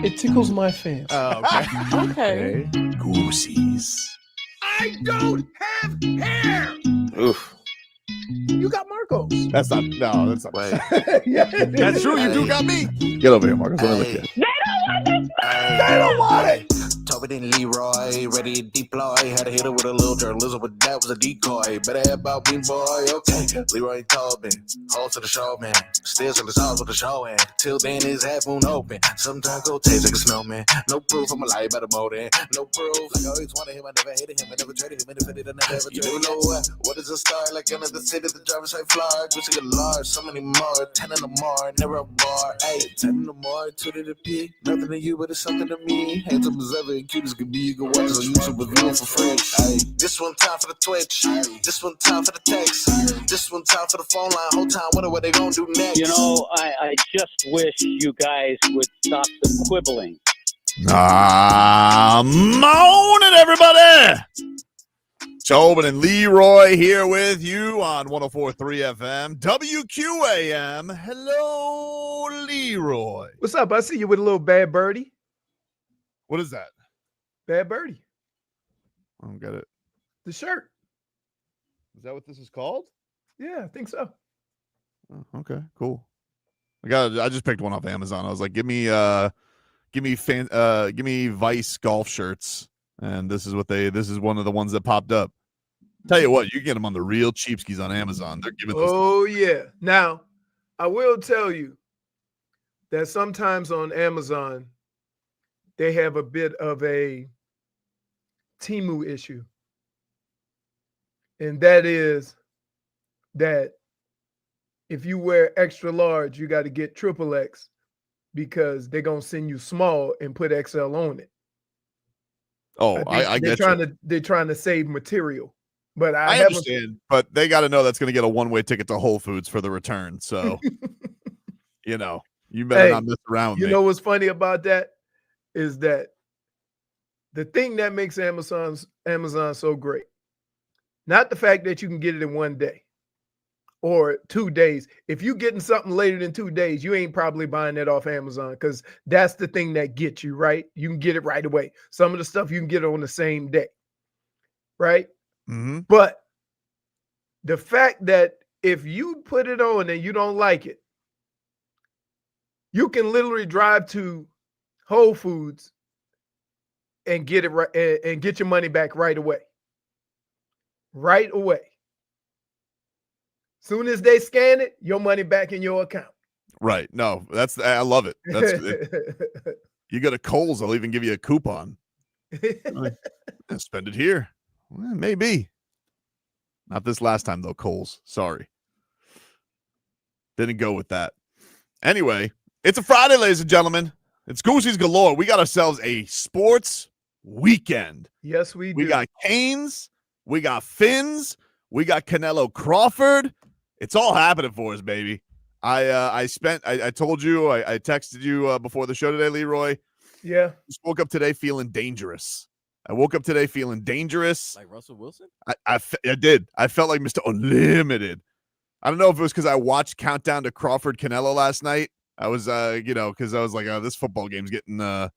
It tickles my fancy. Oh, okay. Okay. Goosies. I don't have hair. Oof. You got Marcos. That's not. Wait. Yeah, That's true. You do got me. Get over here, Marcus. Let me look Hey. at you. They don't want it. Tobin and Leroy, ready to deploy. Had to hit her with a little journalism, but that was a decoy. Better have about me, boy. Okay. Leroy Tobin, hold to the show, man. Still in the songs with the show, and till then his half moon open. Sometimes go taste like a snowman. No proof, I'm a lie about a molding. No proof. I always wanted him, I never hated him, I never traded him, independent, I never ever traded him. You know what is a star? Like another city, the driver's side fly. Just a large, so many more. 10 in the more, never a bar. Hey, 10 in the more, 2 to the P. Nothing to you, but it's something to me. Handsome as ever, and cute as could be. You can watch us on YouTube with viewing for free. Hey, this one time for the Twitch. This one time for the text. This one time for the phone line. Whole time, wonder what they gonna do next. You know, I just wish you guys would stop the quibbling. Morning, everybody. Tobin and Leroy here with you on 104.3 FM, WQAM. Hello, Leroy. What's up? I see you with a little bad birdie. What is that? Bad birdie. I don't get it. The shirt. Is that what this is called? Yeah, I think so. Oh, okay, cool. I just picked one off Amazon. I was like, give me Vice golf shirts, and this is one of the ones that popped up. Tell you what, you can get them on the real cheapskies on Amazon. They're giving. Oh yeah. Now, I will tell you that sometimes on Amazon they have a bit of a Temu issue, and that is that if you wear extra large, you got to get triple X because they're gonna send you small and put XL on it. Oh, I get you. They're trying to save material, but I understand. But they got to know that's going to get a one-way ticket to Whole Foods for the return. So, you better not mess around with me. You know what's funny about that is that the thing that makes Amazon so great, not the fact that you can get it in 1 day or 2 days. If you're getting something later than 2 days, you ain't probably buying that off Amazon because that's the thing that gets you, right? You can get it right away. Some of the stuff you can get on the same day, right? Mm-hmm. But the fact that if you put it on and you don't like it, you can literally drive to Whole Foods and get it right and get your money back right away. Right away. Soon as they scan it, your money back in your account. Right. No, I love it. You go to Kohl's, they'll even give you a coupon. Spend it here. Well, maybe. Not this last time, though, Kohl's. Sorry. Didn't go with that. Anyway, it's a Friday, ladies and gentlemen. It's Goosies galore. We got ourselves a sports weekend. Yes, we do. We got Canes. We got Finns. We got Canelo Crawford. It's all happening for us, baby. I told you, I texted you before the show today, Leroy. Yeah. Just woke up today feeling dangerous. I woke up today feeling dangerous. Like Russell Wilson? I did. I felt like Mr. Unlimited. I don't know if it was because I watched Countdown to Crawford Canelo last night. I was, because I was like, oh, this football game's getting a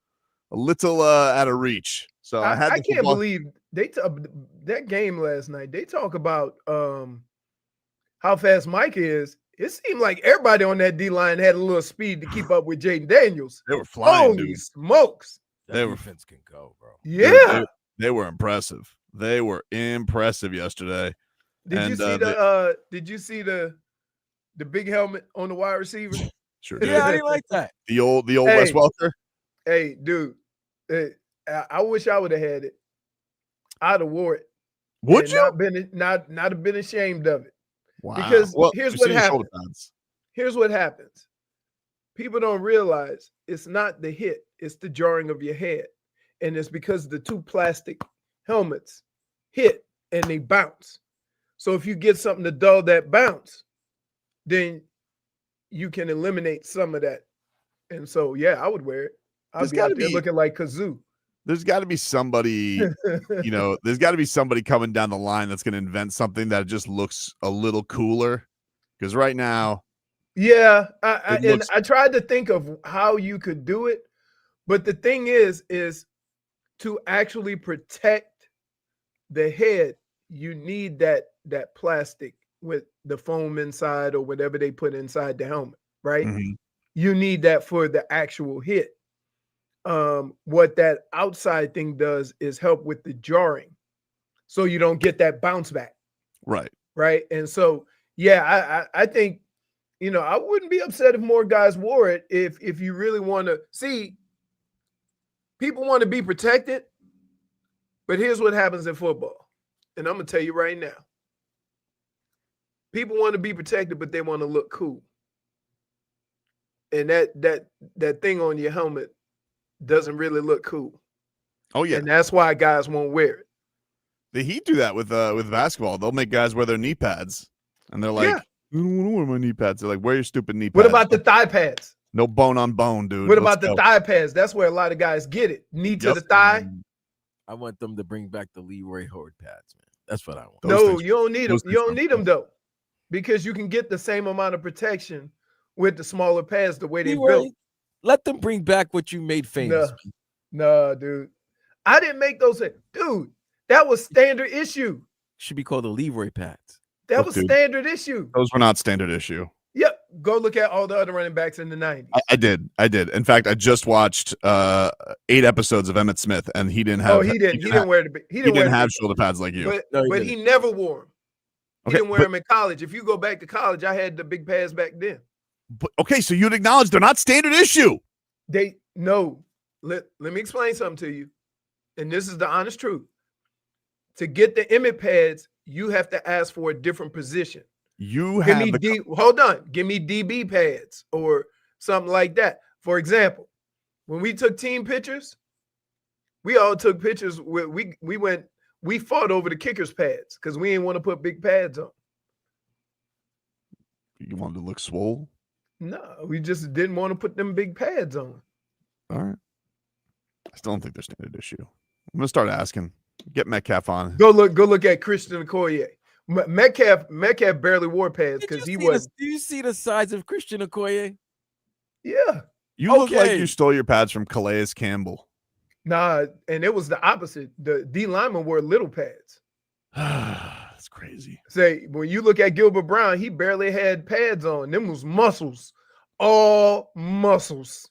little out of reach. So I can't believe that game last night. They talk about how fast Mike is. It seemed like everybody on that D-line had a little speed to keep up with Jaden Daniels. They were flying, Holy dude. smokes. That defense can go, bro. Yeah. They were impressive. They were impressive yesterday. Did you see the big helmet on the wide receiver? Sure did. Yeah, I didn't like that. The old Wes Welker. Hey, dude. I wish I would have had it. I'd have wore it. Would you? Not have been ashamed of it. Wow. Because here's what happens. Here's what happens. People don't realize it's not the hit, it's the jarring of your head. And it's because the two plastic helmets hit and they bounce. So if you get something to dull that bounce, then you can eliminate some of that. And so, yeah, I would wear it. I'd be out there looking like Kazoo. There's got to be somebody, there's got to be somebody coming down the line that's going to invent something that just looks a little cooler. Because right now, yeah, I tried to think of how you could do it, But the thing is to actually protect the head, you need that plastic with the foam inside or whatever they put inside the helmet, right? Mhm. You need that for the actual hit. What that outside thing does is help with the jarring, so you don't get that bounce back. Right. Right. And so, yeah, I think, I wouldn't be upset if more guys wore it. If you really want to see, people want to be protected, but here's what happens in football. And I'm going to tell you right now. People want to be protected, but they want to look cool. And that thing on your helmet doesn't really look cool. Oh, yeah. And that's why guys won't wear it. The Heat do that with basketball. They'll make guys wear their knee pads. And they're like, I don't want to wear my knee pads. They're like, wear your stupid knee pads. What about the thigh pads? No bone on bone, dude. What about the thigh pads? That's where a lot of guys get it. Knee to the thigh. I want them to bring back the Leroy Horde pads, man. That's what I want. No, you don't need them. You don't need them, though, because you can get the same amount of protection with the smaller pads the way they built. Let them bring back what you made famous. No, dude. I didn't make those. Dude, that was standard issue. Should be called the Leroy pads. That was standard issue. Those were not standard issue. Yep. Go look at all the other running backs in the 90s. I did. In fact, I just watched 8 episodes of Emmitt Smith, and he didn't have. Oh, he didn't have shoulder pads like you. But he never wore them. He didn't wear them in college. If you go back to college, I had the big pads back then. But, okay, so you'd acknowledge they're not standard issue. Let me explain something to you. And this is the honest truth. To get the Emmett pads, you have to ask for a different position. Hold on. Give me DB pads or something like that. For example, when we took team pictures, we all took pictures. We fought over the kickers' pads because we didn't want to put big pads on. You wanted to look swole? No, we just didn't want to put them big pads on. All right. I still don't think they're standard issue. I'm gonna start asking. Get Metcalf on. Go look at Christian Okoye. Metcalf barely wore pads because he was. Do you see the size of Christian Okoye? Yeah. You look like you stole your pads from Calais Campbell. Nah, and it was the opposite. The D linemen wore little pads. That's crazy. Say, when you look at Gilbert Brown, he barely had pads on. Them was muscles. All muscles.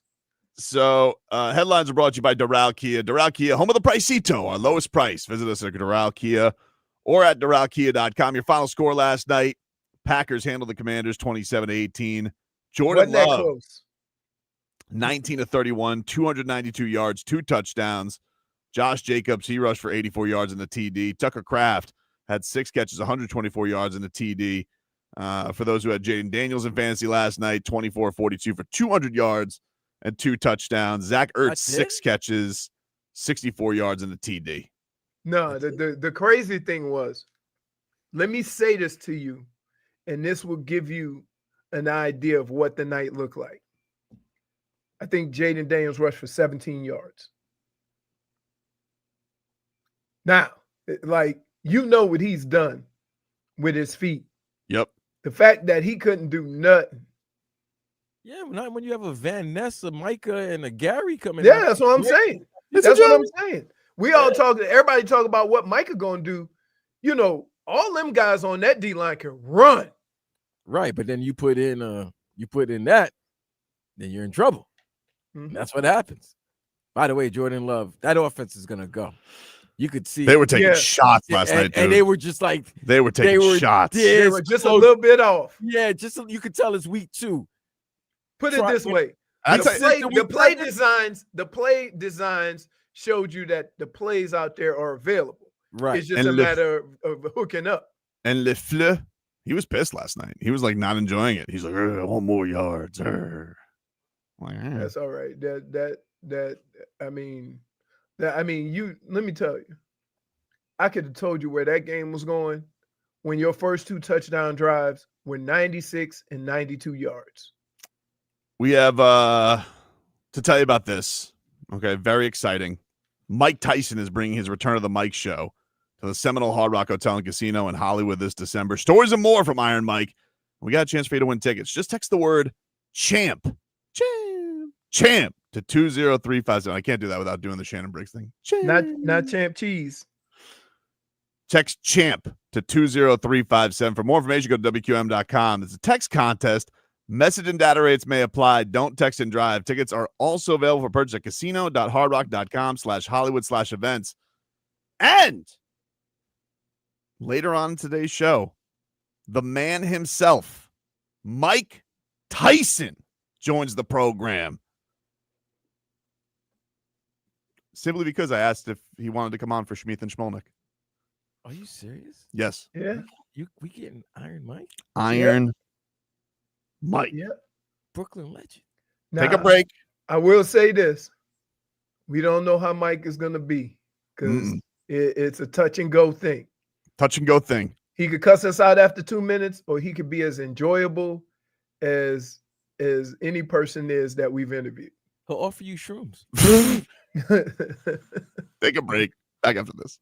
So headlines are brought to you by Doral Kia. Doral Kia, home of the Pricito, our lowest price. Visit us at Doral Kia or at DoralKia.com. Your final score last night, Packers handled the Commanders 27-18. Jordan Love, 19-31, 292 yards, 2 touchdowns. Josh Jacobs, he rushed for 84 yards in the TD. Tucker Kraft had 6 catches, 124 yards in the TD. For those who had Jaden Daniels in fantasy last night, 24-42 for 200 yards and 2 touchdowns. Zach Ertz, 6 catches, 64 yards in the TD. No, the crazy thing was, let me say this to you, and this will give you an idea of what the night looked like. I think Jaden Daniels rushed for 17 yards. Now, what he's done with his feet. Yep. The fact that he couldn't do nothing. Yeah, not when you have a Van Ness, a Micah, and a Gary coming. Yeah, that's what I'm saying. That's what I'm saying. We all everybody talk about what Micah gonna do. All them guys on that D line can run. Right, but then you put in that, then you're in trouble. Mm-hmm. That's what happens. By the way, Jordan Love, that offense is gonna go. You could see they were taking shots last night, dude. And they were just like they were taking shots. They were just a little bit off. Yeah, you could tell it's week 2. Put it this way: the play designs showed you that the plays out there are available. Right, it's just a matter of hooking up. And LeFleur, he was pissed last night. He was like not enjoying it. He's like, I want more yards. That's all right. Let me tell you, I could have told you where that game was going when your first 2 touchdown drives were 96 and 92 yards. We have to tell you about this. Okay, very exciting. Mike Tyson is bringing his Return of the Mike show to the Seminole Hard Rock Hotel and Casino in Hollywood this December. Stories and more from Iron Mike. We got a chance for you to win tickets. Just text the word CHAMP to 20357. I can't do that without doing the Shannon Briggs thing. Not champ cheese. Text champ to 20357. For more information, go to WQM.com. It's a text contest. Message and data rates may apply. Don't text and drive. Tickets are also available for purchase at casino.hardrock.com/Hollywood/events. And later on in today's show, the man himself, Mike Tyson, joins the program. Simply because I asked if he wanted to come on for Schmeeth and Schmolnick. Are you serious? Yes. Yeah. We getting Iron Mike? Iron Mike. Yeah. Brooklyn legend. Take a break. I will say this. We don't know how Mike is going to be because it's a touch and go thing. Touch and go thing. He could cuss us out after 2 minutes, or he could be as enjoyable as any person is that we've interviewed. He'll offer you shrooms. Take a break. Back after this.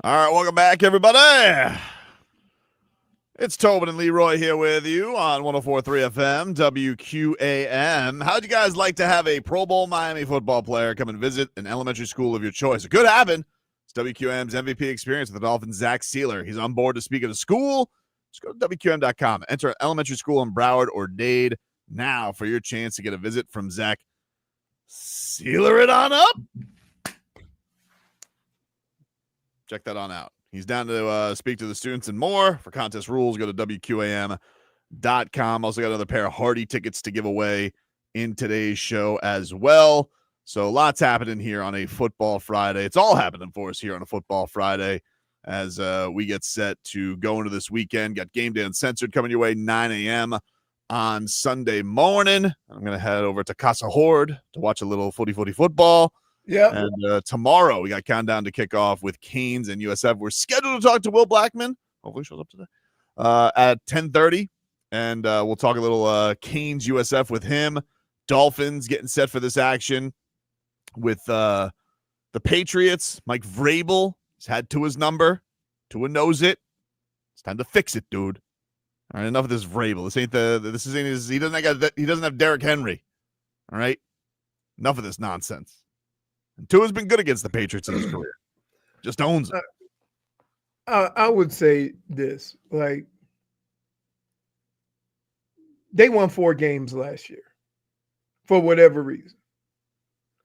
All right, welcome back, everybody. It's Tobin and Leroy here with you on 104.3 FM, WQAM. How'd you guys like to have a Pro Bowl Miami football player come and visit an elementary school of your choice? It could happen. It's WQAM's MVP experience with the Dolphins, Zach Sealer. He's on board to speak at a school. Just go to WQAM.com. Enter an elementary school in Broward or Dade now for your chance to get a visit from Zach. Sealer it on up. Check that on out. He's down to speak to the students and more. For contest rules, go to WQAM.com. Also got another pair of Hardy tickets to give away in today's show as well. So lots happening here on a Football Friday. It's all happening for us here on a Football Friday as we get set to go into this weekend. Got Game Day Uncensored coming your way 9 a.m. on Sunday morning. I'm going to head over to Casa Horde to watch a little footy football. Yeah. And tomorrow we got countdown to kick off with Canes and USF. We're scheduled to talk to Will Blackmon. Hopefully he shows up today at 10:30. And we'll talk a little Canes USF with him. Dolphins getting set for this action with the Patriots. Mike Vrabel has had Tua's number. Tua knows it. It's time to fix it, dude. All right, enough of this Vrabel. He doesn't have Derrick Henry. All right, enough of this nonsense. And Tua's been good against the Patriots in his career. Just owns it. I would say this, like, they won 4 games last year for whatever reason,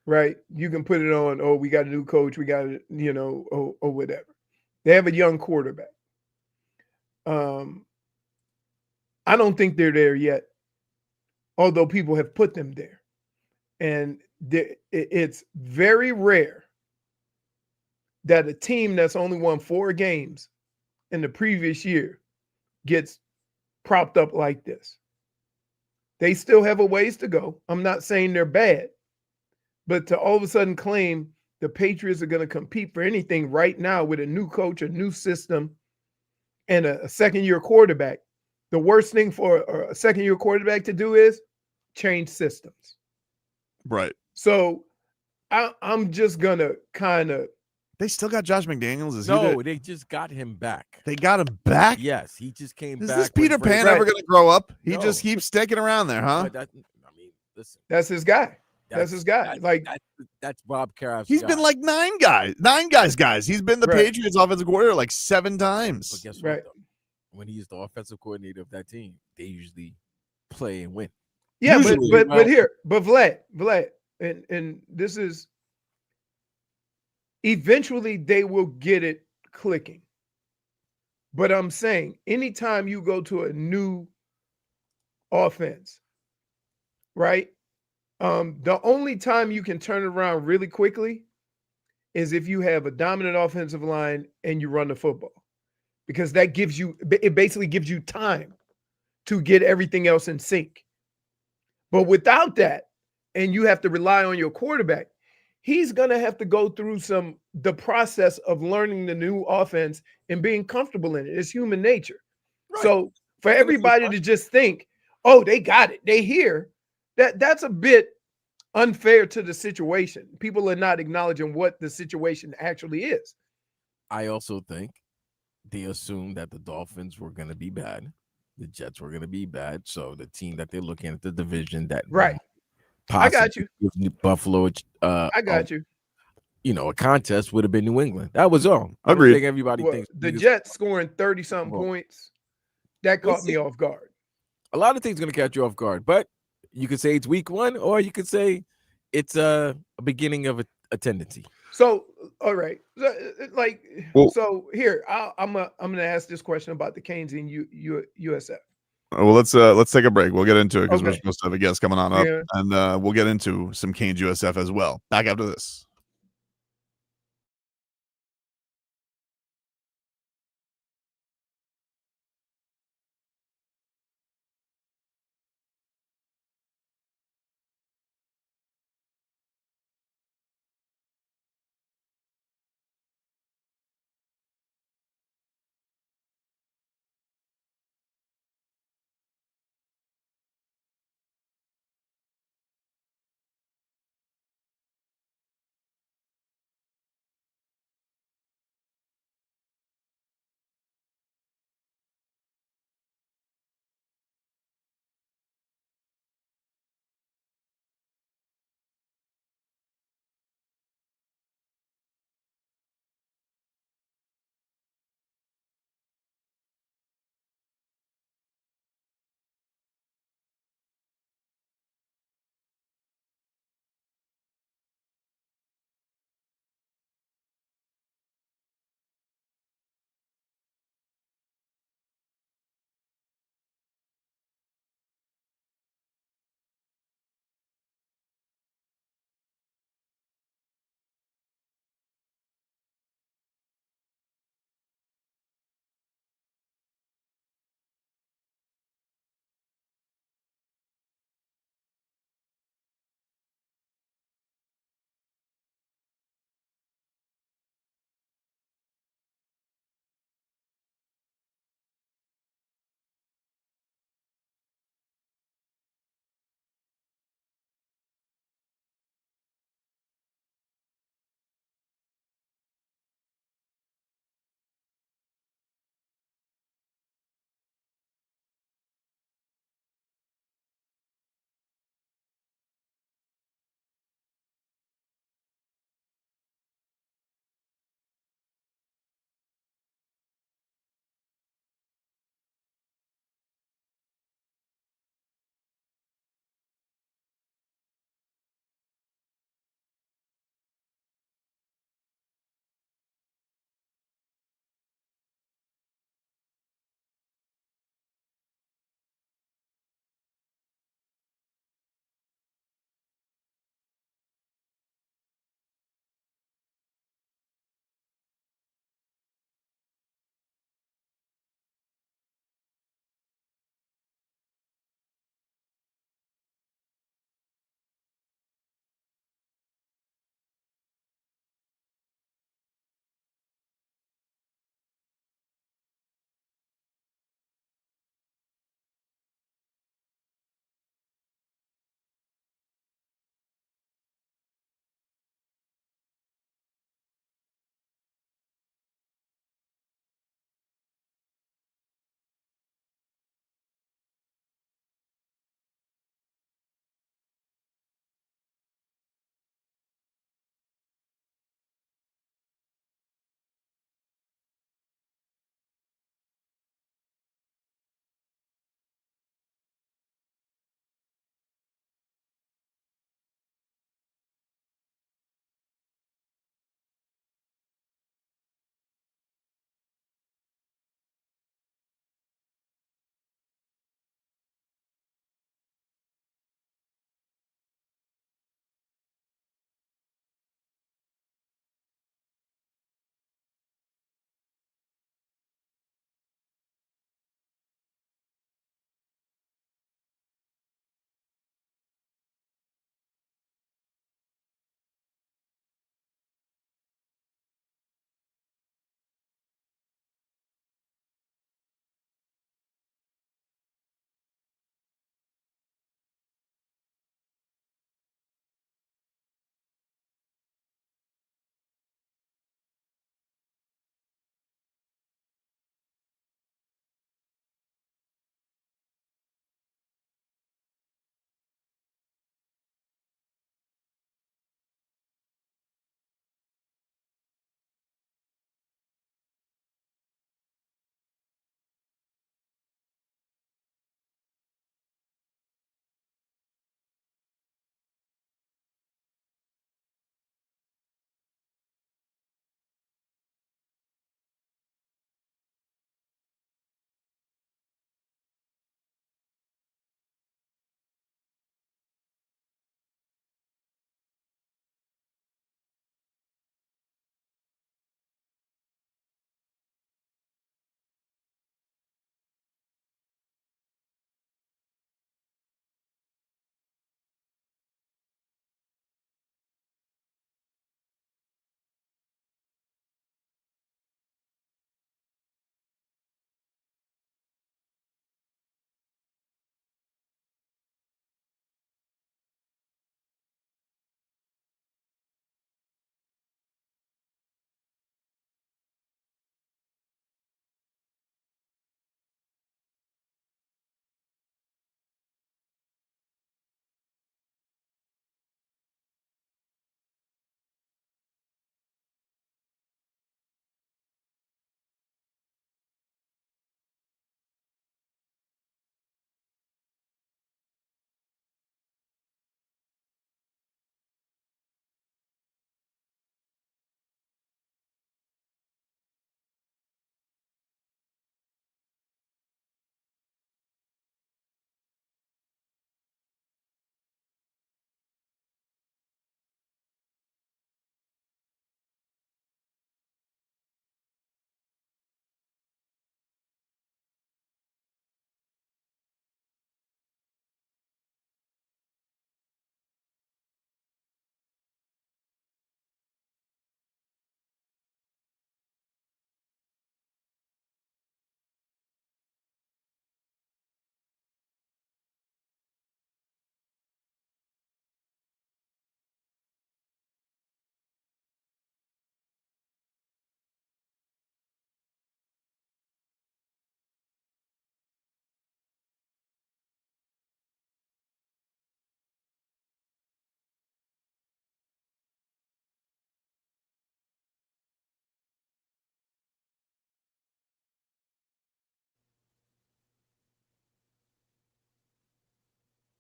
right? You can put it on, oh, we got a new coach, we got, or whatever. They have a young quarterback. I don't think they're there yet, although people have put them there. And it's very rare that a team that's only won 4 games in the previous year gets propped up like this. They still have a ways to go. I'm not saying they're bad, but to all of a sudden claim the Patriots are going to compete for anything right now with a new coach, a new system, and a second-year quarterback, the worst thing for a second-year quarterback to do is change systems. Right. So I'm just going to kind of. They still got Josh McDaniels? They just got him back. They got him back? Yes, he just came back. Is this Peter Pan ever going to grow up? He just keeps sticking around there, huh? Listen. That's his guy. That's his guy. That's Bob Kraft's He's guy. been like nine guys. He's been the Patriots offensive coordinator like 7 times. But guess what, though? When he's the offensive coordinator of that team, they usually play and win. Yeah, but Vlad, and this is eventually they will get it clicking. But I'm saying anytime you go to a new offense, right? The only time you can turn it around really quickly is if you have a dominant offensive line and you run the football, because it basically gives you time to get everything else in sync. But without that, and you have to rely on your quarterback, he's going to have to go through the process of learning the new offense and being comfortable in it. It's human nature. Right. So for everybody to just think, oh, they got it, they here, that's a bit unfair to the situation. People are not acknowledging what the situation actually is. I also think they assumed that the Dolphins were going to be bad. The Jets were going to be bad. So the team that they're looking at the division that I got you. Buffalo. I got you. A contest would have been New England. That was all. I don't think everybody thinks the Jets scoring 30-something points. That caught me off guard. A lot of things going to catch you off guard, but you could say it's week 1, or you could say it's a beginning of a tendency. So, all right, so here I'm gonna ask this question about the Canes and USF. Well, let's take a break. We'll get into it because we're supposed to have a guest coming on up, and we'll get into some Canes USF as well. Back after this.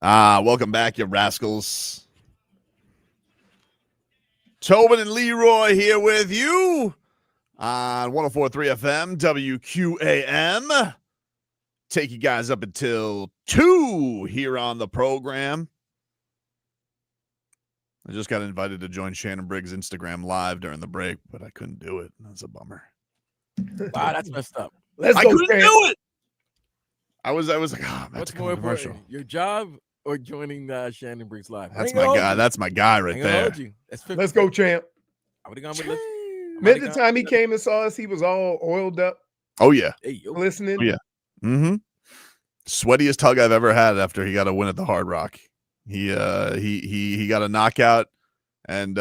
Welcome back, you rascals. Tobin and Leroy here with you on 104.3 FM, WQAM. Take you guys up until 2 here on the program. I just got invited to join Shannon Briggs' Instagram live during the break, but I couldn't do it. That's a bummer. Wow, that's messed up. I couldn't do it. I was like, oh, what's more important, your job or joining Shannon Briggs live? That's my guy. That's my guy right there. Let's go, champ. I would have gone with Remember the time he came and saw us, he was all oiled up. Oh, yeah. Hey, listening. Oh, yeah. Mm-hmm. Sweatiest hug I've ever had after he got a win at the Hard Rock. He got a knockout, and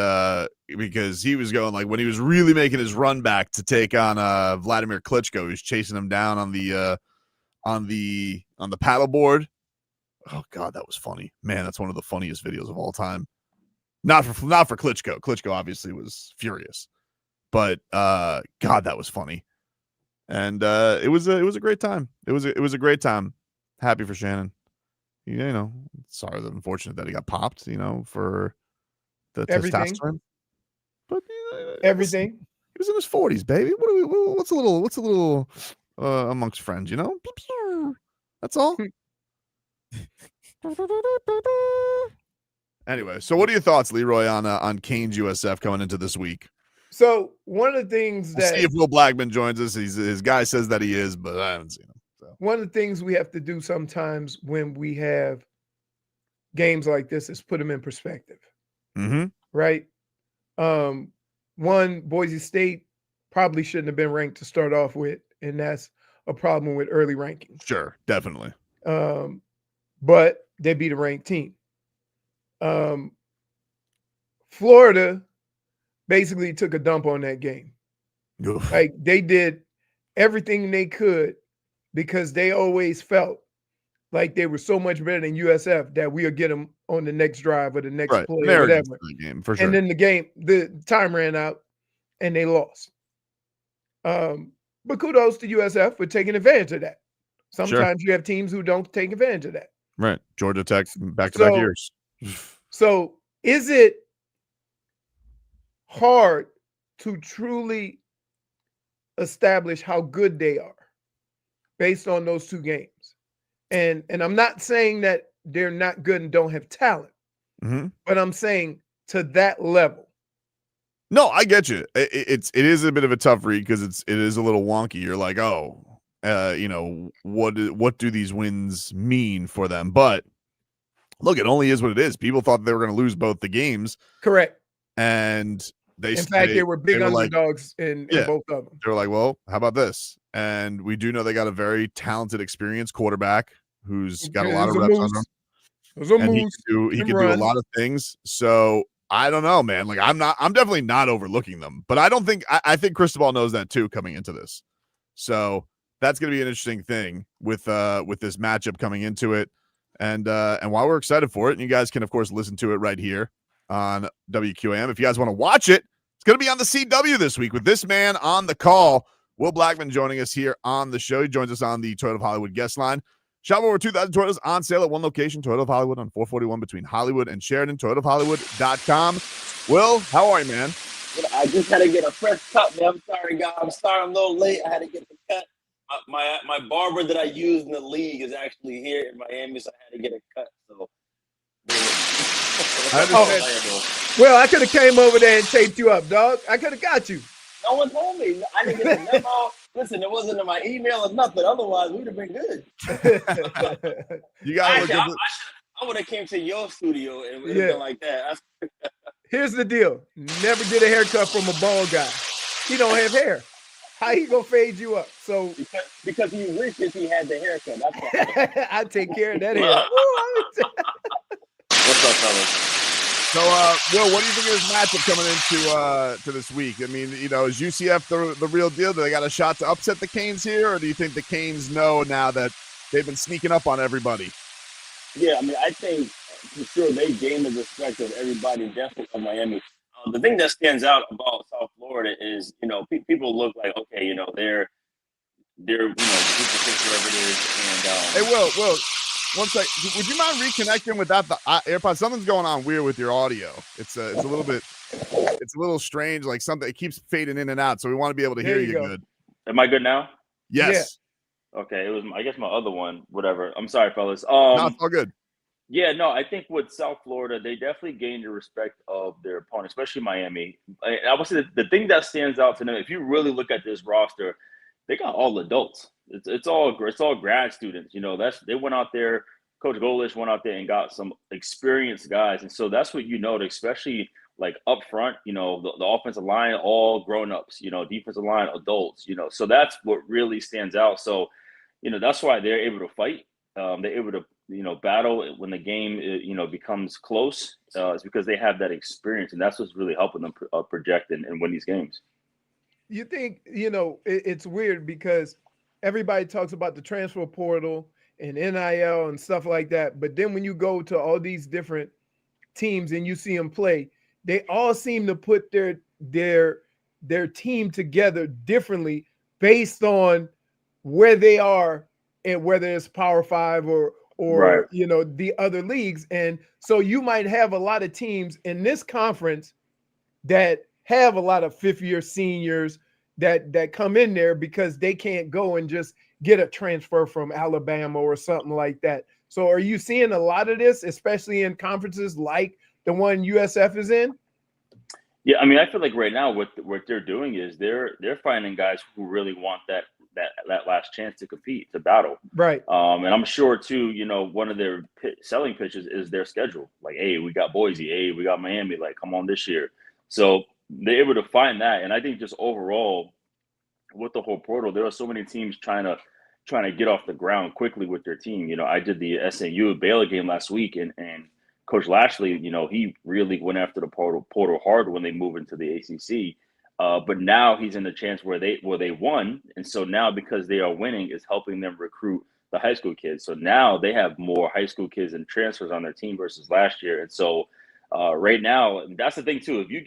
because he was going, like, when he was really making his run back to take on Vladimir Klitschko, he was chasing him down on the paddleboard. Oh God, that was funny. Man, that's one of the funniest videos of all time. Not for Klitschko. Klitschko obviously was furious, but God, that was funny. And it was a great time. It was a great time. Happy for Shannon. You know, sorry that unfortunate that he got popped, for the testosterone. But everything. He was in his 40s, baby. What's a little amongst friends, That's all. Anyway, so what are your thoughts, Leroy, on Canes USF coming into this week? So one of the things that see if Will Blackmon joins us. His guy says that he is, but I haven't seen him. So. One of the things we have to do sometimes when we have games like this is put them in perspective. Mm-hmm. Right? One, Boise State probably shouldn't have been ranked to start off with, and that's a problem with early rankings. Sure, definitely. But they beat a ranked team. Florida basically took a dump on that game. Oof. Like, they did everything they could because they always felt like they were so much better than USF that we'll get them on the next drive or the next play or whatever. Game, for sure. And then the time ran out and they lost. But kudos to USF for taking advantage of that. Sometimes you have teams who don't take advantage of that. Right. Georgia Tech, back-to-back years. So is it hard to truly establish how good they are based on those two games? And I'm not saying that they're not good and don't have talent, but I'm saying to that level. No, I get you. It is a bit of a tough read because it is a little wonky. You're like, what do these wins mean for them? But look, it only is what it is. People thought they were going to lose both the games. Correct. And they were big underdogs in both of them. They were like, well, how about this? And we do know they got a very talented, experienced quarterback who's got a lot of reps on him. And he can do a lot of things. So I don't know, man. Like, I'm definitely not overlooking them, but I think Cristobal knows that too coming into this. So that's going to be an interesting thing with this matchup coming into it. And while we're excited for it, and you guys can, of course, listen to it right here on WQAM. If you guys want to watch it, it's going to be on the CW this week with this man on the call. Will Blackmon joining us here on the show. He joins us on the Toyota of Hollywood guest line. Shop over 2,000 Toyotas on sale at one location, Toyota of Hollywood on 441 between Hollywood and Sheridan, toyotaofhollywood.com. Will, how are you, man? I just had to get a fresh cut, man. I'm sorry, guys. I'm a little late. I had to get the cut. My barber that I use in the league is actually here in Miami, so I had to get a cut. So, well, I could have came over there and taped you up, dog. I could have got you. No one told me. I didn't get a memo. Listen, it wasn't in my email or nothing. Otherwise, we'd have been good. You got. I would have came to your studio and it would have been like that. Here's the deal: never get a haircut from a bald guy. He don't have hair. How he gonna fade you up? So because he wishes he had the haircut. That's why. I take care of that hair. What's up, fellas? So, Will, what do you think of this matchup coming into to this week? I mean, is UCF the real deal? Do they got a shot to upset the Canes here, or do you think the Canes know now that they've been sneaking up on everybody? Yeah, I mean, I think for sure they gained the respect of everybody, definitely from Miami. The thing that stands out about South Florida is, people look like, okay, they're Group of Six, whatever it is, and hey, Will, One sec. Would you mind reconnecting without the AirPods? Something's going on weird with your audio. It's a little strange. Like something, it keeps fading in and out. So we want to be able to hear you good. Am I good now? Yes. Yeah. Okay. It was, I guess, my other one. Whatever. I'm sorry, fellas. No, it's all good. Yeah, no, I think with South Florida, they definitely gained the respect of their opponent, especially Miami. I would say the thing that stands out to them, if you really look at this roster, they got all adults. It's all grad students. You know, they went out there. Coach Golish went out there and got some experienced guys, and so that's what you note, especially like up front. You know, the offensive line, all grown ups. You know, defensive line, adults. You know, so that's what really stands out. So, you know, that's why they're able to fight. They're able to battle when the game becomes close. It's because they have that experience, and that's what's really helping them project and win these games. You think it's weird because everybody talks about the transfer portal and NIL and stuff like that. But then when you go to all these different teams and you see them play, they all seem to put their team together differently based on where they are and whether it's Power 5 or right. The other leagues. And so you might have a lot of teams in this conference that have a lot of fifth-year seniors that come in there because they can't go and just get a transfer from Alabama or something like that. So are you seeing a lot of this, especially in conferences like the one USF is in? Yeah, I mean, I feel like right now what they're doing is they're finding guys who really want that last chance to compete, to battle. Right. And I'm sure too, one of their selling pitches is their schedule. Like, hey, we got Boise, hey, we got Miami, like, come on this year. So they're able to find that. And I think just overall with the whole portal, there are so many teams trying to get off the ground quickly with their team. I did the SNU Baylor game last week and Coach Lashley, he really went after the portal hard when they moved into the ACC. But now he's in a chance where they won. And so now because they are winning, it's helping them recruit the high school kids. So now they have more high school kids and transfers on their team versus last year. And so right now, that's the thing too. If you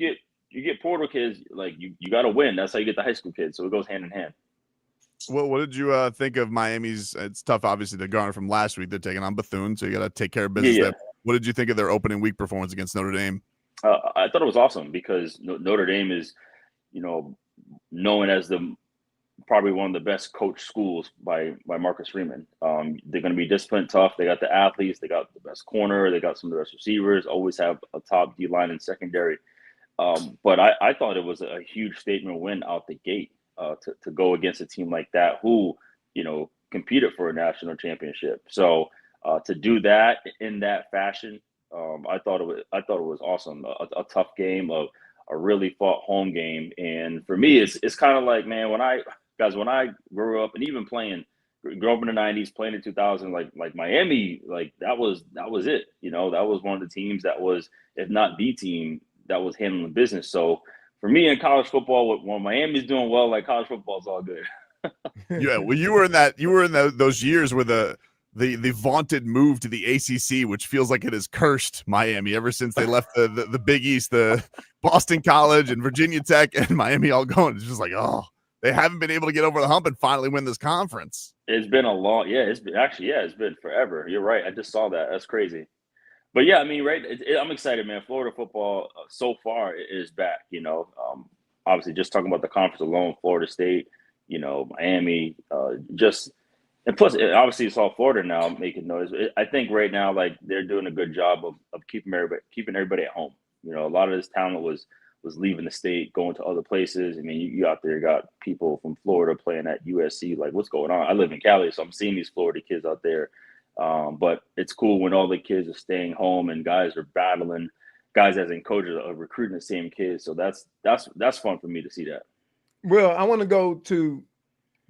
get portal kids, like you got to win. That's how you get the high school kids. So it goes hand in hand. Well, what did you think of Miami's? It's tough, obviously, to garner from last week. They're taking on Bethune, so you got to take care of business. Yeah. What did you think of their opening week performance against Notre Dame? I thought it was awesome because Notre Dame is, known as probably one of the best coached schools by Marcus Freeman. They're going to be disciplined, tough. They got the athletes. They got the best corner. They got some of the best receivers. Always have a top D line and secondary. But I thought it was a huge statement win out the gate to go against a team like that who, competed for a national championship. So to do that in that fashion, I thought it was awesome. A tough game, a really fought home game. And for me, it's kind of like, man, when I grew up and even grew up in the 90s, playing in 2000, like Miami, like that was it. That was one of the teams that was, if not the team, that was handling business. So for me in college football, when Miami's doing well, like college football is all good. Yeah, well, you were in those years where the vaunted move to the ACC, which feels like it has cursed Miami ever since they left the Big East, the Boston College and Virginia Tech and Miami all going. It's just like, oh, they haven't been able to get over the hump and finally win this conference. It's been it's been forever. You're right. I just saw that. That's crazy. But yeah, I mean, right. I'm excited, man. Florida football so far is back. Obviously, just talking about the conference alone, Florida State, Miami, and plus, obviously, it's all Florida now making noise. I think right now, like they're doing a good job of keeping everybody at home. A lot of this talent was leaving the state, going to other places. I mean, you out there got people from Florida playing at USC. Like, what's going on? I live in Cali, so I'm seeing these Florida kids out there. But it's cool when all the kids are staying home and guys are battling. Guys as in coaches are recruiting the same kids. So that's fun for me to see that. Well, I want to go to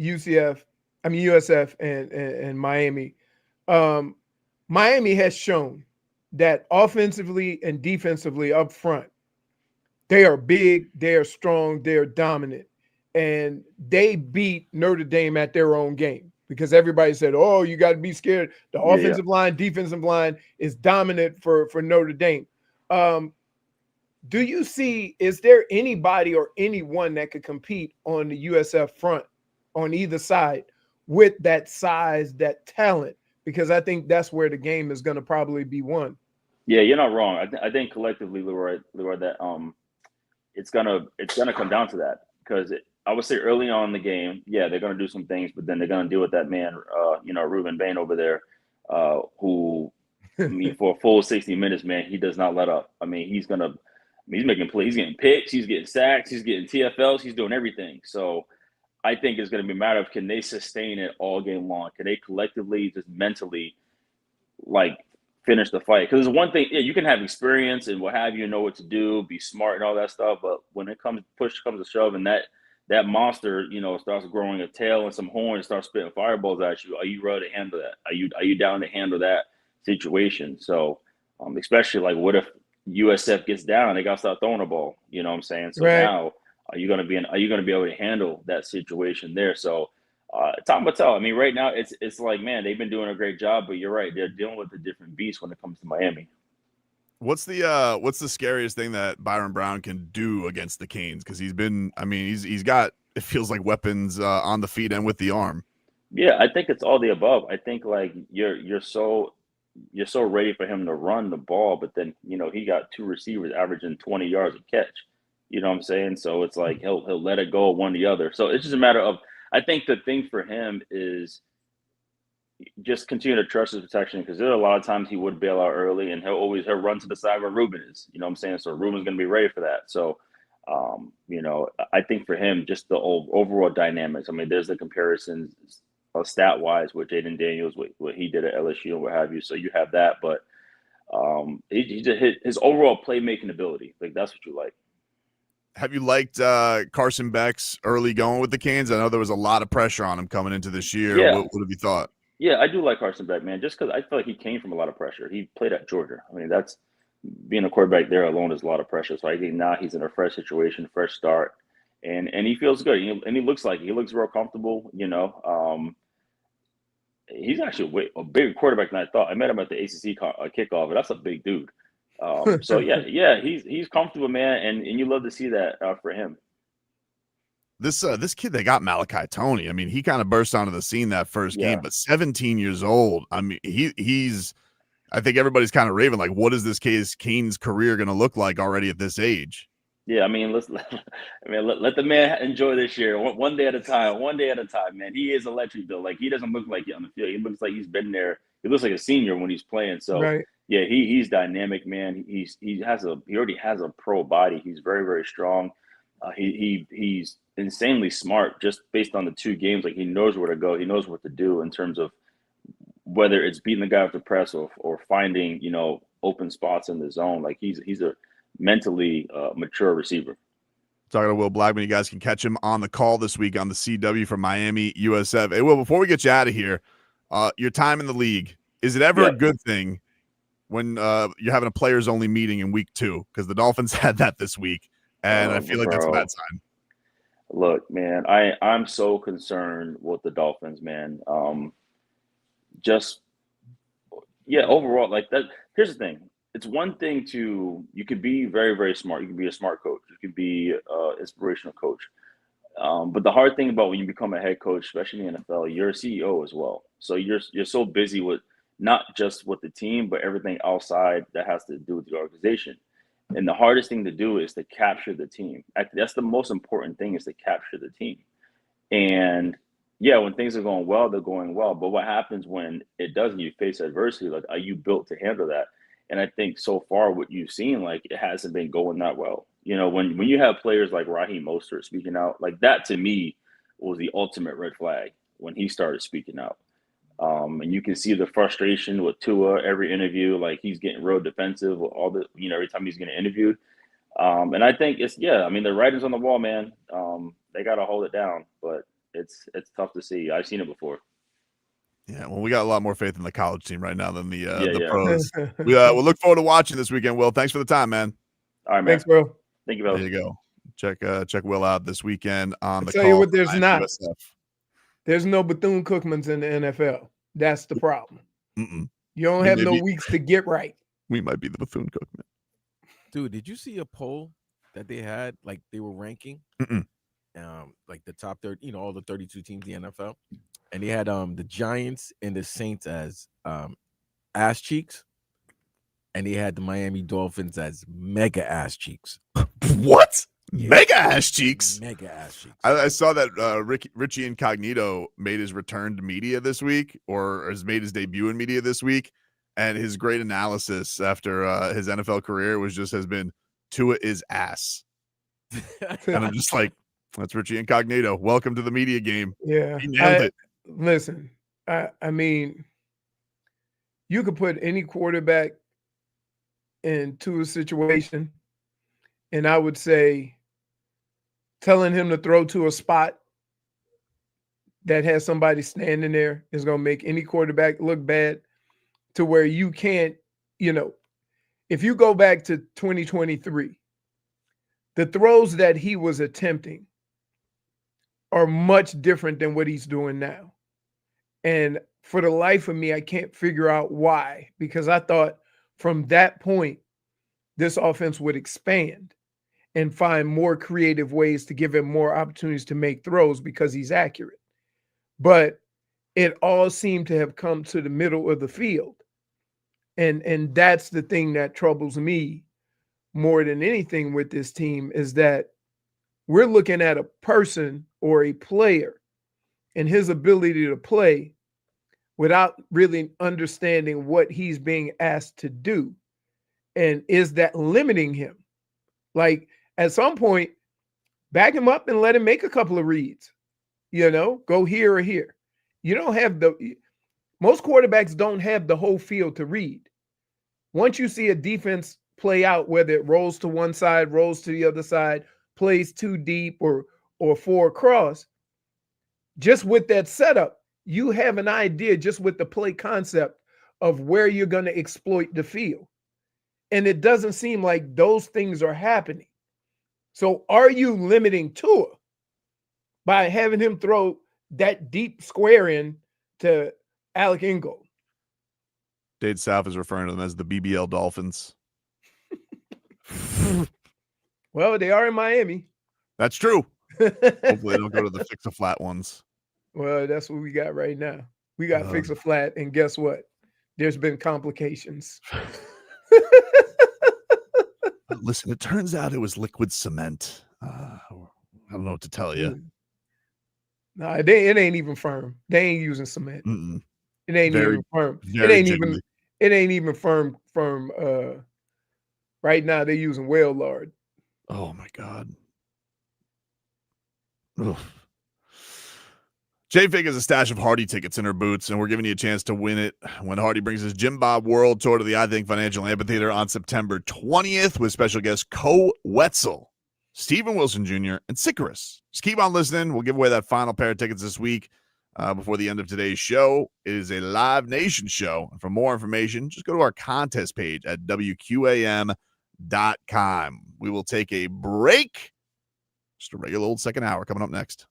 USF and Miami. Miami has shown that offensively and defensively up front, they are big, they are strong, they are dominant, and they beat Notre Dame at their own game because everybody said, oh, you got to be scared. The offensive line, defensive line is dominant for Notre Dame. Do you see, is there anybody or anyone that could compete on the USF front on either side with that size, that talent? because I think that's where the game is going to probably be won. Yeah, you're not wrong. I think collectively, Leroy, that it's gonna come down to that, because I would say early on in the game, yeah, they're gonna do some things, but then they're gonna deal with that man, Ruben Bain over there, who, I mean, for a full 60 minutes, man, he does not let up. I mean, he's making plays, he's getting picks, he's getting sacks, he's getting TFLs, he's doing everything. So I think it's going to be a matter of, can they sustain it all game long? Can they collectively, just mentally, like, finish the fight? Because there's one thing, yeah, you can have experience and what have you, know what to do, be smart and all that stuff, but when it comes to shove, and that monster, starts growing a tail and some horns, starts spitting fireballs at you, are you ready to handle that? Are you down to handle that situation? So, especially, like, what if USF gets down, they got to start throwing the ball, you know what I'm saying? So right. Now, are you going to be able to handle that situation there? So, time will tell. I mean, right now it's like, man, they've been doing a great job, but you're right, they're dealing with a different beast when it comes to Miami. What's the scariest thing that Byron Brown can do against the Canes? Because he's got, it feels like, weapons on the feet and with the arm. Yeah, I think it's all the above. I think, like, you're so ready for him to run the ball, but then he got two receivers averaging 20 yards a catch. You know what I'm saying? So it's like he'll let it go one or the other. So it's just a matter of, I think the thing for him is just continue to trust his protection, because there are a lot of times he would bail out early, and he'll run to the side where Ruben is. You know what I'm saying? So Ruben's going to be ready for that. So, I think for him, just the overall dynamics. I mean, there's the comparisons stat-wise with Jayden Daniels, what he did at LSU and what have you. So you have that, but his overall playmaking ability, like, that's what you like. Have you liked Carson Beck's early going with the Canes? I know there was a lot of pressure on him coming into this year. Yeah. What have you thought? Yeah, I do like Carson Beck, man, just because I feel like he came from a lot of pressure. He played at Georgia. I mean, that's, being a quarterback there alone is a lot of pressure. So I think now he's in a fresh situation, fresh start, and he feels good. And he looks real comfortable, He's actually a bigger quarterback than I thought. I met him at the ACC kickoff, and that's a big dude. So yeah, he's comfortable, man, and you love to see that for him. This kid they got, Malachi Toney. I mean, he kind of burst onto the scene that first game, but 17 years old. I mean, he's. I think everybody's kind of raving, like, what is this Canes career going to look like already at this age? Yeah, I mean, let the man enjoy this year, one day at a time, man. He is electric, though. Like, he doesn't look like it on the field. He looks like he's been there. He looks like a senior when he's playing. So, right. Yeah, he's dynamic, man. He already has a pro body. He's very, very strong. He's insanely smart, just based on the two games. Like, he knows where to go. He knows what to do in terms of whether it's beating the guy with the press or finding, open spots in the zone. Like, he's a mentally mature receiver. Talking to Will Blackmon. You guys can catch him on the call this week on the CW from Miami, USF. Hey, Will, before we get you out of here, your time in the league, is it ever a good thing when you're having a players-only meeting in week 2? Because the Dolphins had that this week, and I feel like that's a bad sign. Look, man, I'm so concerned with the Dolphins, man. Overall, like that. Here's the thing. It's one thing you could be very, very smart. You can be a smart coach. You can be an inspirational coach. But the hard thing about when you become a head coach, especially in the NFL, you're a CEO as well. So you're so busy with not just with the team, but everything outside that has to do with the organization. And the hardest thing to do is to capture the team. That's the most important thing, is to capture the team. And yeah, when things are going well, they're going well. But what happens when it doesn't? You face adversity. Like, are you built to handle that? And I think so far what you've seen, like, it hasn't been going that well. When you have players like Raheem Mostert speaking out, like, that to me was the ultimate red flag when he started speaking out. And you can see the frustration with Tua every interview. Like, he's getting real defensive with all the, every time he's getting interviewed. And I think the writing's on the wall, man. They got to hold it down, but it's tough to see. I've seen it before. Yeah, well, we got a lot more faith in the college team right now than the pros. We'll look forward to watching this weekend, Will. Thanks for the time, man. All right, man. Thanks, bro. Thank you, Will. There you go. Check Will out this weekend on the call. Tell you what, there's not. USF. There's no Bethune-Cookmans in the NFL. That's the problem. Mm-mm. You don't have no weeks to get right. We might be the Bethune-Cookman. Dude, did you see a poll that they had? Like, they were ranking, like the top 30, all the 32 teams in the NFL. and he had the Giants and the Saints as ass cheeks, and he had the Miami Dolphins as mega ass cheeks. What? Yeah. Mega ass cheeks. Mega ass cheeks. I saw that Richie Incognito made his return to media this week, or has made his debut in media this week, and his great analysis after his NFL career has been Tua is ass, and I'm just like, that's Richie Incognito. Welcome to the media game. Yeah, he nailed it. Listen, I mean, you could put any quarterback into a situation, and I would say telling him to throw to a spot that has somebody standing there is going to make any quarterback look bad, to where you can't, if you go back to 2023, the throws that he was attempting are much different than what he's doing now. And for the life of me, I can't figure out why, because I thought from that point, this offense would expand and find more creative ways to give him more opportunities to make throws because he's accurate. But it all seemed to have come to the middle of the field. And that's the thing that troubles me more than anything with this team, is that we're looking at a person or a player and his ability to play without really understanding what he's being asked to do. And is that limiting him? Like, at some point, back him up and let him make a couple of reads, go here or here. You don't have most quarterbacks don't have the whole field to read. Once you see a defense play out, whether it rolls to one side, rolls to the other side, plays too deep or four across, just with that setup, you have an idea just with the play concept of where you're going to exploit the field. And it doesn't seem like those things are happening. So are you limiting Tua by having him throw that deep square in to Alec Ingold? Dade South is referring to them as the BBL Dolphins. Well, they are in Miami. That's true. Hopefully they don't go to the fix-a-flat ones. Well, that's what we got right now. We got fix-a-flat, and guess what? There's been complications. Listen, it turns out it was liquid cement. I don't know what to tell you. No, it ain't even firm. They ain't using cement. Mm-mm. It ain't even firm. It ain't even firm. Right now they're using whale lard. Oh my God. Ugh. J-Fig has a stash of Hardy tickets in her boots, and we're giving you a chance to win it when Hardy brings his Jim Bob World Tour to the I Think Financial Amphitheater on September 20th with special guests Co Wetzel, Steven Wilson Jr., and Sikaris. Just keep on listening. We'll give away that final pair of tickets this week before the end of today's show. It is a Live Nation show. And for more information, just go to our contest page at WQAM.com. We will take a break. Just a regular old second hour coming up next.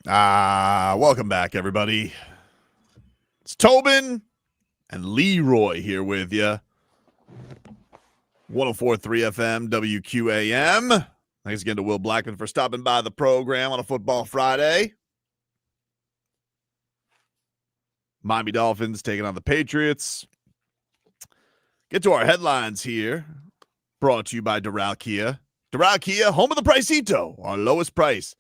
Welcome back, everybody. It's Tobin and Leroy here with you. 104.3 FM, WQAM. Thanks again to Will Blackmon for stopping by the program on a Football Friday. Miami Dolphins taking on the Patriots. Get to our headlines here. Brought to you by Doral Kia. Doral Kia, home of the Pricito, our lowest price.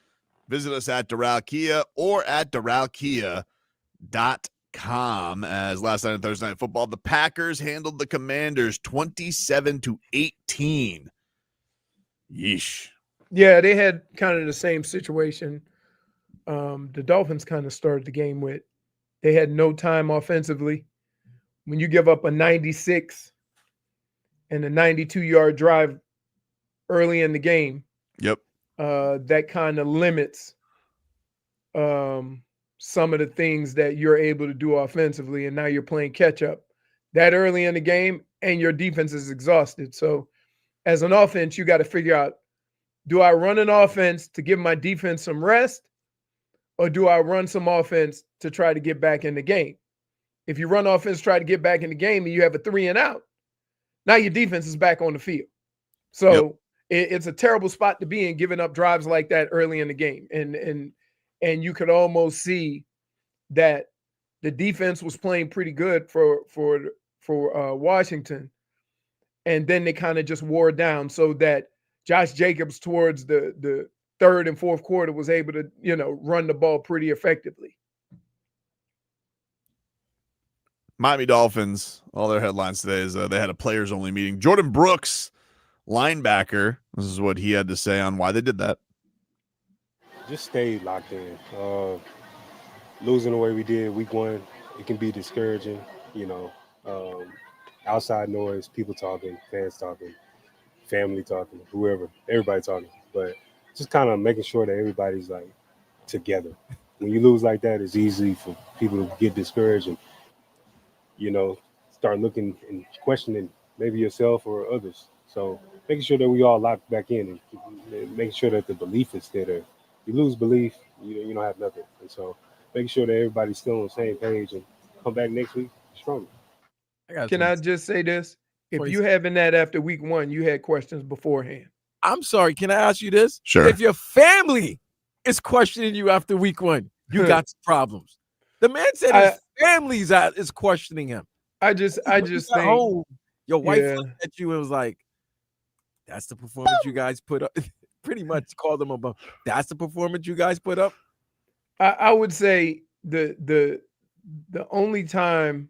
Visit us at Doral Kia or at DoralKia.com. As last night in Thursday Night Football, the Packers handled the Commanders 27-18. Yeesh. Yeah, they had kind of the same situation. The Dolphins kind of started the game with. They had no time offensively. When you give up a 96 and a 92-yard drive early in the game, yep, that kind of limits some of the things that you're able to do offensively, and now you're playing catch-up that early in the game, and your defense is exhausted. So as an offense, you got to figure out, do I run an offense to give my defense some rest, or do I run some offense to try to get back in the game? If you run offense, try to get back in the game, and you have a 3 and out, now your defense is back on the field. So it's a terrible spot to be in, giving up drives like that early in the game. And you could almost see that the defense was playing pretty good for Washington, and then they kind of just wore down, so that Josh Jacobs towards the third and fourth quarter was able to, run the ball pretty effectively. Miami Dolphins, all their headlines today is they had a players-only meeting. Jordyn Brooks, linebacker, this is what he had to say on why they did that. Just stay locked in. Losing the way we did week one, it can be discouraging, outside noise, people talking, fans talking, family talking, whoever, everybody talking. But just kind of making sure that everybody's like together. When you lose like that, it's easy for people to get discouraged and, start looking and questioning maybe yourself or others. So making sure that we all lock back in and making sure that the belief is still there. You lose belief, you don't have nothing. And so making sure that everybody's still on the same page and come back next week stronger. Can I just say this? If you having that after week one, you had questions beforehand. I'm sorry. Can I ask you this? Sure. If your family is questioning you after week one, you got some problems. The man said his family's is questioning him. I just think home, your wife looked at you and was like, "That's the performance you guys put up." Pretty much called them above. That's the performance you guys put up. I would say the only time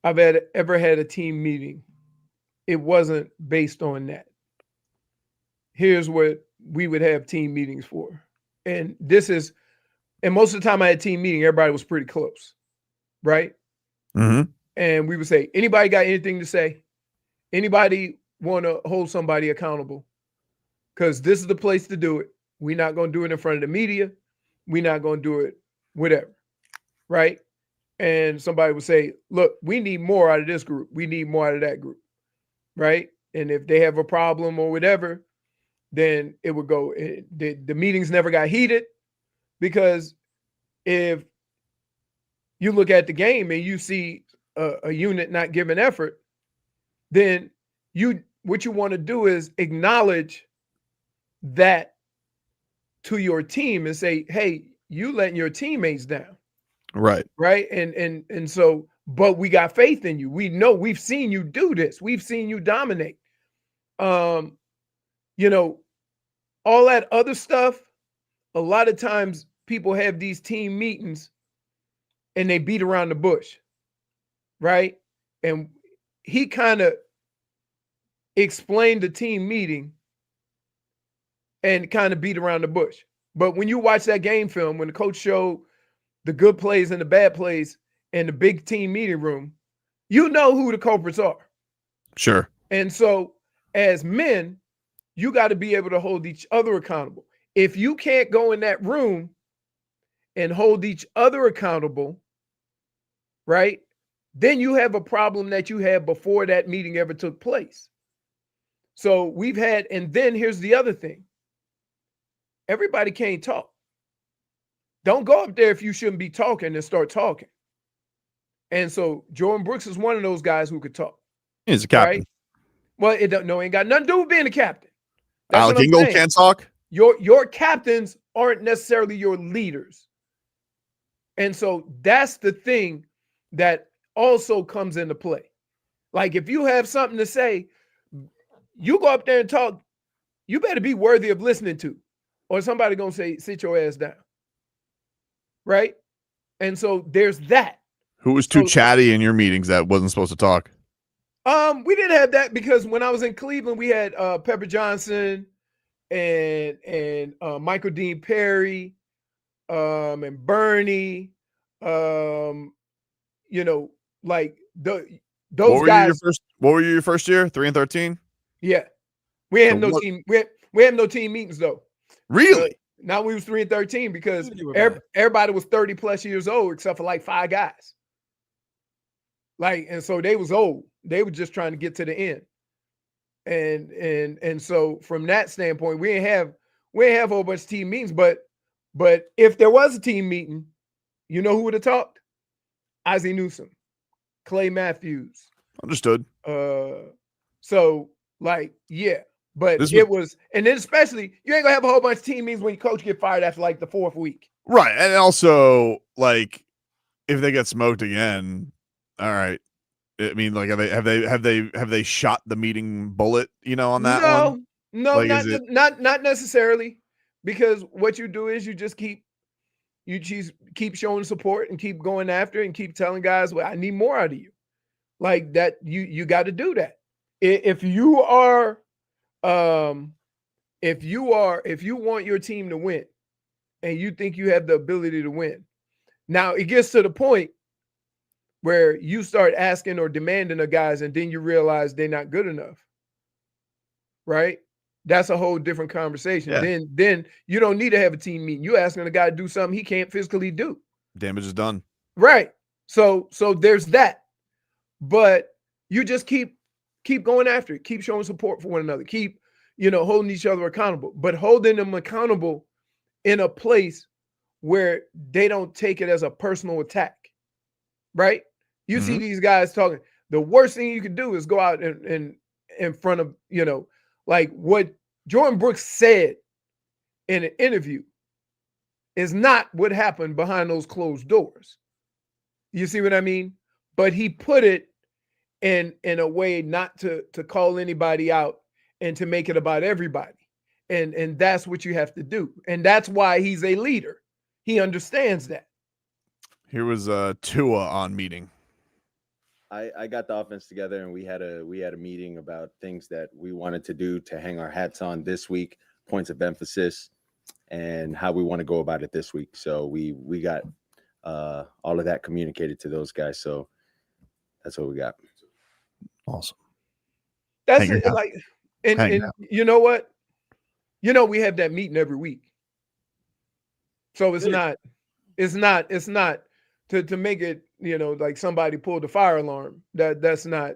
I've ever had a team meeting, it wasn't based on that. Here's what we would have team meetings for. And most of the time I had team meeting, everybody was pretty close, right? Mm-hmm. And we would say, anybody got anything to say? Anybody want to hold somebody accountable? Because this is the place to do it. We're not going to do it in front of the media. We're not going to do it whatever, right? And somebody would say, look, we need more out of this group. We need more out of that group, right? And if they have a problem or whatever, then it would go. The meetings never got heated, because if you look at the game and you see a unit not giving effort, then what you want to do is acknowledge that to your team and say, hey, you letting your teammates down. Right. Right. And so, but we got faith in you. We know we've seen you do this. We've seen you dominate. All that other stuff, a lot of times people have these team meetings and they beat around the bush. Right. And he kind of explained the team meeting and kind of beat around the bush. But when you watch that game film, when the coach showed the good plays and the bad plays in the big team meeting room, you know who the culprits are. Sure. And so as men, you got to be able to hold each other accountable. If you can't go in that room and hold each other accountable, right, then you have a problem that you had before that meeting ever took place. So we've had, and then here's the other thing. Everybody can't talk. Don't go up there if you shouldn't be talking and start talking. And so Jordyn Brooks is one of those guys who could talk. He's a captain. Right? Well, it ain't got nothing to do with being a captain. That's Alec Ingold can't talk. Your captains aren't necessarily your leaders. And so that's the thing that also comes into play. Like if you have something to say, you go up there and talk, you better be worthy of listening to, or somebody gonna say, sit your ass down. Right? And so there's that. Who was too chatty in your meetings that wasn't supposed to talk? We didn't have that because when I was in Cleveland, we had Pepper Johnson and Michael Dean Perry, and Bernie, like those guys. What were you your first year? 3-13? Yeah. We had no team. We had no team meetings though. Really? Now we was 3-13 because everybody was 30 plus years old except for like 5 guys. Like, and so they was old. They were just trying to get to the end. And so from that standpoint, we didn't have a whole bunch of team meetings, but if there was a team meeting, you know who would have talked? Ozzie Newsome, Clay Matthews. Understood. So like, yeah. But it was, and then especially, you ain't gonna have a whole bunch of team meetings when your coach get fired after like the 4th week. Right. And also, like, if they get smoked again, all right. I mean, like, have they shot the meeting bullet, on that one? No, like, not necessarily, because what you do is you just keep showing support and keep going after it and keep telling guys, well, I need more out of you. Like that, you got to do that. If you want your team to win and you think you have the ability to win, now it gets to the point where you start asking or demanding of guys and then you realize they're not good enough, right? That's a whole different conversation. Yeah. Then you don't need to have a team meeting. You asking a guy to do something he can't physically do. Damage is done. Right. So there's that. But you just keep going after it. Keep showing support for one another. Keep, holding each other accountable, but holding them accountable in a place where they don't take it as a personal attack, right? You see these guys talking. The worst thing you can do is go out and in front of, like what Jordyn Brooks said in an interview is not what happened behind those closed doors. You see what I mean? But he put it in a way not to call anybody out and to make it about everybody. And that's what you have to do. And that's why he's a leader. He understands that. Here was Tua on meeting. I got the offense together and we had a meeting about things that we wanted to do to hang our hats on this week, points of emphasis, and how we want to go about it this week. So we got all of that communicated to those guys. So that's what we got. Awesome. That's it. Like, and you know what? We have that meeting every week. So it's not to make it, like somebody pulled the fire alarm. That's not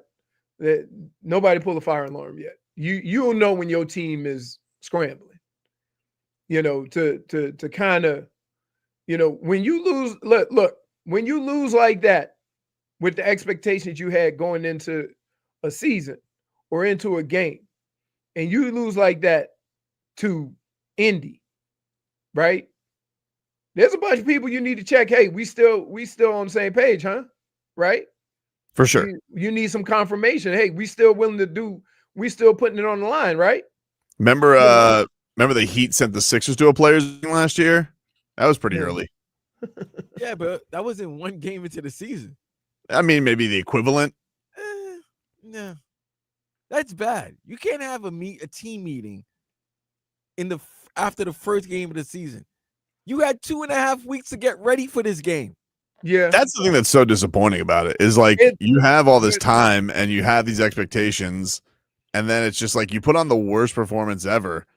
that. Nobody pulled the fire alarm yet. You'll know when your team is scrambling, to kind of, when you lose, look, when you lose like that with the expectations you had going into a season or into a game, and you lose like that to Indy, right? There's a bunch of people you need to check. Hey, we still on the same page, huh? Right? For sure. You need some confirmation. Hey, we still willing to do, we still putting it on the line, right? Remember the Heat sent the Sixers to a players meeting last year? That was pretty early. Yeah, but that wasn't one game into the season. I mean, maybe the equivalent. No. That's bad. You can't have a team meeting after the first game of the season. You had 2.5 weeks to get ready for this game. Yeah. That's the thing that's so disappointing about it is like you have all this time and you have these expectations and then it's just like you put on the worst performance ever.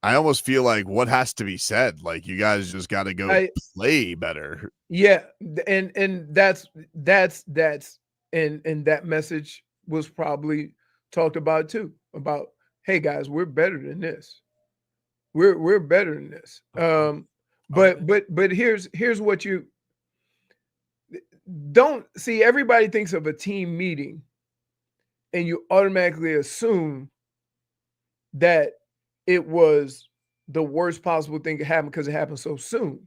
I almost feel like what has to be said? Like you guys just got to go play better. Yeah. And that's and that message was probably talked about too, about, hey guys, we're better than this. We're better than this. But here's what you don't see. Everybody thinks of a team meeting, and you automatically assume that it was the worst possible thing to happen because it happened so soon.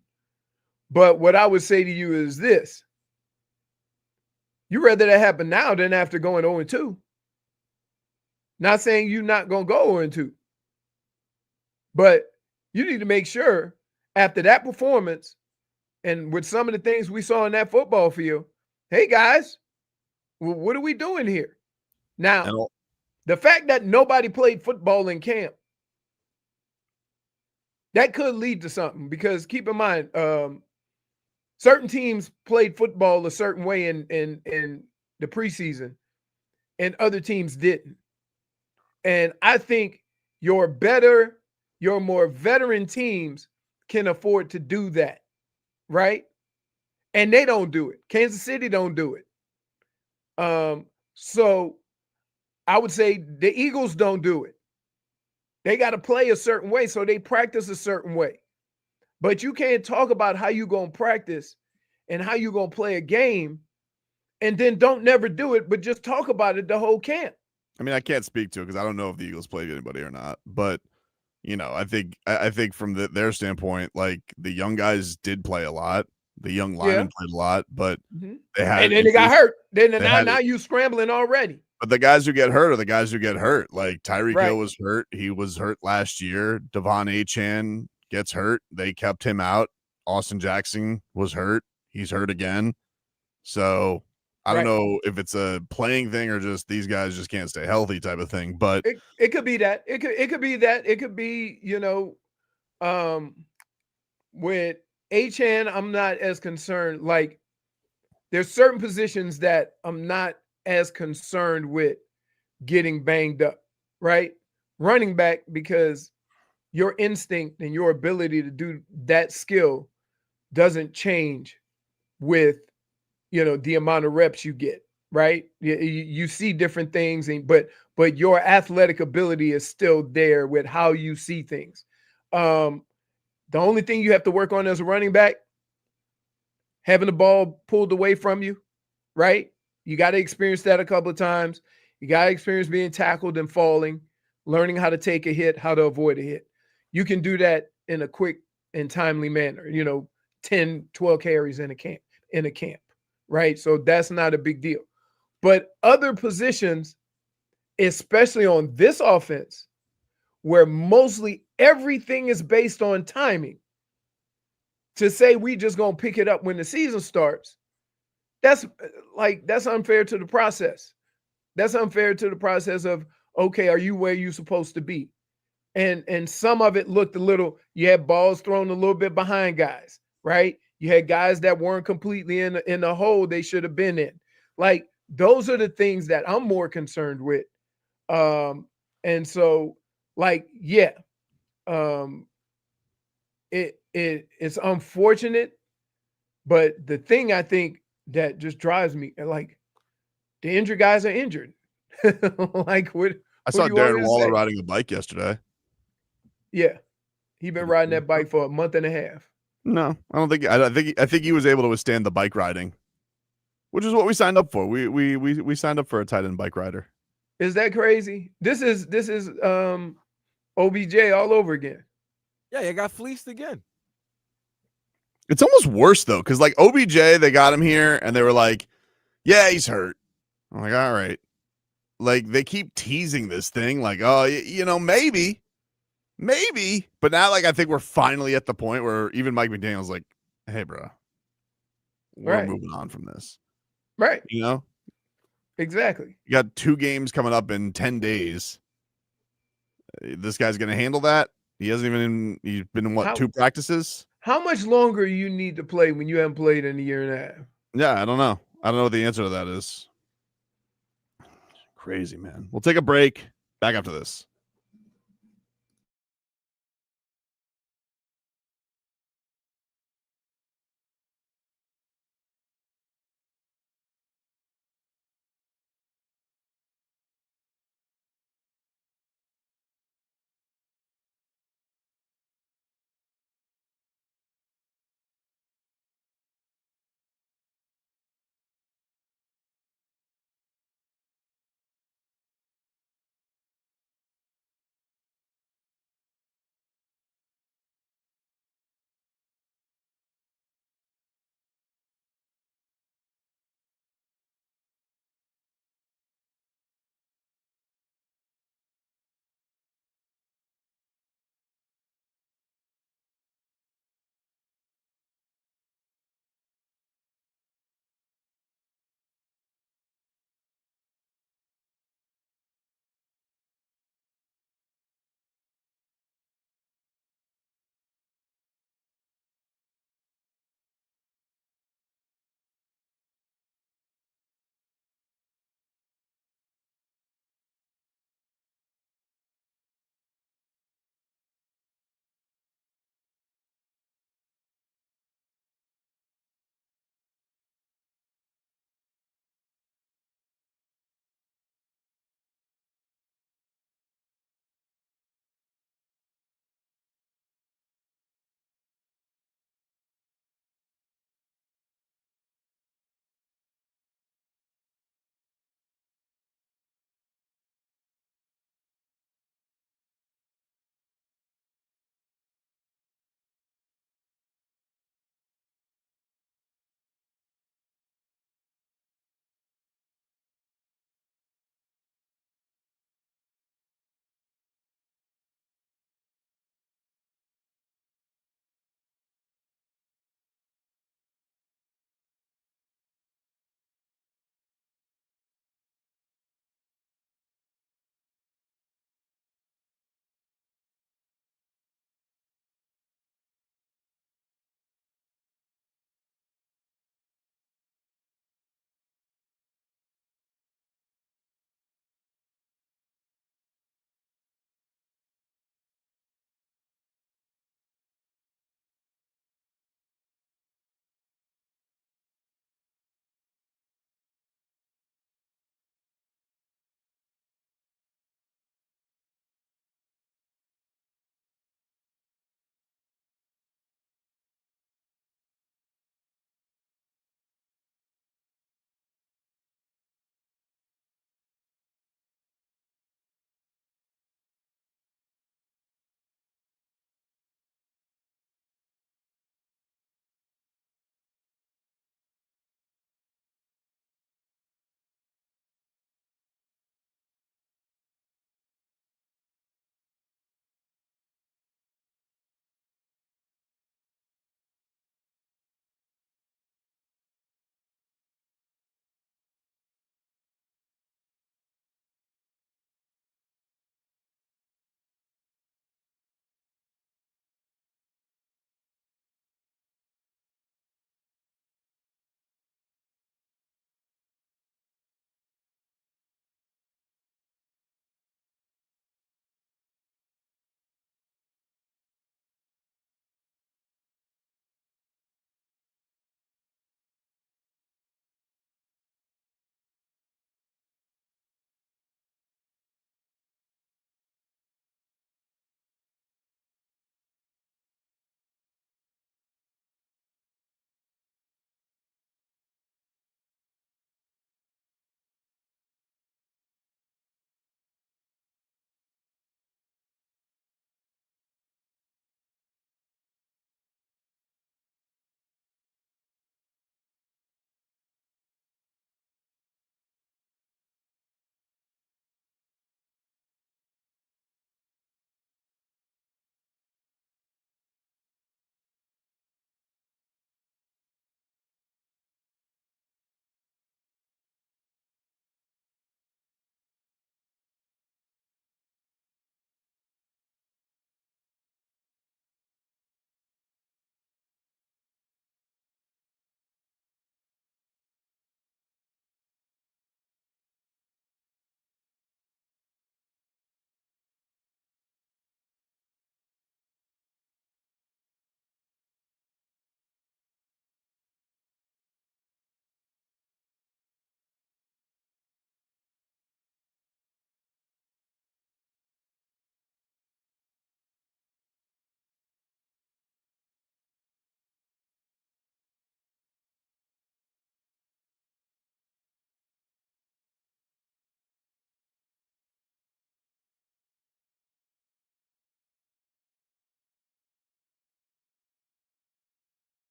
But what I would say to you is this: you rather that happen now than after going 0-2. Not saying you're not going to go 0-2, but you need to make sure after that performance and with some of the things we saw in that football field, hey guys, what are we doing here? Now, the fact that nobody played football in camp, that could lead to something because keep in mind, certain teams played football a certain way in the preseason and other teams didn't. And I think your more veteran teams can afford to do that, right? And they don't do it. Kansas City don't do it. So I would say the Eagles don't do it. They got to play a certain way, so they practice a certain way. But you can't talk about how you're going to practice and how you're going to play a game and then don't never do it, but just talk about it the whole camp. I mean, I can't speak to it because I don't know if the Eagles played anybody or not. But, I think from their standpoint, like the young guys did play a lot. The young linemen played a lot, but they had and then they got hurt. Then now you scrambling already. But the guys who get hurt are the guys who get hurt. Like Tyreek Hill was hurt. He was hurt last year. Devon Achane gets hurt. They kept him out. Austin Jackson was hurt. He's hurt again. So I don't know if it's a playing thing or just these guys just can't stay healthy type of thing. But it could be that. It could be that. It could be, with Achane, I'm not as concerned. Like there's certain positions that I'm not as concerned with getting banged up, right? Running back, because your instinct and your ability to do that skill doesn't change with, the amount of reps you get, right? You see different things, but your athletic ability is still there with how you see things. The only thing you have to work on as a running back, having the ball pulled away from you, right? You got to experience that a couple of times. You got to experience being tackled and falling, learning how to take a hit, how to avoid a hit. You can do that in a quick and timely manner, 10, 12 carries in a camp, right? So that's not a big deal. But other positions, especially on this offense, where mostly everything is based on timing, to say we just going to pick it up when the season starts, that's unfair to the process. That's unfair to the process of, okay, are you where you're supposed to be? And some of it looked a little, you had balls thrown a little bit behind guys, right? You had guys that weren't completely in the hole they should have been in. Like, those are the things that I'm more concerned with. And so, it's unfortunate, but the thing I think that just drives me, like, the injured guys are injured. Like, what? I saw Darren Waller riding a bike yesterday. Yeah, he been riding that bike for a month and a half. No, I don't think. I think he was able to withstand the bike riding, which is what we signed up for. We signed up for a tight end bike rider. Is that crazy? This is OBJ all over again. Yeah, you got fleeced again. It's almost worse though, because like OBJ, they got him here and they were like, "Yeah, he's hurt." I'm like, "All right." Like they keep teasing this thing, like, "Oh, maybe." But now, like, I think we're finally at the point where even Mike McDaniel's like, "Hey, bro, we're moving on from this." Right. Exactly. You got 2 games coming up in 10 days. This guy's going to handle that. He's been in what, 2 practices? How much longer you need to play when you haven't played in a year and a half? Yeah, I don't know. I don't know what the answer to that is. Crazy, man. We'll take a break. Back after this.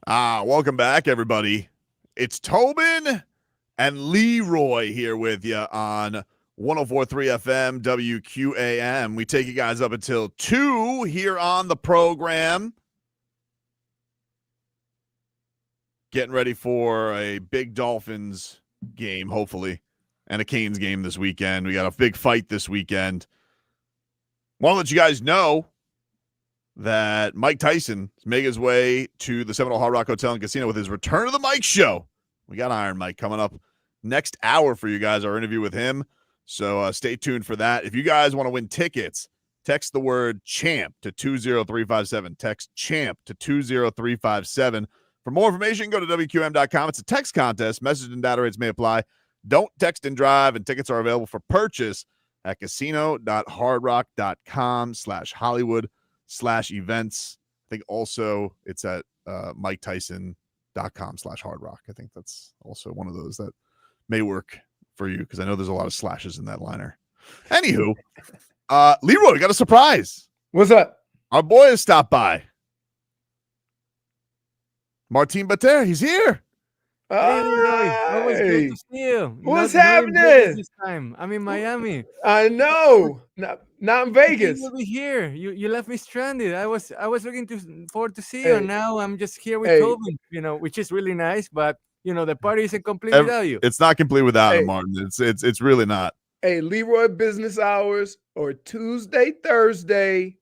Welcome back, everybody. It's Tobin and Leroy here with you on 104.3 FM WQAM. We take you guys up until 2 here on the program. Getting ready for a big Dolphins game, hopefully, and a Canes game this weekend. We got a big fight this weekend. Want to let you guys know that Mike Tyson is making his way to the Seminole Hard Rock Hotel and Casino with his Return to the Mike show. We got Iron Mike coming up next hour for you guys, our interview with him. So stay tuned for that. If you guys want to win tickets, text the word CHAMP to 20357. Text CHAMP to 20357. For more information, go to WQM.com. It's a text contest. Message and data rates may apply. Don't text and drive, and tickets are available for purchase at casino.hardrock.com/Hollywood/events. I think also it's at MikeTyson.com/hardrock. I think that's also one of those that may work for you because I know there's a lot of slashes in that liner. Anywho, Leroy, we got a surprise. What's up? Our boy has stopped by. Martin Bater, he's here. Hey, Leroy. Always good to see you. What's Not happening? This time I'm in Miami. I know. Not in Vegas. You'll be here. You left me stranded. I was looking forward to see you. And now I'm just here with Tobin, which is really nice. But the party isn't complete without you. It's not complete without him, Martin. It's really not. Hey, Leroy business hours or Tuesday, Thursday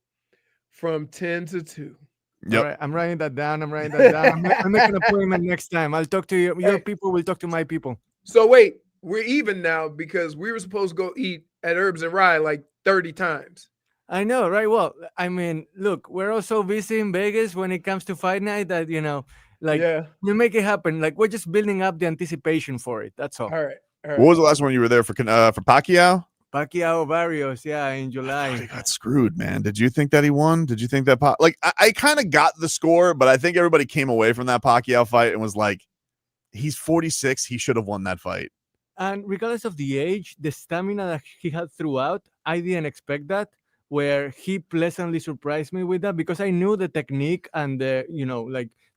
from 10 to 2. Yep. All right, I'm writing that down. I'm making an appointment next time. I'll talk to you. Your people will talk to my people. So wait, we're even now because we were supposed to go eat at Herbs and Rye like 30 times. I know, right? Well, I mean, look, we're all so busy in Vegas when it comes to fight night that, you make it happen. Like, we're just building up the anticipation for it. That's all. All right. What was the last one you were there for Pacquiao? Pacquiao Barrios, in July. He got screwed, man. Did you think that he won? Did you think that I kind of got the score, but I think everybody came away from that Pacquiao fight and was like, he's 46. He should have won that fight. And regardless of the age, the stamina that he had throughout, I didn't expect that, where he pleasantly surprised me with that because I knew the technique and the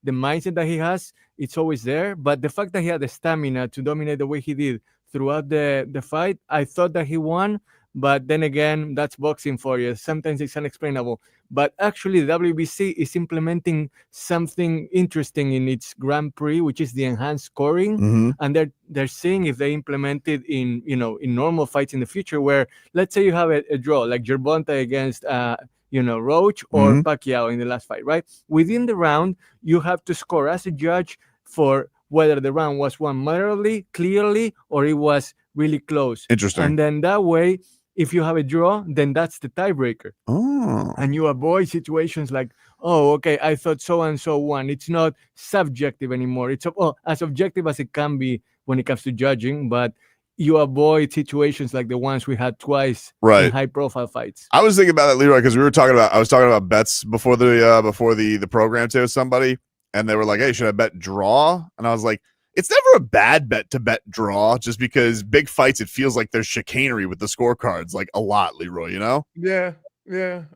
mindset that he has, it's always there. But the fact that he had the stamina to dominate the way he did throughout the fight, I thought that he won, but then again, that's boxing for you. Sometimes it's unexplainable. But actually, the WBC is implementing something interesting in its Grand Prix, which is the enhanced scoring, and they're seeing if they implement it in normal fights in the future. Where let's say you have a draw, like Gervonta against Roach or Pacquiao in the last fight, right? Within the round, you have to score as a judge for whether the round was won moderately, clearly, or it was really close. Interesting. And then that way, if you have a draw, then that's the tiebreaker. Oh. And you avoid situations like, oh, okay, I thought so-and-so won. It's not subjective anymore. It's as objective as it can be when it comes to judging, but you avoid situations like the ones we had twice in high-profile fights. I was thinking about that, Leroy, because I was talking about bets before the program today with somebody. And they were like, hey, should I bet draw? And I was like, it's never a bad bet to bet draw just because big fights, it feels like there's chicanery with the scorecards, like a lot, Leroy, Yeah,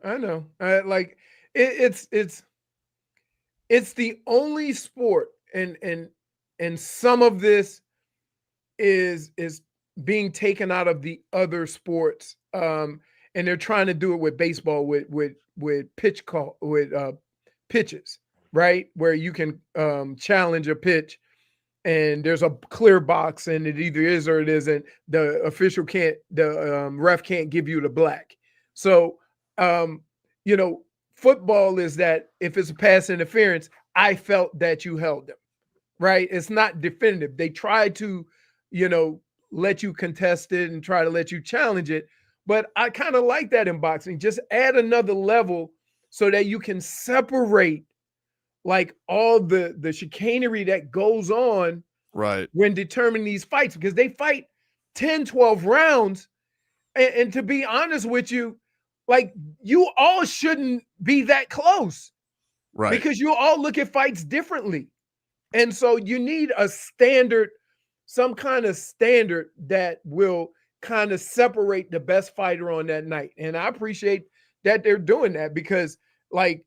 I know. It's the only sport and some of this is being taken out of the other sports. And they're trying to do it with baseball with pitches. Right, where you can challenge a pitch and there's a clear box and it either is or it isn't. The official ref can't give you the black. So, football is that if it's a pass interference, I felt that you held them, right? It's not definitive. They try to, let you contest it and try to let you challenge it. But I kind of like that in boxing. Just add another level so that you can separate like all the chicanery that goes on when determining these fights, because they fight 10, 12 rounds. And to be honest with you, like you all shouldn't be that close. Right. Because you all look at fights differently. And so you need a standard, some kind of standard that will kind of separate the best fighter on that night. And I appreciate that they're doing that because like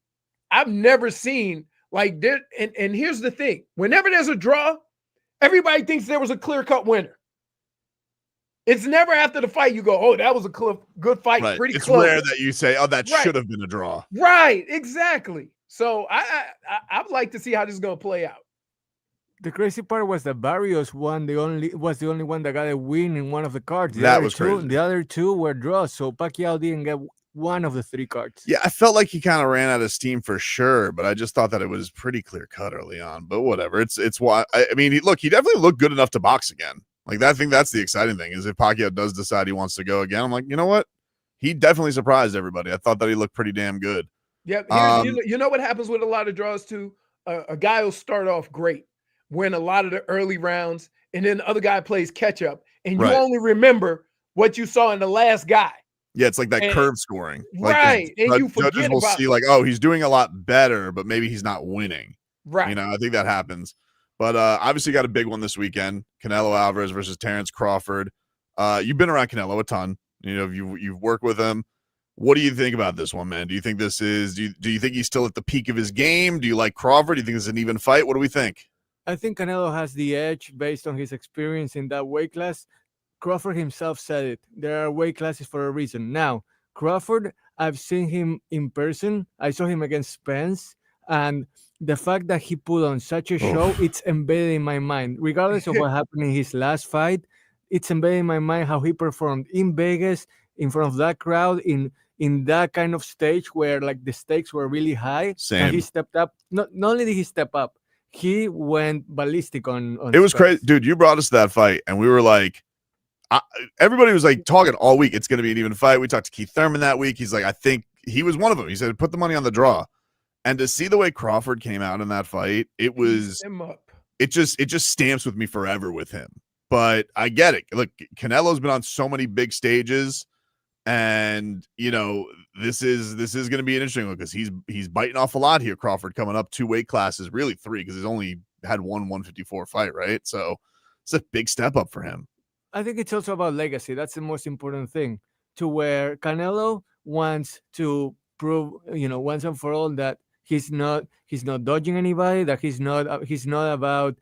I've never seen Like, and here's the thing. Whenever there's a draw, everybody thinks there was a clear-cut winner. It's never after the fight you go, oh, that was a good fight, right. pretty it's close. It's rare that you say, oh, that right. should have been a draw. Right, exactly. So I'd like to see how this is going to play out. The crazy part was that Barrios was the only one that got a win in one of the cards. That was crazy. The other two were draws, so Pacquiao didn't get one of the 3 cards. Yeah, I felt like he kind of ran out of steam for sure, but I just thought that it was pretty clear cut early on. But whatever, it's why. I mean, he definitely looked good enough to box again. Like, I think that's the exciting thing is if Pacquiao does decide he wants to go again, I'm like, you know what? He definitely surprised everybody. I thought that he looked pretty damn good. Yep. You know what happens with a lot of draws too? A guy will start off great, win a lot of the early rounds, and then the other guy plays catch up, and you only remember what you saw in the last guy. Yeah, it's like that curve scoring. Like right. And you forget judges will see like, oh, he's doing a lot better, but maybe he's not winning. Right. You know, I think that happens. But obviously got a big one this weekend. Canelo Alvarez versus Terence Crawford. You've been around Canelo a ton. You know, you've worked with him. What do you think about this one, man? Do you think this is do you think he's still at the peak of his game? Do you like Crawford? Do you think it's an even fight? What do we think? I think Canelo has the edge based on his experience in that weight class. Crawford himself said it. There are weight classes for a reason. Now, Crawford, I've seen him in person. I saw him against Spence, and the fact that he put on such a show, it's embedded in my mind. Regardless of what happened in his last fight, it's embedded in my mind how he performed in Vegas, in front of that crowd, in that kind of stage where like the stakes were really high. Same. And he stepped up. Not only did he step up, he went ballistic on it was Spence. crazy. Dude, you brought us to that fight, and we were like, everybody was like talking all week. It's going to be an even fight. We talked to Keith Thurman that week. He's like, I think he was one of them. He said, put the money on the draw. And to see the way Crawford came out in that fight, it just stamps with me forever with him. But I get it. Look, Canelo's been on so many big stages, and you know this is going to be an interesting one because he's biting off a lot here. Crawford coming up 2 weight classes, really 3 because he's only had one 154 fight, right? So it's a big step up for him. I think it's also about legacy. That's the most important thing. To where Canelo wants to prove, once and for all that he's not dodging anybody. That he's not about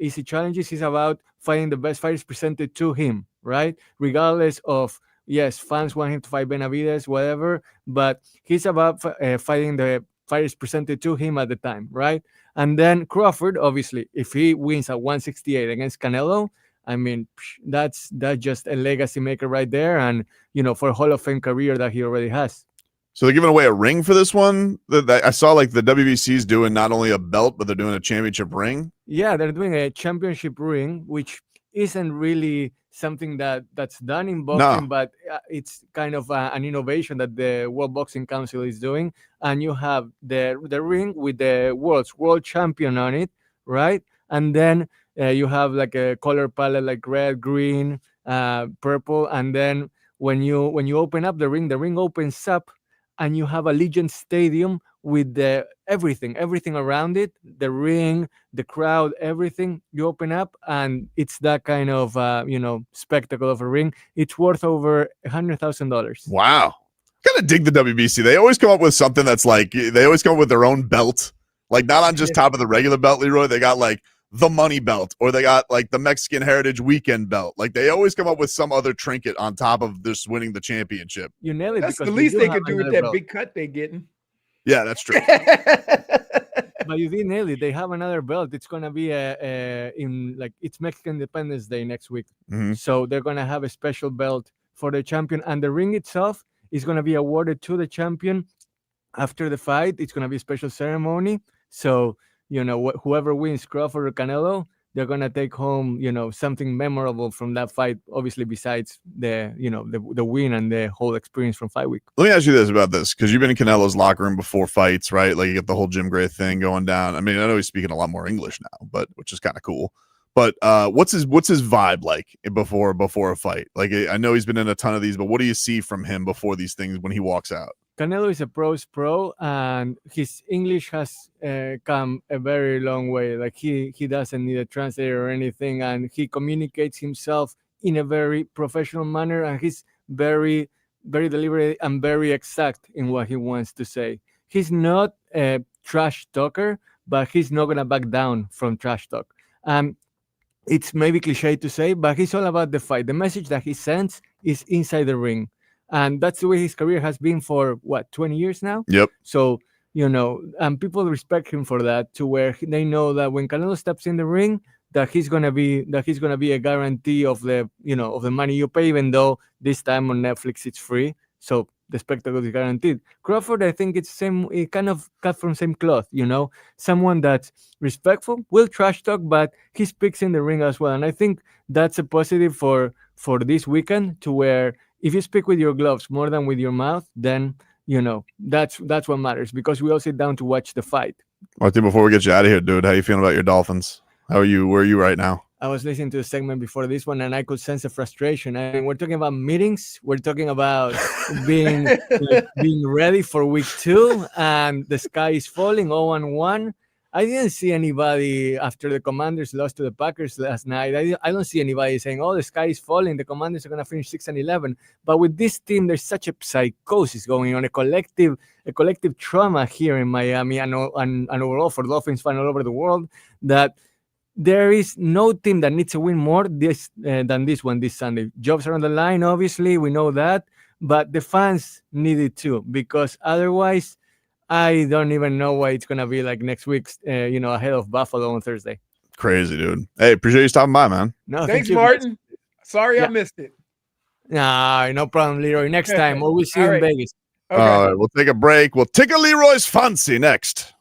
easy challenges. He's about fighting the best fighters presented to him, right? Regardless of fans want him to fight Benavidez, whatever, but he's about fighting the fighters presented to him at the time, right? And then Crawford, obviously, if he wins at 168 against Canelo, I mean, that's just a legacy maker right there, and for a Hall of Fame career that he already has. So they're giving away a ring for this one. I saw like the WBC's doing not only a belt, but they're doing a championship ring. Yeah, they're doing a championship ring, which isn't really something that's done in boxing, but it's kind of an innovation that the World Boxing Council is doing. And you have the ring with the world champion on it, right? And then you have like a color palette like red, green, purple, and then when you open up the ring opens up, and you have Allegiant Stadium with everything around it, the ring, the crowd, everything. You open up, and it's that kind of spectacle of a ring. It's worth over $100,000. Wow, gotta dig the WBC. They always come up with something that's like they always come up with their own belt, like not on just top of the regular belt, Leroy. They got like the money belt, or they got like the Mexican Heritage Weekend belt. Like they always come up with some other trinket on top of this winning the championship. You nail it. That's the least they could do with that big cut they're getting. Yeah, that's true. But you did nail it. They have another belt. It's gonna be it's Mexican Independence Day next week. Mm-hmm. So they're gonna have a special belt for the champion, and the ring itself is gonna be awarded to the champion after the fight. It's gonna be a special ceremony. So whoever wins, Crawford or Canelo, they're gonna take home, something memorable from that fight. Obviously, besides the win and the whole experience from fight week. Let me ask you this about this, because you've been in Canelo's locker room before fights, right? Like you get the whole Jim Gray thing going down. I mean, I know he's speaking a lot more English now, but which is kind of cool. But what's his vibe like before a fight? Like I know he's been in a ton of these, but what do you see from him before these things when he walks out? Canelo is a pro's pro, and his English has come a very long way. Like he doesn't need a translator or anything, and he communicates himself in a very professional manner, and he's very, very deliberate and very exact in what he wants to say. He's not a trash talker, but he's not gonna back down from trash talk. It's maybe cliche to say, but he's all about the fight. The message that he sends is inside the ring, and that's the way his career has been for what 20 years now. Yep. So and people respect him for that, to where they know that when Canelo steps in the ring, that he's gonna be a guarantee of the of the money you pay, even though this time on Netflix it's free. So the spectacle is guaranteed. Crawford, I think it's same, it kind of cut from same cloth. Someone that's respectful, will trash talk, but he speaks in the ring as well. And I think that's a positive for this weekend, to where if you speak with your gloves more than with your mouth, then that's what matters, because we all sit down to watch the fight. Martin, before we get you out of here, dude, how you feeling about your Dolphins? Where are you right now? I was listening to a segment before this one, and I could sense the frustration. I mean, we're talking about meetings. We're talking about being ready for week 2, and the sky is falling 0-1. I didn't see anybody after the Commanders lost to the Packers last night. I don't see anybody saying, "Oh, the sky is falling. The Commanders are going to finish 6-11." But with this team, there's such a psychosis going on, a collective trauma here in Miami and overall for Dolphins fans all over the world, that there is no team that needs to win more than this one this Sunday. Jobs are on the line, obviously, we know that, but the fans need it too, because otherwise, I don't even know what it's gonna be like next week. Ahead of Buffalo on Thursday. Crazy, dude. Hey, appreciate you stopping by, man. No, thanks, Martin. Sorry I missed it. Nah, no problem, Leroy. Next time, or we'll see you in Vegas. Okay. All right, we'll take a break. We'll tickle Leroy's fancy next.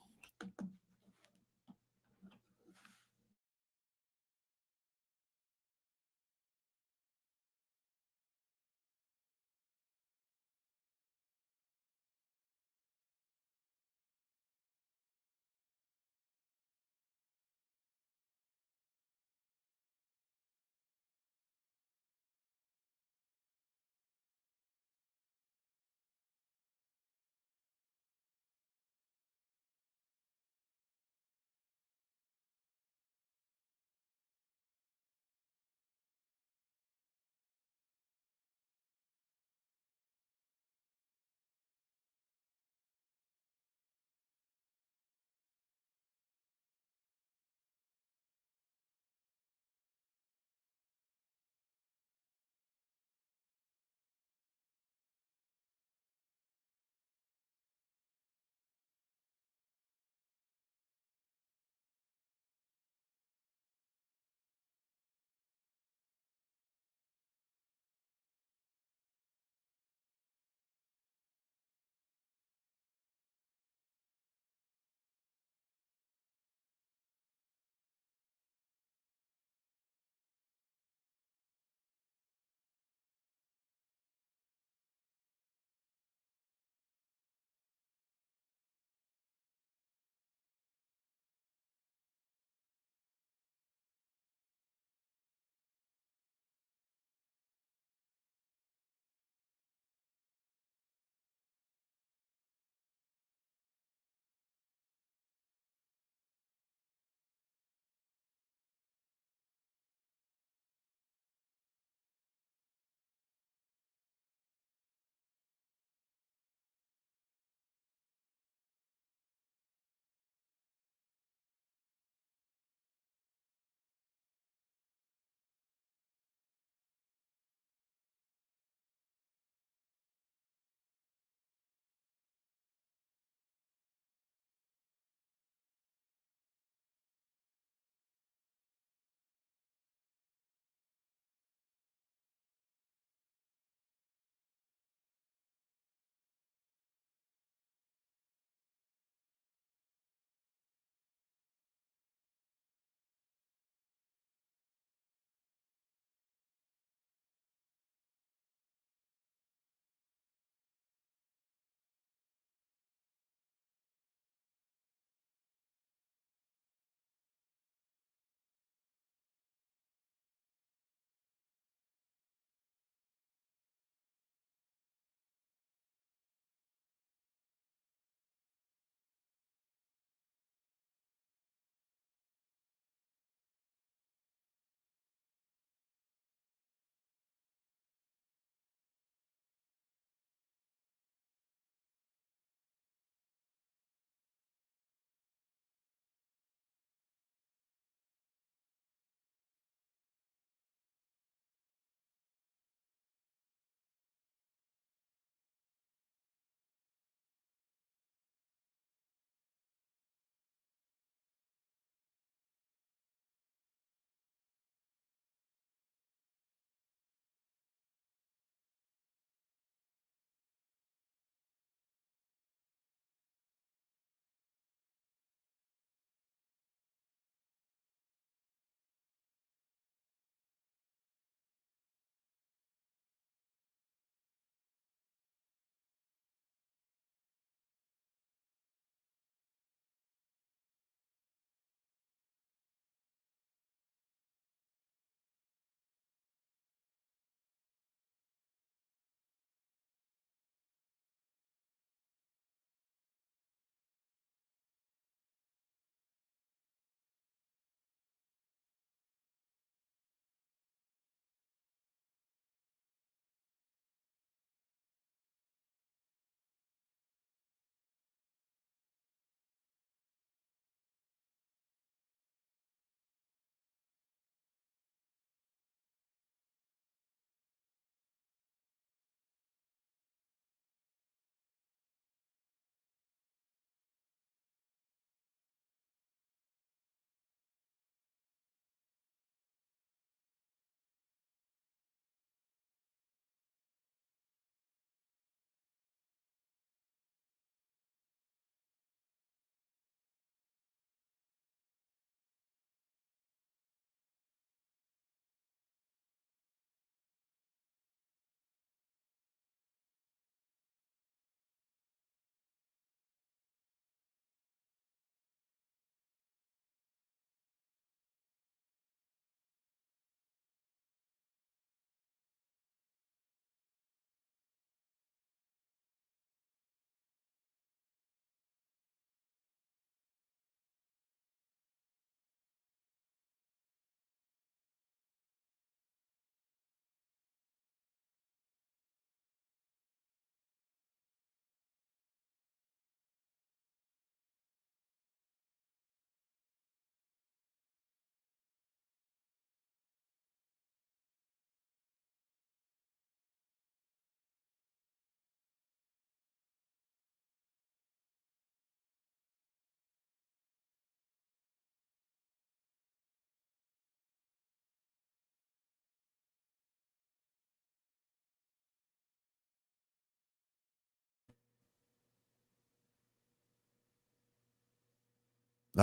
It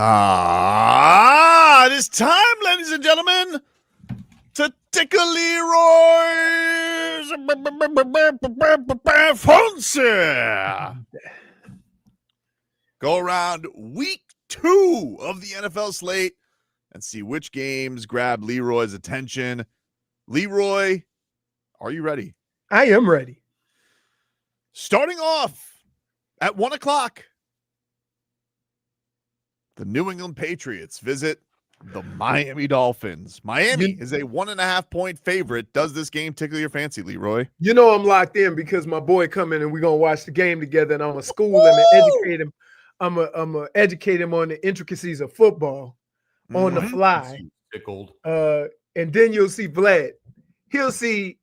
is time, ladies and gentlemen, to Tickle Leroy's Fonse. Go around week 2 of the NFL slate and see which games grab Leroy's attention. Leroy, are you ready? I am ready. Starting off at 1 o'clock, the New England Patriots visit the Miami Dolphins. Miami is a 1.5-point favorite. Does this game tickle your fancy, Leroy? You know I'm locked in because my boy coming and we're gonna watch the game together, and I'm gonna school him and educate him. I'm gonna educate him on the intricacies of football on the fly. Tickled. And then you'll see Vlad. He'll see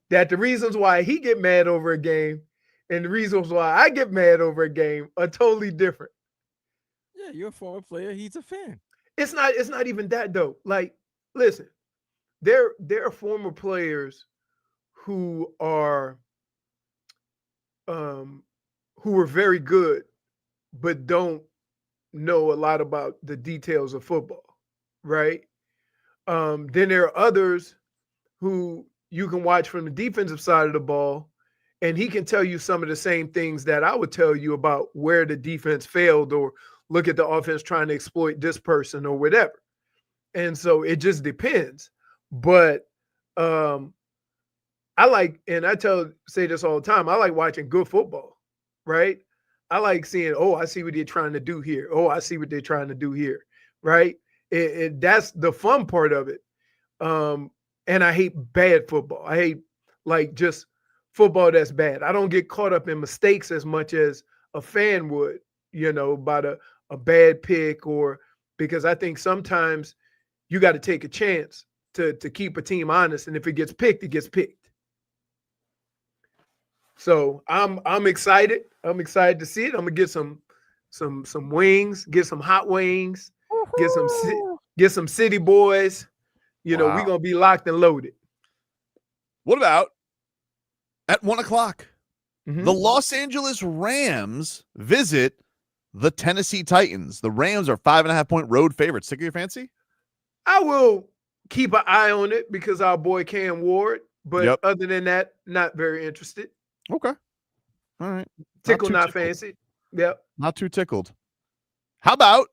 that the reasons why he get mad over a game and the reasons why I get mad over a game are totally different. Yeah, you're a former player. He's a fan. It's not even that though. Like, listen, there are former players who are very good, but don't know a lot about the details of football, right? Then there are others who you can watch from the defensive side of the ball, and he can tell you some of the same things that I would tell you about where the defense failed, or look at the offense trying to exploit this person or whatever. And so it just depends. But I like, and I say this all the time, I like watching good football, right? I like seeing, oh, I see what they're trying to do here. Oh, I see what they're trying to do here, right? That's the fun part of it. And I hate bad football. I hate like just football that's bad. I don't get caught up in mistakes as much as a fan would, about a bad pick, or because I think sometimes you got to take a chance to keep a team honest. And if it gets picked, it gets picked. So I'm excited. I'm excited to see it. I'm gonna get some wings, get some hot wings, get some city boys. We're gonna be locked and loaded. What about at 1 o'clock? The Los Angeles Rams visit the Tennessee Titans. The Rams are 5.5-point road favorites. Tickle your fancy? I will keep an eye on it because our boy Cam Ward. But other than that, not very interested. Okay. All right. Tickle, not fancy. Yep. Not too tickled. How about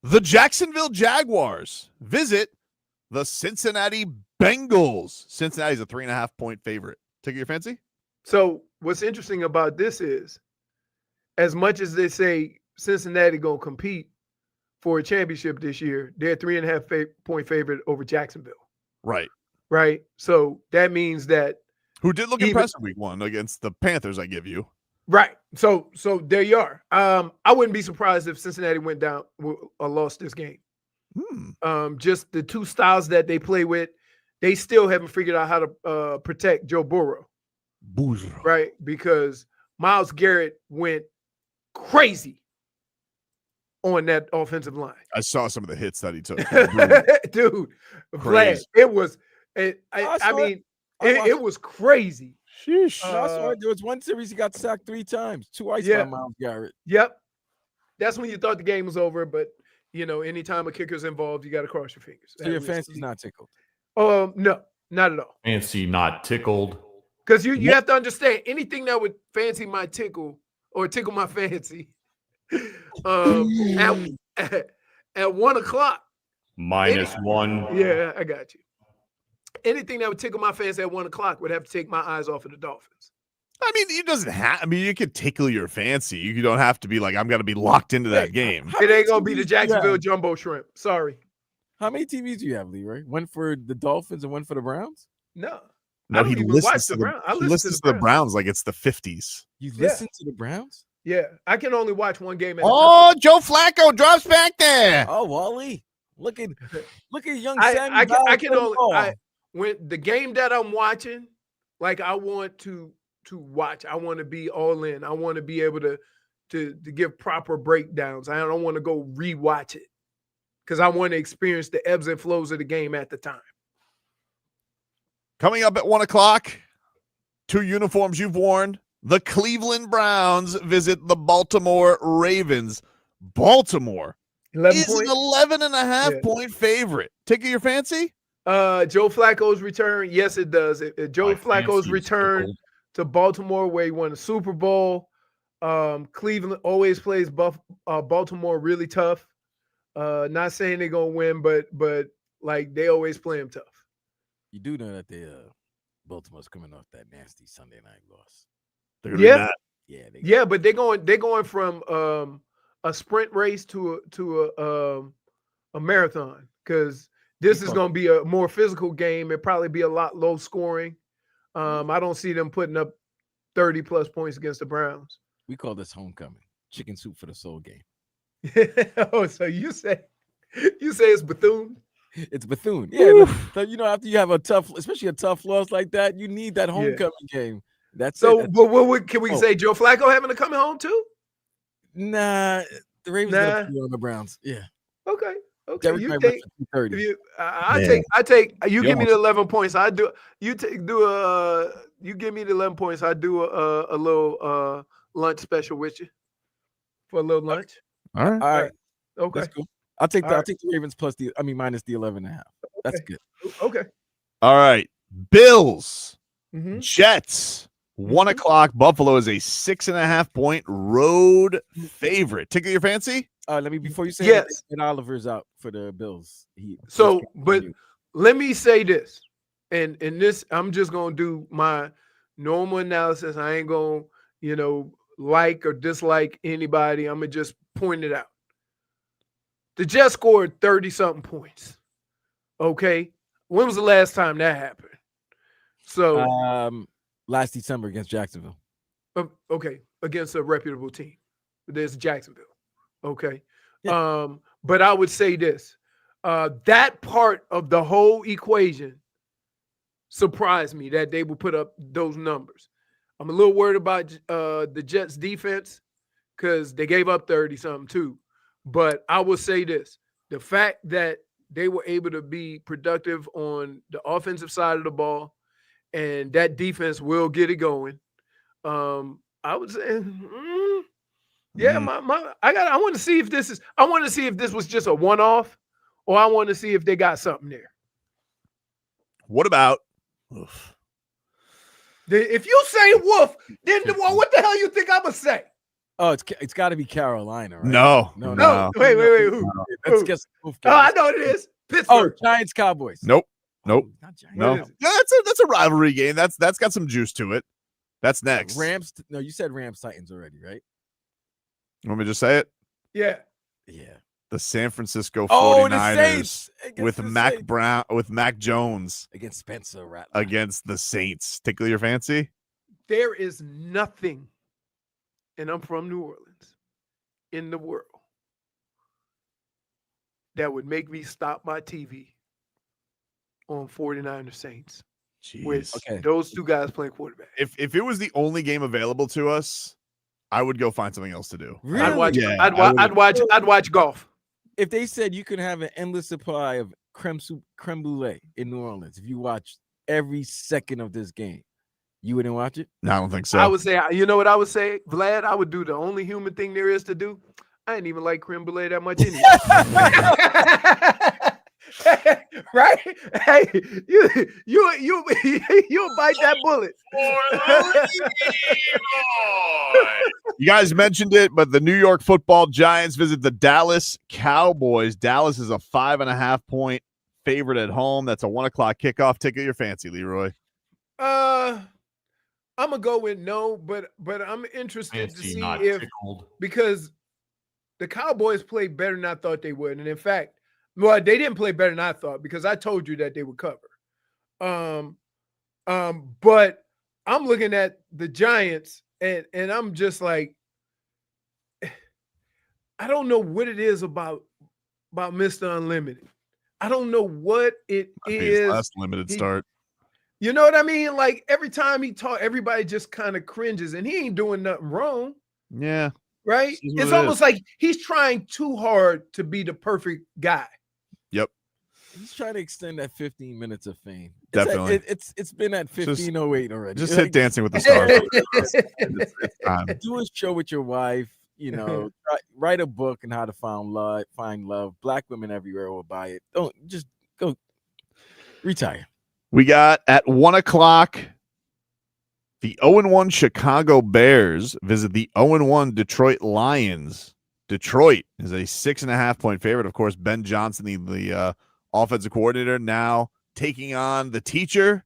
the Jacksonville Jaguars visit the Cincinnati Bengals? Cincinnati's a 3.5-point favorite. Tickle your fancy? So what's interesting about this is, as much as they say Cincinnati gonna compete for a championship this year, they're a 3.5-point favorite over Jacksonville. Right. Right. So that means that who did look impressive week 1 against the Panthers, I give you. Right. So there you are. I wouldn't be surprised if Cincinnati went down or lost this game. Just the two styles that they play with, they still haven't figured out how to protect Joe Burrow. Right? Because Myles Garrett went crazy on that offensive line. I saw some of the hits that he took. Dude, Vlad, it was it was crazy. Sheesh. There was one series he got sacked 3 times, twice by Myles Garrett. Yep. That's when you thought the game was over, but anytime a kicker's involved, you got to cross your fingers. So your fancy's not tickled? No, not at all. Fancy not tickled. Because you have to understand, anything that would fancy my tickle or tickle my fancy at 1 o'clock. -1. Yeah, I got you. Anything that would tickle my fancy at 1 o'clock would have to take my eyes off of the Dolphins. I mean, it doesn't have. I mean, you could tickle your fancy. You don't have to be like, I'm going to be locked into that game. It ain't going to be the Jacksonville Jumbo Shrimp. Sorry. How many TVs do you have, Leroy? One for the Dolphins and one for the Browns? No. No, he listens to the Browns like it's the 50s. You listen to the Browns? Yeah. I can only watch one game at a time. Joe Flacco drops back there. Oh, Wally. Look at young Sammy. I can only when the game that I'm watching, like I want to watch. I want to be all in. I want to be able to give proper breakdowns. I don't want to go rewatch it because I want to experience the ebbs and flows of the game at the time. Coming up at 1 o'clock, 2 uniforms you've worn. The Cleveland Browns visit the Baltimore Ravens. Baltimore 11 is points. an 11.5 point favorite. Tickle your fancy? Joe Flacco's return. Yes, it does. Joe Flacco's return to Baltimore, where he won the Super Bowl. Cleveland always plays Baltimore really tough. Not saying they're gonna win, but like they always play them tough. You do know that Baltimore's coming off that nasty Sunday night loss. They're gonna be mad. Yeah, but they're going from a sprint race to a marathon, because this is going to be a more physical game. It'll probably be a lot low scoring. I don't see them putting up 30 plus points against the Browns. We call this homecoming. Chicken soup for the soul game. Oh, so you say it's Bethune? It's Bethune. Yeah, but after you have especially a tough loss like that, you need that homecoming game. That's so. It. But what can we say? Joe Flacco having to come home too? Nah, the Ravens gonna put on the Browns. Yeah. Okay. Derek You Carr take. for 30. I take. You give me the 11 points. I do. You give me the 11 points. I do a little lunch special with you for a little lunch. All right. Okay. That's cool. I'll take the Ravens minus the 11.5. That's good. Okay. All right. Bills, Mm-hmm. Jets, 1 o'clock. Buffalo is a 6.5 point road favorite. Tickle your fancy? Before you say yes. that, Oliver's out for the Bills. But let me say this, and this, I'm just gonna do my normal analysis. I ain't gonna, like or dislike anybody. I'm gonna just point it out. The Jets scored 30-something points. Okay. When was the last time that happened? So last December against Jacksonville. Okay, against a reputable team. There's Jacksonville. Okay. Yeah. But I would say this. That part of the whole equation surprised me that they would put up those numbers. I'm a little worried about the Jets defense because they gave up 30-something too. But I will say this. The fact that they were able to be productive on the offensive side of the ball, and that defense will get it going. I would say, I want to see if this was just a one-off, or I want to see if they got something there. What about? If you say woof, then what the hell you think I'm gonna say? Oh, it's got to be Carolina, right? No. Wait. Who? Let's guess. I know what it is. Pittsburgh. Oh, Giants, Cowboys. Nope. No. Yeah, that's a rivalry game. That's got some juice to it. That's next. Rams. No, you said Rams Titans already, right? You want me to just say it? Yeah. The San Francisco 49ers the Saints with Mac Jones against Spencer Rattler against the Saints. Tickle your fancy? There is nothing, and I'm from New Orleans, in the world that would make me stop my TV on 49ers Saints. With those two guys playing quarterback. If it was the only game available to us, I would go find something else to do. Really? I'd watch golf. If they said you could have an endless supply of creme brulee in New Orleans, if you watch every second of this game, you wouldn't watch it? No, I don't think so. I would say, you know what I would say, Vlad? I would do the only human thing there is to do. I didn't even like creme brulee that much anyway. Right? Hey, you bite that bullet. You guys mentioned it, but the New York Football Giants visit the Dallas Cowboys. Dallas is a 5.5 point favorite at home. That's a 1 o'clock kickoff. Tickle your fancy, Leroy. I'm gonna go with no, but I'm interested to see if because the Cowboys played better than I thought they would, and in fact. Well, they didn't play better than I thought because I told you that they would cover. But I'm looking at the Giants and I'm just like, I don't know what it is about Mr. Unlimited. I don't know what it is. His last limited start. You know what I mean? Like every time he talk, everybody just kind of cringes, and he ain't doing nothing wrong. Yeah. Right? It's almost like he's trying too hard to be the perfect guy. Yep. He's trying to extend that 15 minutes of fame. Definitely. It's been at 15:08 already. Just hit Dancing with the Stars. Do a show with your wife. write a book on how to find love. Black women everywhere will buy it. Don't just go retire. We got at 1 o'clock. The 0-1 Chicago Bears visit the 0-1 Detroit Lions. Detroit is a 6.5-point favorite. Of course, Ben Johnson, the offensive coordinator, now taking on the teacher.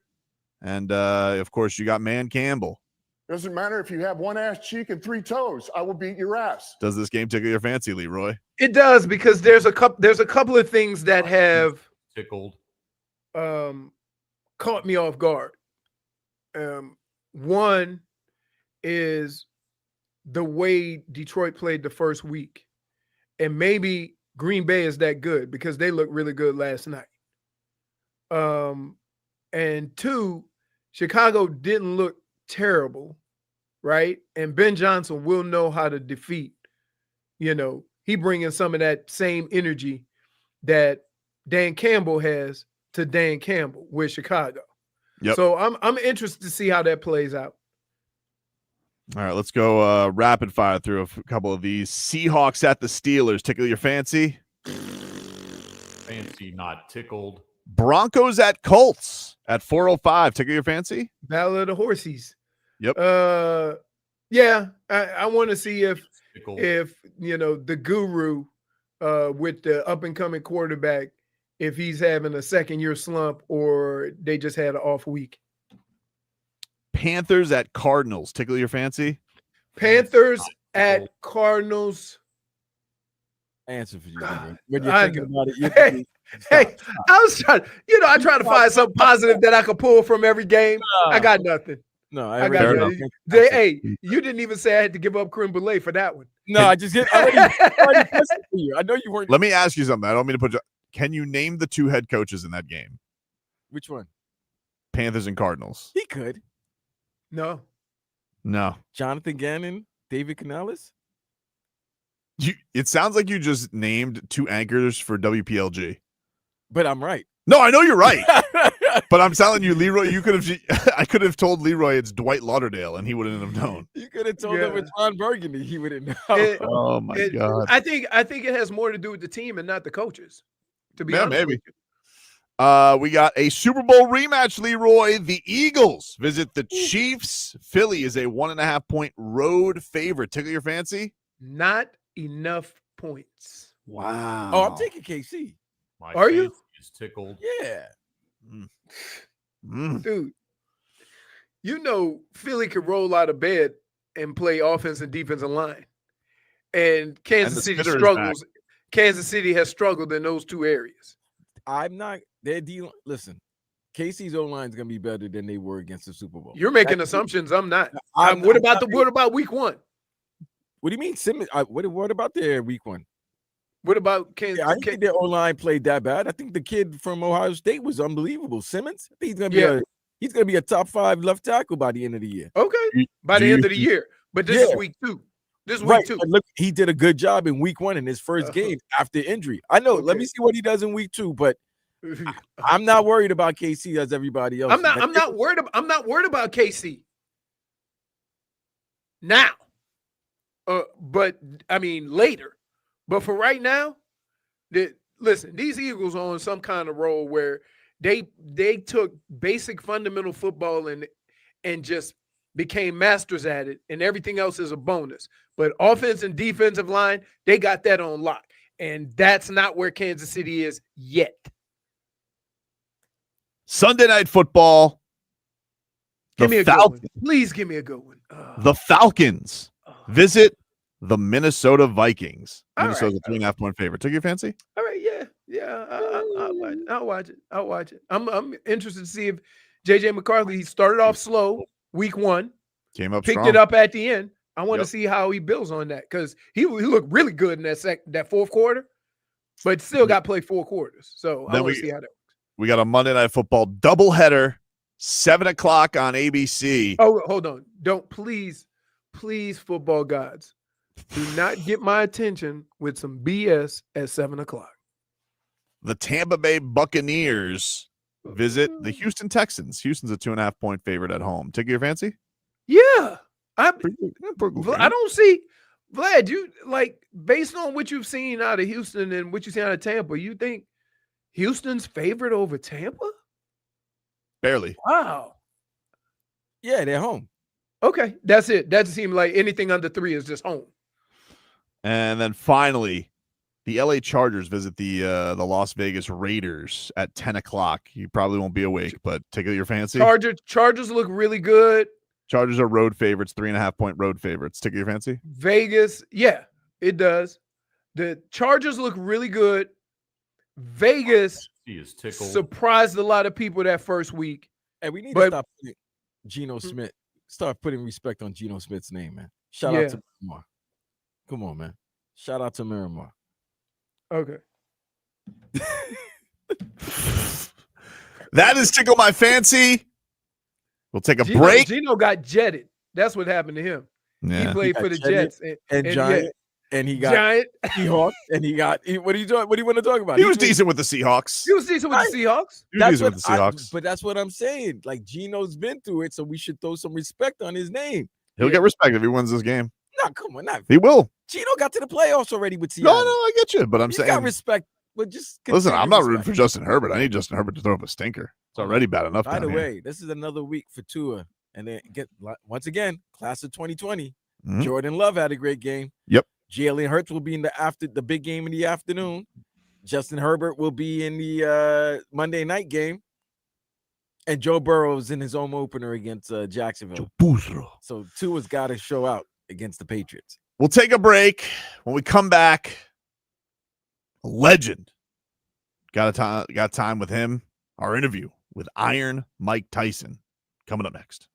And, of course, you got Man Campbell. Doesn't matter if you have one ass cheek and 3 toes. I will beat your ass. Does this game tickle your fancy, Leroy? It does, because there's a couple of things that have tickled, caught me off guard. One is the way Detroit played the first week. And maybe Green Bay is that good because they looked really good last night. And 2, Chicago didn't look terrible, right? And Ben Johnson will know how to defeat. He bringing some of that same energy that Dan Campbell has to Dan Campbell with Chicago. Yep. So I'm interested to see how that plays out. All right, let's go rapid fire through a couple of these. Seahawks at the Steelers. Tickle your fancy? fancy, not tickled. Broncos at Colts at 4:05. Tickle your fancy? Battle of the Horsies. Yep. Yeah, I want to see if the guru with the up and coming quarterback, if he's having a second year slump or they just had an off week. Panthers at Cardinals. Tickle your fancy? Panthers at Cardinals. Answer for you. When you're thinking about it, hey, I was trying. I try to find something positive that I could pull from every game. I got nothing. No, I got nothing. Hey, you didn't even say I had to give up creme brulee for that one. No, I just hit. I know you weren't. Let me ask you something. I don't mean to put you. Can you name the two head coaches in that game? Which one? Panthers and Cardinals. He could. No. Jonathan Gannon, David Canales. It sounds like you just named two anchors for WPLG. But I'm right. No, I know you're right. But I'm telling you, Leroy, I could have told Leroy it's Dwight Lauderdale and he wouldn't have known. You could have told him it's Ron Burgundy. He wouldn't know. Oh my God. I think it has more to do with the team and not the coaches. To be honest. Maybe. We got a Super Bowl rematch, Leroy. The Eagles visit the Chiefs. Philly is a 1.5-point road favorite. Tickle your fancy? Not enough points. Wow. Oh, I'm taking KC. Are you? Is tickled. Yeah. Dude, Philly could roll out of bed and play offense and defensive line. And Kansas City struggles. Kansas City has struggled in those two areas. I'm not. Listen, KC's O-line is going to be better than they were against the Super Bowl. You're making assumptions. I'm not. What about week one? What do you mean, Simmons? What about their week one? What about Kansas? I think their O-line played that bad. I think the kid from Ohio State was unbelievable. Simmons. I think he's gonna be a top 5 left tackle by the end of the year. Okay, by the end of the year. But this is week 2. This is week 2. Look, he did a good job in week 1 in his first game after injury. I know. Okay. Let me see what he does in week 2. But I'm not worried about KC as everybody else. I'm not worried about KC now. But I mean later. But for right now, listen, these Eagles are on some kind of roll where they took basic fundamental football and just became masters at it, and everything else is a bonus. But offense and defensive line, they got that on lock. And that's not where Kansas City is yet. Sunday Night Football. Give me a good one. Please give me a good one. The Falcons visit the Minnesota Vikings. Minnesota's a 3.5-point favorite. Took your fancy? All right, yeah. I'll watch it. I'm interested to see if JJ McCarthy, he started off slow week 1, came up, picked strong. It up at the end. I want to see how he builds on that because he looked really good in that fourth quarter, but still got played 4 quarters. So I want to see how that works. We got a Monday Night Football doubleheader, 7 o'clock on ABC. Oh, hold on! Don't please, football gods. Do not get my attention with some BS at 7 o'clock. The Tampa Bay Buccaneers visit the Houston Texans. Houston's a 2.5-point favorite at home. Take your fancy? Yeah. I don't see Vlad, you like based on what you've seen out of Houston and what you've seen out of Tampa, you think Houston's favored over Tampa? Barely. Wow. Yeah, they're home. Okay, that's it. That seems like anything under 3 is just home. And then finally, the LA Chargers visit the Las Vegas Raiders at 10 o'clock. You probably won't be awake, but tickle your fancy. Chargers look really good. Chargers are road favorites, 3.5-point road favorites. Tickle your fancy. Vegas, yeah, it does. The Chargers look really good. Vegas surprised a lot of people that first week. Hey, we need to stop putting Geno Smith. Start putting respect on Geno Smith's name, man. Shout out to Miramar. Come on, man. Shout out to Miramar. Okay. That is Tickle My Fancy. We'll take a break. Geno got jetted. That's what happened to him. Yeah. He played for the Jets and Giant. And he got Seahawks, and he got. What are you doing? What do you want to talk about? He was decent with the Seahawks. He was decent with the Seahawks. But that's what I'm saying. Like Geno's been through it, so we should throw some respect on his name. He'll get respect if he wins this game. No, come on, not he will. Geno got to the playoffs already with Seattle. No, I get you, but I'm saying got respect. But just listen, I'm not rooting for Justin Herbert. I need Justin Herbert to throw up a stinker. It's already bad enough. By the way, this is another week for Tua, and then once again, class of 2020. Mm-hmm. Jordan Love had a great game. Yep. Jalen Hurts will be in the big game in the afternoon. Justin Herbert will be in the Monday night game. And Joe Burrow's in his home opener against Jacksonville. So Tua's got to show out against the Patriots. We'll take a break. When we come back, a legend. Got time with him. Our interview with Iron Mike Tyson coming up next.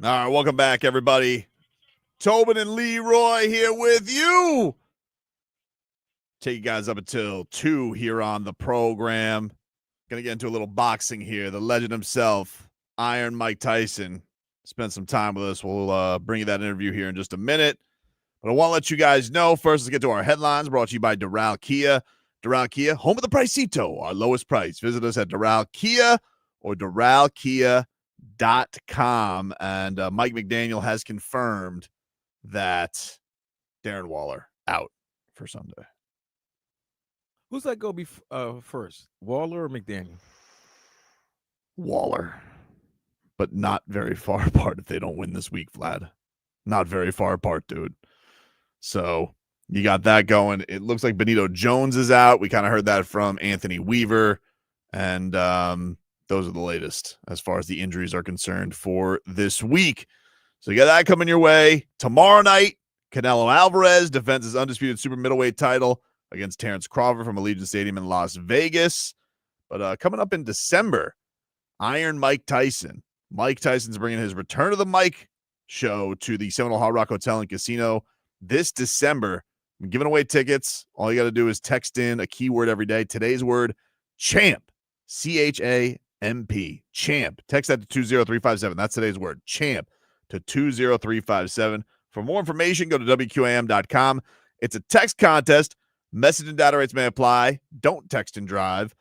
All right, welcome back, everybody. Tobin and Leroy here with you. Take you guys up until 2 here on the program. Going to get into a little boxing here. The legend himself, Iron Mike Tyson, spent some time with us. We'll bring you that interview here in just a minute. But I want to let you guys know, first, let's get to our headlines, brought to you by Doral Kia. Doral Kia, home of the Pricito, our lowest price. Visit us at Doral Kia or DoralKia.com. And Mike McDaniel has confirmed that Darren Waller out for Sunday. Who's that go first, Waller or McDaniel? Waller, but not very far apart if they don't win this week, Vlad. Not very far apart, dude. So you got that going. It looks like Benito Jones is out. We kind of heard that from Anthony Weaver. And those are the latest as far as the injuries are concerned for this week. So you got that coming your way. Tomorrow night, Canelo Alvarez defends his undisputed super middleweight title against Terence Crawford from Allegiant Stadium in Las Vegas. But coming up in December, Iron Mike Tyson. Mike Tyson's bringing his Return of the Mike show to the Seminole Hard Rock Hotel and Casino this December. I'm giving away tickets. All you got to do is text in a keyword every day. Today's word, CHAMP. CHAMP. Champ. Text that to 20357. That's today's word, CHAMP, to 20357. For more information, go to WQAM.com. It's a text contest. Message and data rates may apply. Don't text and drive.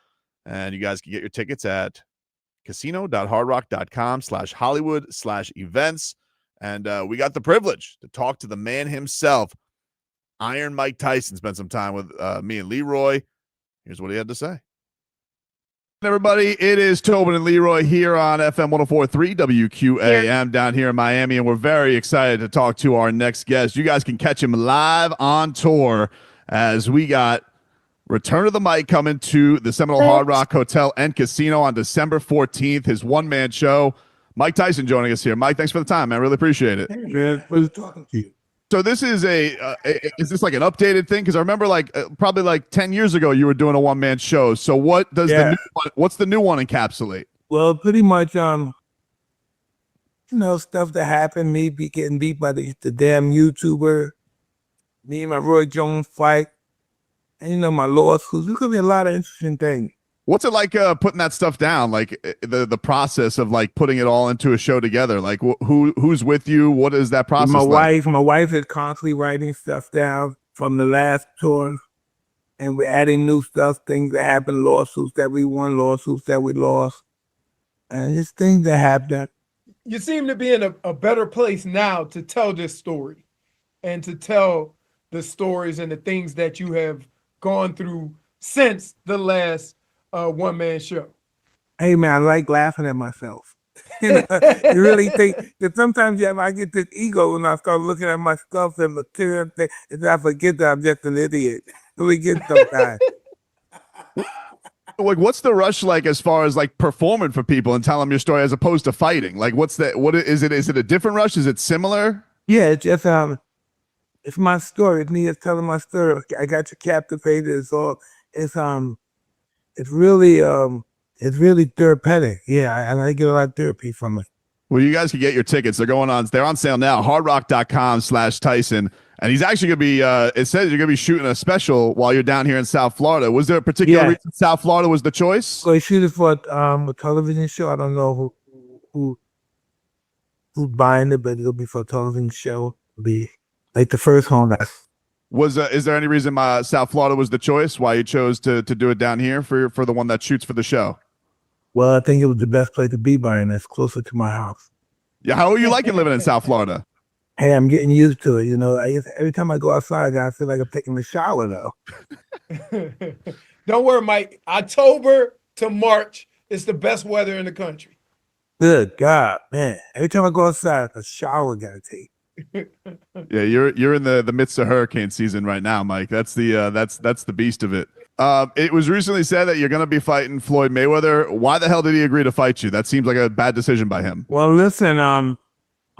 And you guys can get your tickets at casino.hardrock.com/Hollywood/events. And we got the privilege to talk to the man himself, Iron Mike Tyson. Spent some time with me and Leroy. Here's what he had to say. Everybody, it is Tobin and Leroy here on FM 104.3 WQAM down here in Miami, and we're very excited to talk to our next guest. You guys can catch him live on tour as we got Return of the Mike coming to the Seminole Hard Rock Hotel and Casino on December 14th, his one-man show. Mike Tyson joining us here. Mike, thanks for the time, man. Really appreciate it. Hey, man. Pleasure talking to you. So this is is this like an updated thing? Because I remember probably like 10 years ago you were doing a one-man show. So what does what's the new one encapsulate? Well, pretty much, stuff that happened, me getting beat by the damn YouTuber, me and my Roy Jones fight, and my lawsuits. There could be a lot of interesting things. What's it like putting that stuff down? Like the process of like putting it all into a show together. Like who's with you? What is that process? My wife is constantly writing stuff down from the last tour, and we're adding new stuff, things that happened, lawsuits that we won, lawsuits that we lost, and just things that happened. You seem to be in a better place now to tell this story and to tell the stories and the things that you have gone through since the last one-man show. Hey, man, I like laughing at myself. You really think that sometimes I get this ego when I start looking at my stuff and material thing, and I forget that I'm just an idiot. We get sometimes. Like, what's the rush like as far as like performing for people and telling them your story as opposed to fighting? Like, what is it? Is it a different rush? Is it similar? Yeah, it's just it's my story. It's me just telling my story. I got you captivated. It's really therapeutic. Yeah, I get a lot of therapy from it. Well, you guys can get your tickets. They're on sale now. hardrock.com/Tyson. And he's actually going to be, it says you're going to be shooting a special while you're down here in South Florida. Was there a particular reason South Florida was the choice? So he's shooting for a television show. I don't know who's buying it, but it'll be for a television show. It'll be like the first home. Is there any reason South Florida was the choice? Why you chose to do it down here for the one that shoots for the show? Well, I think it was the best place to be buying. It's closer to my house. Yeah, how are you liking living in South Florida? Hey, I'm getting used to it. Every time I go outside, I feel like I'm taking a shower though. Don't worry, Mike. October to March is the best weather in the country. Good God, man! Every time I go outside, a shower gotta take. Yeah, you're in the midst of hurricane season right now, Mike. That's the beast of it. It was recently said that you're going to be fighting Floyd Mayweather. Why the hell did he agree to fight you? That seems like a bad decision by him. Well, listen, I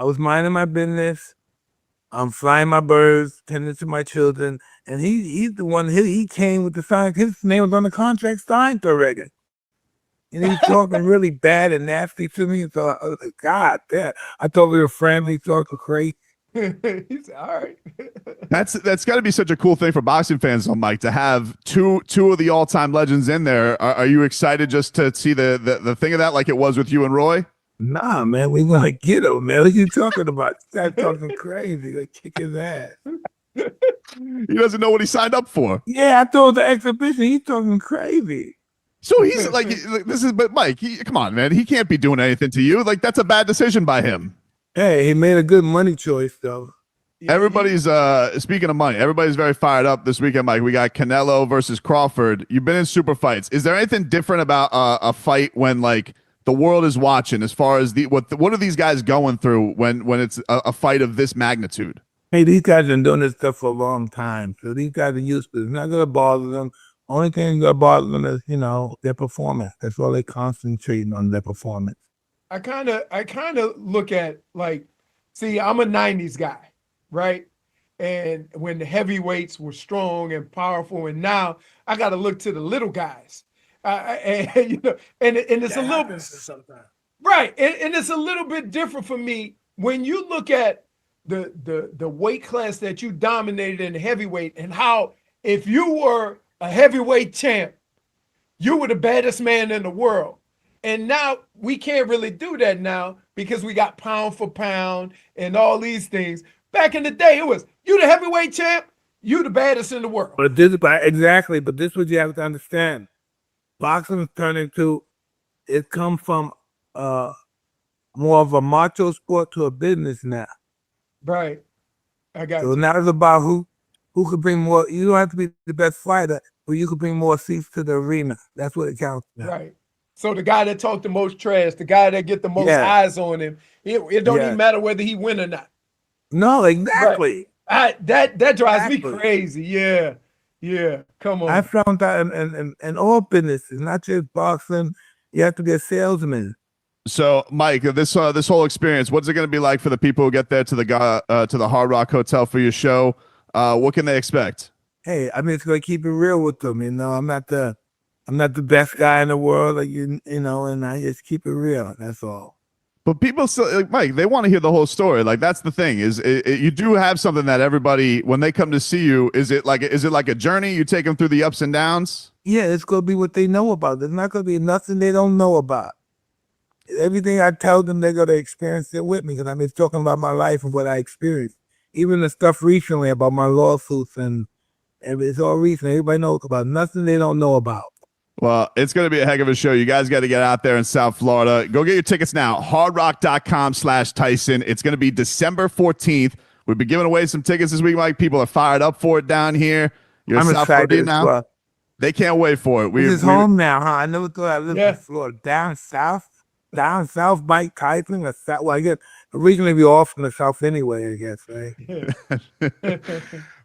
was minding my business. I'm flying my birds, tending to my children, and he's the one. He came with the sign. His name was on the contract signed already. And he's talking really bad and nasty to me. So I was like, God damn. I thought we were friends. He talking crazy. He's all right. That's got to be such a cool thing for boxing fans, though, Mike, to have two of the all-time legends in there. Are you excited just to see the thing of that like it was with you and Roy? Nah, man, we want to get him, man. What you talking about? Start talking crazy. Like, kick his ass. He doesn't know what he signed up for. Yeah, I told the exhibition. He's talking crazy. So he's like, but Mike, come on, man. He can't be doing anything to you. Like, that's a bad decision by him. Hey, he made a good money choice, though. Everybody's speaking of money, everybody's very fired up this weekend, Mike. We got Canelo versus Crawford. You've been in super fights. Is there anything different about a fight when like the world is watching, as far as what are these guys going through when it's a fight of this magnitude? Hey, these guys have been doing this stuff for a long time. So these guys are used to it. It's not gonna bother them. Only thing that bothers them is, their performance. That's all they concentrating on, their performance. I kind of look at like, see, I'm a 90s guy, right? And when the heavyweights were strong and powerful, and now I got to look to the little guys. And it's a little bit right. And it's a little bit different for me when you look at the weight class that you dominated in the heavyweight, and how if you were a heavyweight champ, you were the baddest man in the world. And now we can't really do that now because we got pound for pound and all these things. Back in the day, it was you the heavyweight champ, you the baddest in the world. But this is what you have to understand. Boxing is turning to, it come from more of a macho sport to a business now. Right. I got so you. now it's about who could bring more. You don't have to be the best fighter, but you could bring more seats to the arena. That's what it counts now. Right. So the guy that talked the most trash, the guy that get the most eyes on him, it don't even matter whether he win or not. No, exactly. Right. That drives me crazy. Yeah. Come on. I found out in all businesses, not just boxing, you have to be a salesman. So, Mike, this whole experience, what's it going to be like for the people who get there to the Hard Rock Hotel for your show? What can they expect? Hey, I mean, it's going to keep it real with them. I'm not the best guy in the world, and I just keep it real. That's all. But people still, like, Mike, they want to hear the whole story. Like, that's the thing is you do have something that everybody, when they come to see you, is it like a journey? You take them through the ups and downs? Yeah, it's going to be what they know about. There's not going to be nothing they don't know about. Everything I tell them, they're going to experience it with me, because I'm talking about my life and what I experienced. Even the stuff recently about my lawsuits, and it's all recent. Everybody knows about nothing they don't know about. Well, it's going to be a heck of a show. You guys got to get out there in South Florida. Go get your tickets now. hardrock.com/Tyson. It's going to be December 14th. We've been giving away some tickets this week, Mike. People are fired up for it down here. You're I'm in South excited Florida now. well. They can't wait for it. This is home now, huh? I never thought I lived in Florida. Down south, Mike Tyson. Well, I guess originally we were all from the South anyway, I guess, right?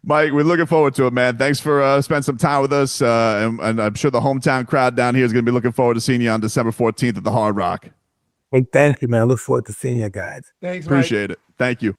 Mike, we're looking forward to it, man. Thanks for spending some time with us. And I'm sure the hometown crowd down here is going to be looking forward to seeing you on December 14th at the Hard Rock. Hey, thank you, man. I look forward to seeing you guys. Thanks, Mike. Appreciate it. Thank you.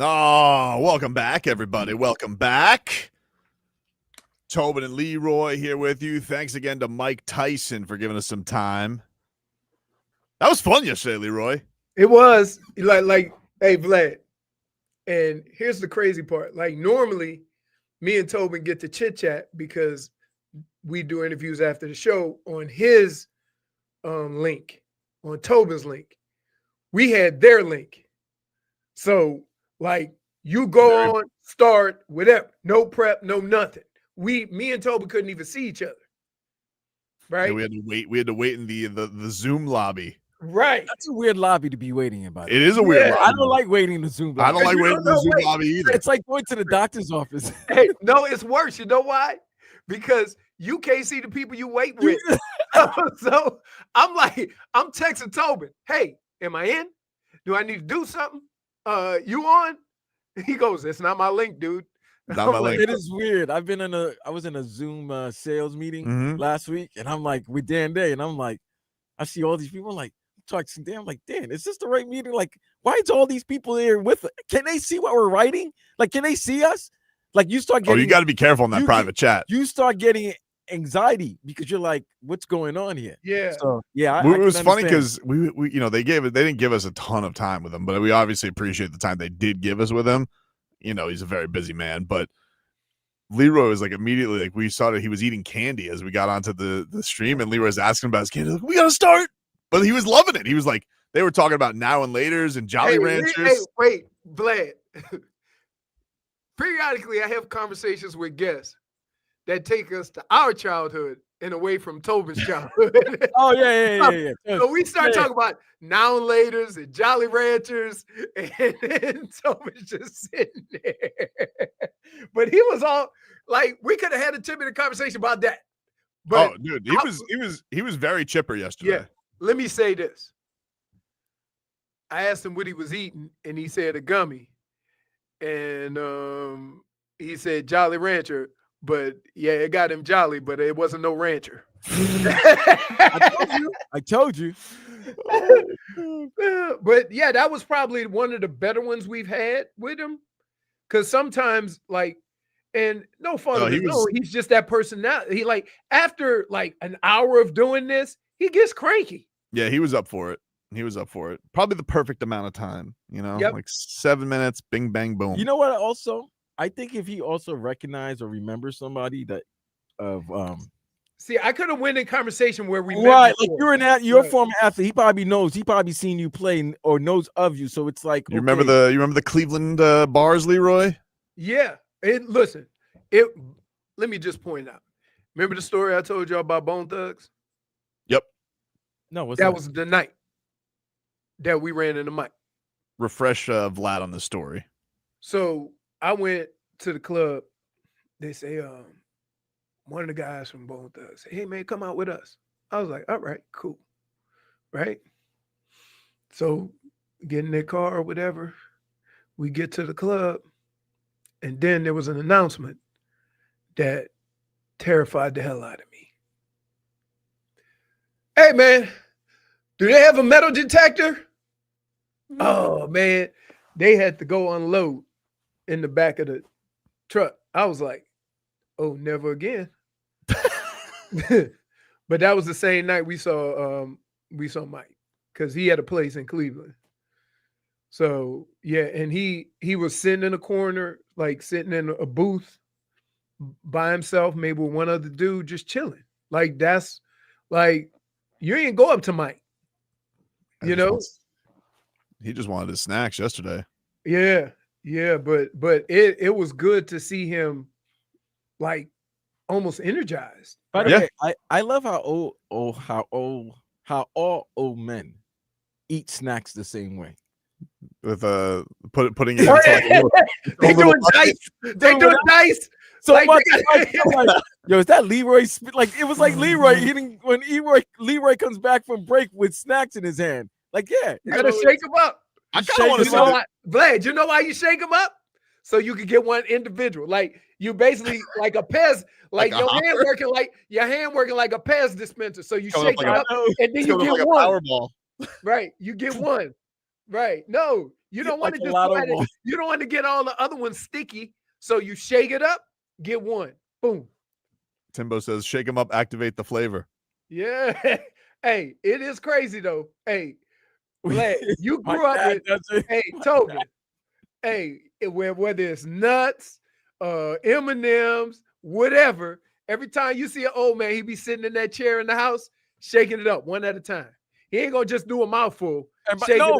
Oh, welcome back, everybody. Welcome back. Tobin and Leroy here with you. Thanks again to Mike Tyson for giving us some time. That was fun yesterday, Leroy. It was like, hey, Vlad. And here's the crazy part. Like, normally, me and Tobin get to chit chat because we do interviews after the show on his link, on Tobin's link. We had their link. So, like, you go on, start, whatever. No prep, no nothing. Me and Tobin couldn't even see each other. Right? Yeah, we had to wait in the Zoom lobby. Right. That's a weird lobby to be waiting in. It is a weird lobby. I don't like waiting in the Zoom lobby. I don't like waiting in the Zoom lobby either. It's like going to the doctor's office. Hey, no, it's worse. You know why? Because you can't see the people you wait with. So I'm texting Tobin, hey, am I in? Do I need to do something? You on? He goes, it's not my link, dude. Not my link. It is weird. I was in a Zoom sales meeting last week, and I'm like with Dan Day, and I'm like, I see all these people, I'm like, talking to Dan, I'm like, Dan, is this the right meeting? Like, why is all these people here with us? Can they see what we're writing? Like, can they see us? Like, you start getting. Oh, you got to be careful in that private chat. You start getting anxiety because you're like, what's going on here? Yeah. So yeah, it was funny because we they didn't give us a ton of time with him, but we obviously appreciate the time they did give us with him. You know, he's a very busy man, but Leroy was like immediately like we saw that he was eating candy as we got onto the stream, and Leroy was asking about his candy. Like, we got to start, but he was loving it. He was like, they were talking about Now and Laters and Jolly Ranchers. Hey, wait, Vlad. Periodically, I have conversations with guests that take us to our childhood and away from Tobin's childhood. Oh, yeah. So we start talking about Now and Laters and Jolly Ranchers, and Tobin's just sitting there. But he was all like, we could have had a 10-minute conversation about that. But dude, he was very chipper yesterday. Yeah. Let me say this. I asked him what he was eating, and he said a gummy. And he said Jolly Rancher, but yeah, it got him jolly, but it wasn't no rancher. I told you. But yeah, that was probably one of the better ones we've had with him. Because sometimes, like, and no fault of his own, he's just that personality. He like after like an hour of doing this, he gets cranky. Yeah, he was up for it. Probably the perfect amount of time, you know, like 7 minutes, bing, bang, boom. You know what? Also, I think if he also recognized or remembers somebody that see, I could have went in conversation where we like you're a former athlete. He probably seen you play or knows of you. So it's like you remember the Cleveland bars, Leroy? Yeah. Let me just point out. Remember the story I told y'all about Bone Thugs? Yep. No, that was the night that we ran into Mike. Refresh Vlad on the story. So I went to the club. They say, one of the guys from Bone Thugs said, hey, man, come out with us. I was like, all right, cool. Right? So get in their car or whatever. We get to the club. And then there was an announcement that terrified the hell out of me. Hey, man, do they have a metal detector? Oh, man, they had to go unload in the back of the truck. I was like, oh, never again. But that was the same night we saw Mike because he had a place in Cleveland. So, yeah, and he was sitting in a corner, like sitting in a booth by himself, maybe with one other dude just chilling. Like, that's like, you ain't go up to Mike, you know? He just wanted his snacks yesterday. Yeah, but it was good to see him like almost energized. By the way, I love how all old men eat snacks the same way. With putting it into they doing dice. They doing dice. So like, yo, is that Leroy? Like it was like Leroy eating when Leroy comes back from break with snacks in his hand. Like, yeah, you gotta shake him up. I kind of want to know Vlad, you know why you shake him up? So you can get one individual. Like you basically like a Pez, like your hand working like a Pez dispenser. So you shake it up and then you get one. Powerball. Right, you get one. Right. No, you don't want Like to a just lotto go at it. ball. You don't want to get all the other ones sticky. So you shake it up, get one. Boom. Timbo says, shake them up, activate the flavor. Yeah. Hey, it is crazy though. Hey, Vlad, you My grew up dad with, does it. hey, Tobin. Hey, whether it's nuts, M&Ms, whatever, every time you see an old man, he be sitting in that chair in the house, shaking it up one at a time. He ain't gonna just do a mouthful. Shake it up.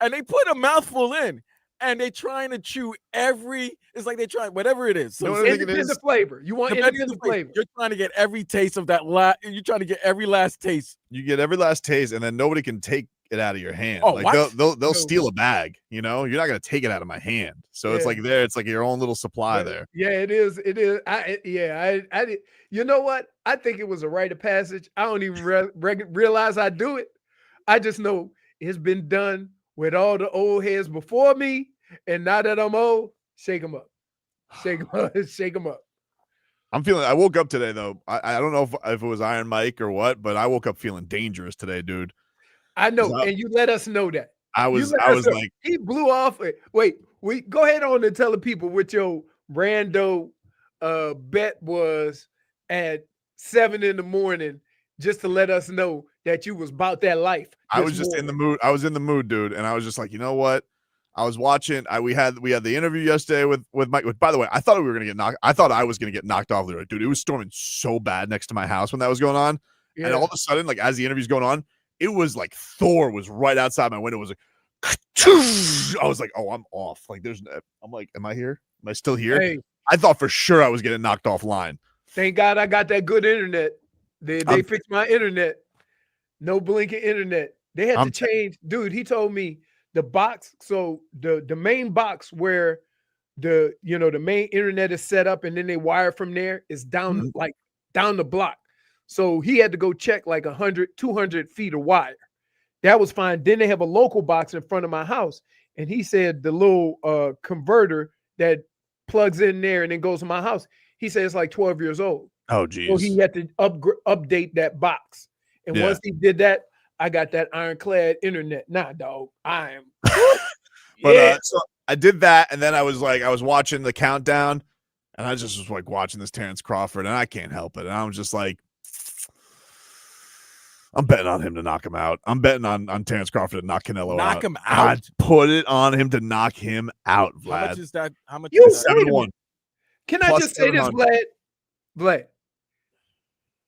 And they put a mouthful in, and they trying to chew it's like they trying whatever it is. So Independent flavor. You want independent flavor. You're trying to get every taste of that you're trying to get every last taste. You get every last taste, and then nobody can take it out of your hand. Oh, like what? they'll steal a bag, you know? You're not gonna take it out of my hand. So it's like it's like your own little supply there. Yeah, it is. It is. I you know what? I think it was a rite of passage. I don't even realize I do it. I just know it's been done with all the old heads before me, and now that I'm old, shake them up. Shake them up. Shake them up. I woke up today though. I don't know if it was Iron Mike or what, but I woke up feeling dangerous today, dude. I know, and you let us know that. I was like, he blew off. Wait, we go ahead on and tell the people what your rando bet was at 7 a.m. just to let us know that you was about that life. I was just in the mood. I was in the mood, dude, and I was just like, you know what? I was watching. We had the interview yesterday with Mike. By the way, I thought we were gonna get knocked. I thought I was gonna get knocked off there, dude. It was storming so bad next to my house when that was going on, and all of a sudden, like as the interview's going on, it was like Thor was right outside my window. It was like, I was like, oh, I'm off. Like I'm like, am I here? Am I still here? Hey, I thought for sure I was getting knocked offline. Thank God I got that good internet. They fixed my internet. No blinking internet. They had to change. Dude, he told me the box. So the main box where the main internet is set up and then they wire from there is down down the block. So he had to go check like 100, 200 feet of wire. That was fine. Then they have a local box in front of my house. And he said the little converter that plugs in there and then goes to my house, he said it's like 12 years old. Oh, geez. So he had to update that box. And once he did that, I got that ironclad internet. Nah, dog, I am. But so I did that, and then I was watching the countdown, and I just was like watching this Terence Crawford, and I can't help it. And I was just like, I'm betting on him to knock him out. I'm betting on Terence Crawford to knock Canelo out. Knock him out. I'd put it on him to knock him out, Vlad. How much is that? How much? 7-1. Can I just say this, Vlad?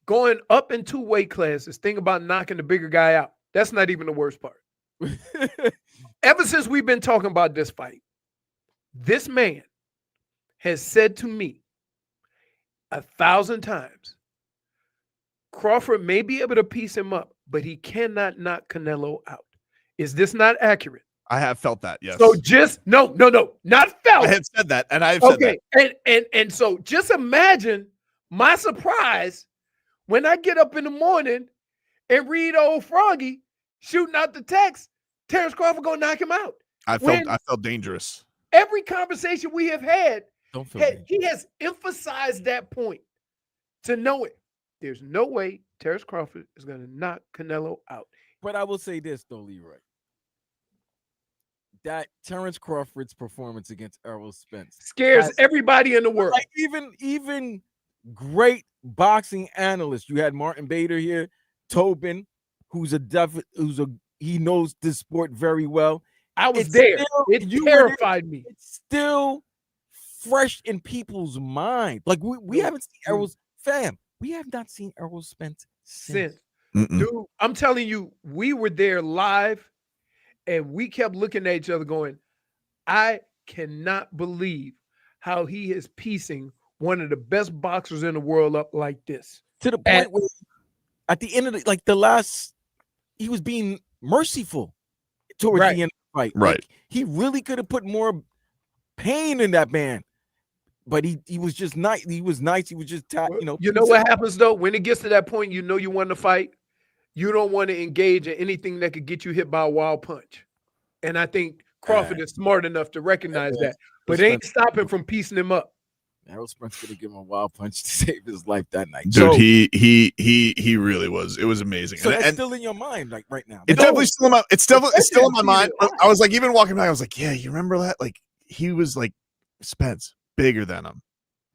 Going up in 2 weight classes, think about knocking the bigger guy out. That's not even the worst part. Ever since we've been talking about this fight, this man has said to me 1,000 times, Crawford may be able to piece him up, but he cannot knock Canelo out. Is this not accurate? I have felt that, yes. So just no, not felt. I have said that, and I've said that. And so just imagine my surprise when I get up in the morning and read old Froggy shooting out the text, Terence Crawford gonna knock him out. I felt dangerous. Every conversation we have had, dangerous. He has emphasized that point to know it. There's no way Terence Crawford is gonna knock Canelo out. But I will say this though, Leroy. That Terence Crawford's performance against Errol Spence scares everybody in the world. Like even great boxing analysts. You had Martin Bader here, Tobin, he knows this sport very well. I was there. It terrified me. It's still fresh in people's mind. Like we haven't seen Errol's fam. We have not seen Errol Spence since. Dude, I'm telling you, we were there live and we kept looking at each other going, I cannot believe how he is piecing one of the best boxers in the world up like this. To the point where at the end of he was being merciful towards the end of the fight. Right. Like, he really could have put more pain in that man. But he was just nice. He was nice. He was just, You know what happens though? When it gets to that point, you know you want to fight. You don't want to engage in anything that could get you hit by a wild punch. And I think Crawford is smart enough to recognize that. But it ain't stopping from piecing him up. Errol Spence could have given him a wild punch to save his life that night. Dude, So, he really was. It was amazing. so that's and still in your mind, like right now. it's definitely still in my. It's still in my mind. Right. I was like, even walking back, I was like, yeah, you remember that? Like, he was like Spence, bigger than him.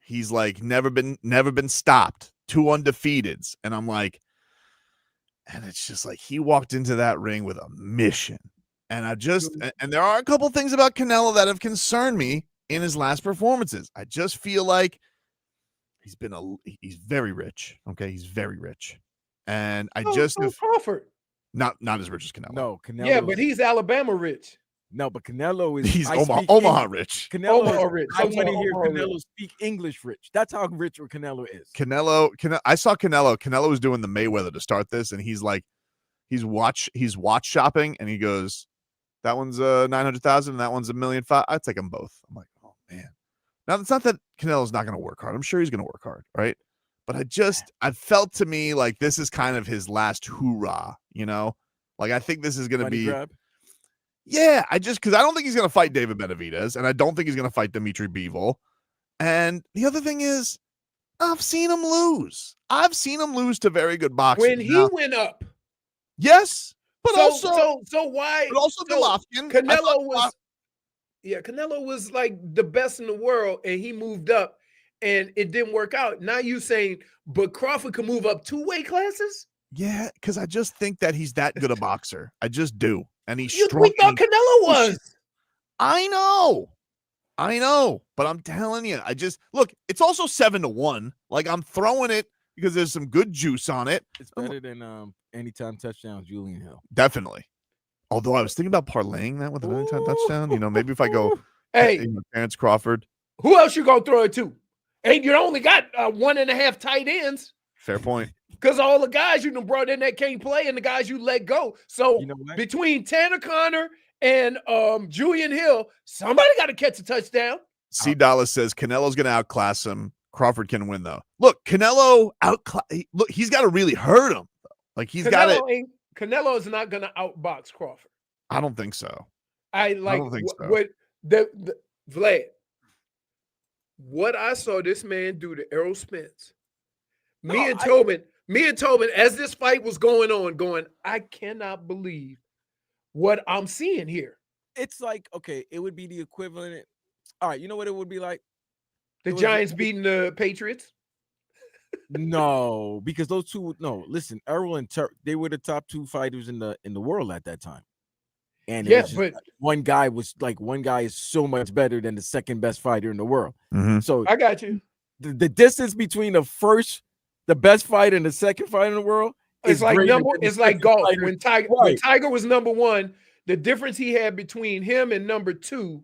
He's like never been stopped. 2 undefeateds, and I'm like, and it's just like he walked into that ring with a mission. And and there are a couple things about Canelo that have concerned me in his last performances. I just feel like he's very rich. Okay, he's very rich, and Crawford. Not as rich as Canelo. No, Canelo. Yeah, but he's Alabama rich. No, but Canelo is. He's Omaha rich. Canelo Omaha is, rich. I want to hear Omaha Canelo rich. speak English rich. That's how rich Canelo is. I saw Canelo. Canelo was doing the Mayweather to start this, and he's like, he's watch shopping, and he goes, that one's 900,000, and that one's $1.5 million. I'd take them both. I'm like, oh man. Now it's not that Canelo's not going to work hard. I'm sure he's going to work hard, right? But I felt to me like this is kind of his last hoorah, you know? Like I think this is going to be. Grab. Yeah, because I don't think he's going to fight David Benavidez, and I don't think he's going to fight Dimitri Bivol. And the other thing is, I've seen him lose. I've seen him lose to very good boxers. When he went up. Yes, but so why? But also Golovkin. Canelo was like the best in the world, and he moved up, and it didn't work out. Now you saying, but Crawford can move up 2 weight classes? Yeah, because I just think that he's that good a boxer. I just do. And he's strong. We thought Canelo was. I know. But I'm telling you, look, it's also 7-1. Like I'm throwing it because there's some good juice on it. It's better than anytime touchdown, Julian Hill. Definitely. Although I was thinking about parlaying that with an anytime touchdown. You know, maybe if I go, Terence Crawford. Who else you gonna throw it to? And you only got 1.5 tight ends. Fair point. Because all the guys you done brought in that can't play and the guys you let go. So between Tanner Connor and Julian Hill, somebody got to catch a touchdown. C. Dallas says Canelo's going to outclass him. Crawford can win, though. Look, Canelo he's got to really hurt him. Like Canelo is not going to outbox Crawford. I don't think so. I don't think so. Vlad, what I saw this man do to Errol Spence. Me and Tobin, as this fight was going on, I cannot believe what I'm seeing here. It's like, okay, it would be the equivalent. All right, you know what it would be like? The Giants beating the Patriots? No, because those two. No, listen, Errol and they were the top 2 fighters in the world at that time. And but one guy is so much better than the second best fighter in the world. Mm-hmm. So I got you. The distance between the best fighter and the second fighter in the world is like golf. When Tiger was number 1, the difference he had between him and number 2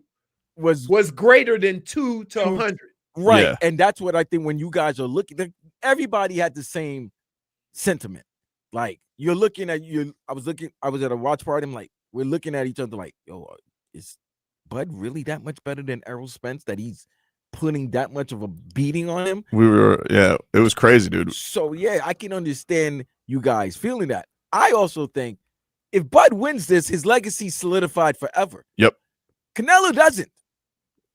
was greater than 2 to 100. Right. Yeah. And that's what I think when you guys are looking, everybody had the same sentiment. Like you're looking at I was at a watch party. I'm like, we're looking at each other like, yo, is Bud really that much better than Errol Spence that he's putting that much of a beating on him? It was crazy, dude. So yeah, I can understand you guys feeling that. I also think if Bud wins this, his legacy solidified forever. Yep. Canelo doesn't.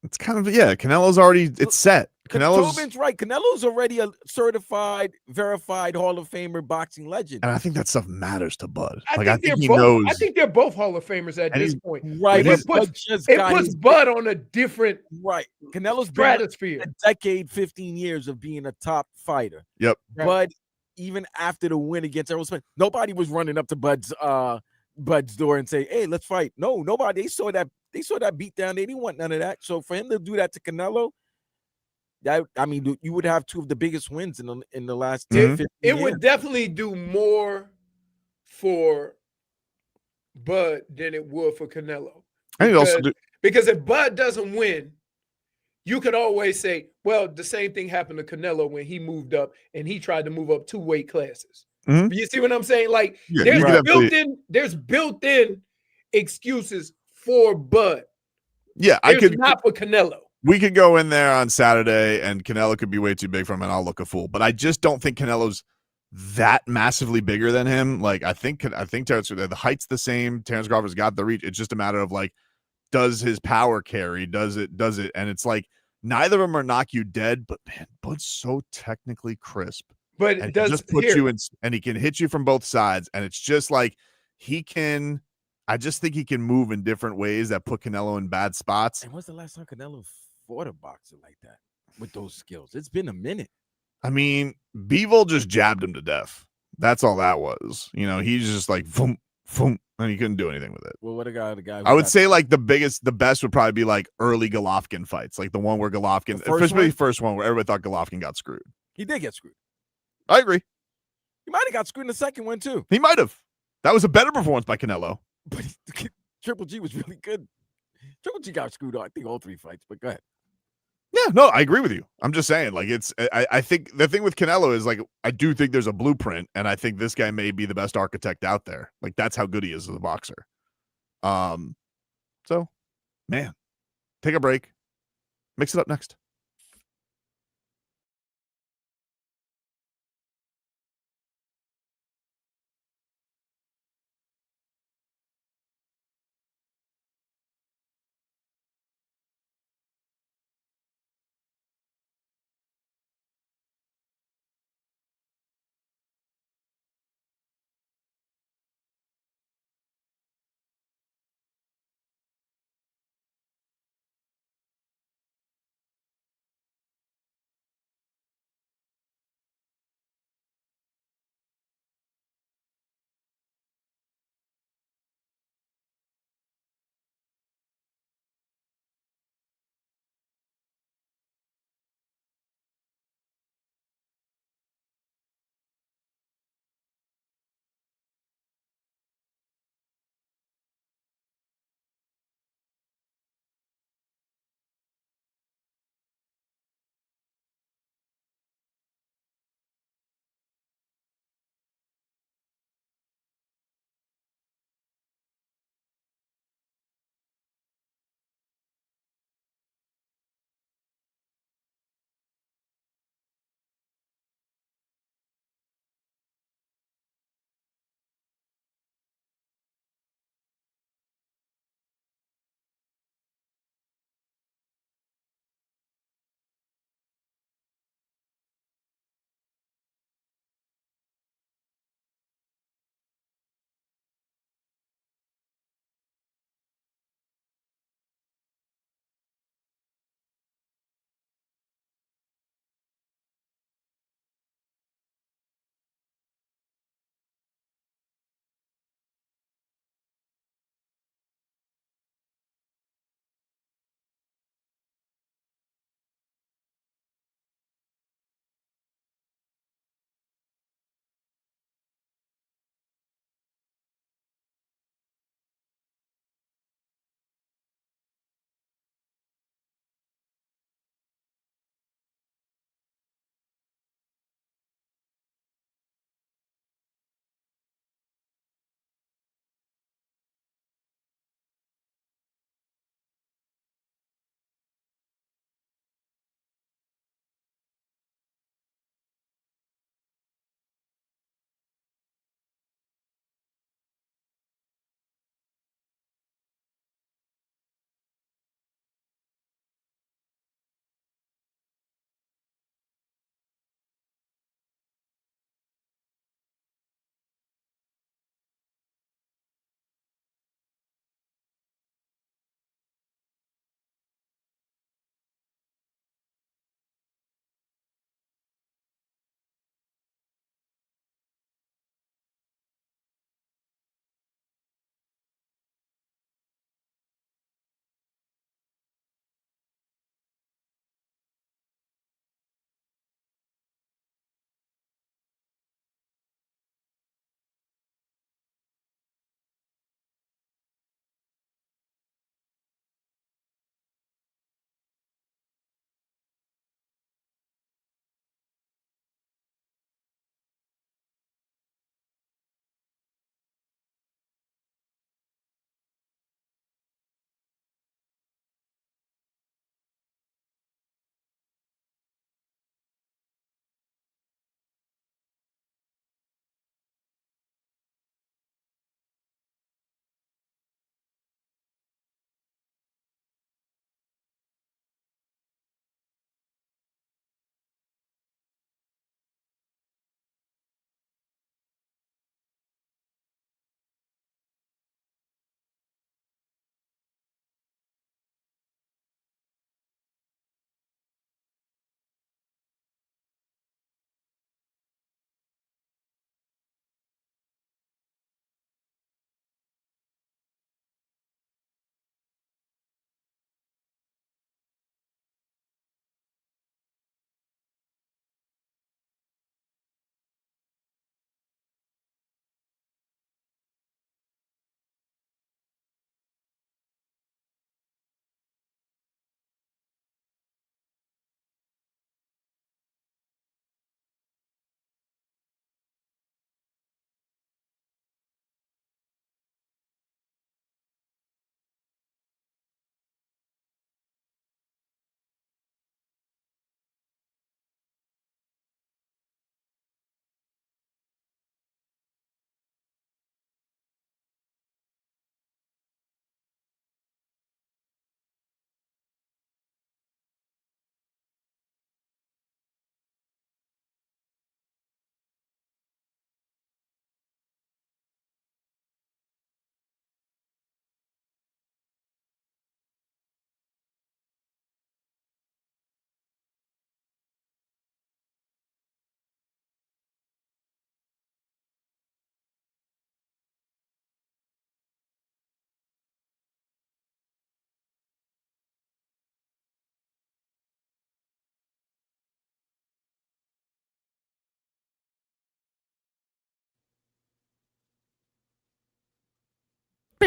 It's kind of Canelo's already set. Tobin's right. Canelo's already a certified, verified Hall of Famer boxing legend. And I think that stuff matters to Bud. I think he knows. I think they're both Hall of Famers at this point. Right. It puts Bud on a different Canelo's stratosphere. Been a decade, 15 years of being a top fighter. Yep. Bud, even after the win against Errol Spence, nobody was running up to Bud's door and say, hey, let's fight. No, nobody. They saw that beat down. They didn't want none of that. So for him to do that to Canelo, you would have 2 of the biggest wins in the last 10, 15 years. It would definitely do more for Bud than it would for Canelo. Because if Bud doesn't win, you could always say, well, the same thing happened to Canelo when he moved up and he tried to move up 2 weight classes. Mm-hmm. You see what I'm saying? Like there's built-in excuses for Bud. Yeah, not for Canelo. We could go in there on Saturday and Canelo could be way too big for him and I'll look a fool. But I just don't think Canelo's that massively bigger than him. Like I think Terence, the height's the same. Terence Crawford's got the reach. It's just a matter of like, does his power carry? Does it? And it's like neither of them are knock you dead, but man, Bud's so technically crisp. But And it does just put you in, and he can hit you from both sides. And it's just like I just think he can move in different ways that put Canelo in bad spots. And when's the last time Canelo fought a boxer like that with those skills? It's been a minute. I mean, Bivol just jabbed him to death. That's all that was. He's just like, boom, boom, and he couldn't do anything with it. Well, what the guy I would say like the best would probably be like early Golovkin fights, like the one where Golovkin, especially the first one where everybody thought Golovkin got screwed. He did get screwed. I agree. He might have got screwed in the second one too. He might have. That was a better performance by Canelo. But Triple G was really good. Triple G got screwed, I think, all 3 fights, but go ahead. Yeah, no, I agree with you. I'm just saying, like, I think the thing with Canelo is, like, I do think there's a blueprint, and I think this guy may be the best architect out there. Like, that's how good he is as a boxer. So, man, take a break. Mix it up next.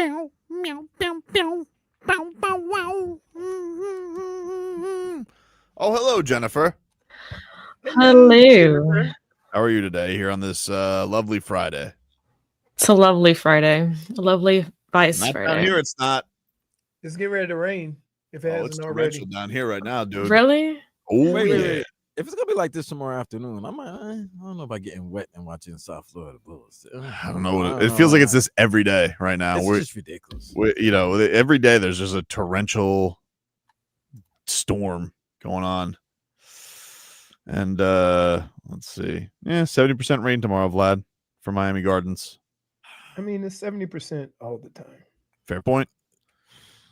Meow, meow, meow, meow, bow, bow, wow. Oh, hello, Jennifer. Hello. How are you today here on this lovely Friday? It's a lovely Friday. A lovely Vice Not Friday. down here, it's not. It's getting ready to rain. If it Oh, hasn't it's already. torrential down here right now, dude. Really? Oh, Wait. If it's gonna be like this tomorrow afternoon, I don't know about getting wet and watching South Florida Bulls. I don't know. It feels like it's this every day right now. It's just ridiculous. Every day there's just a torrential storm going on. And let's see. 70% rain tomorrow, Vlad, for Miami Gardens. I mean, it's 70% all the time. Fair point.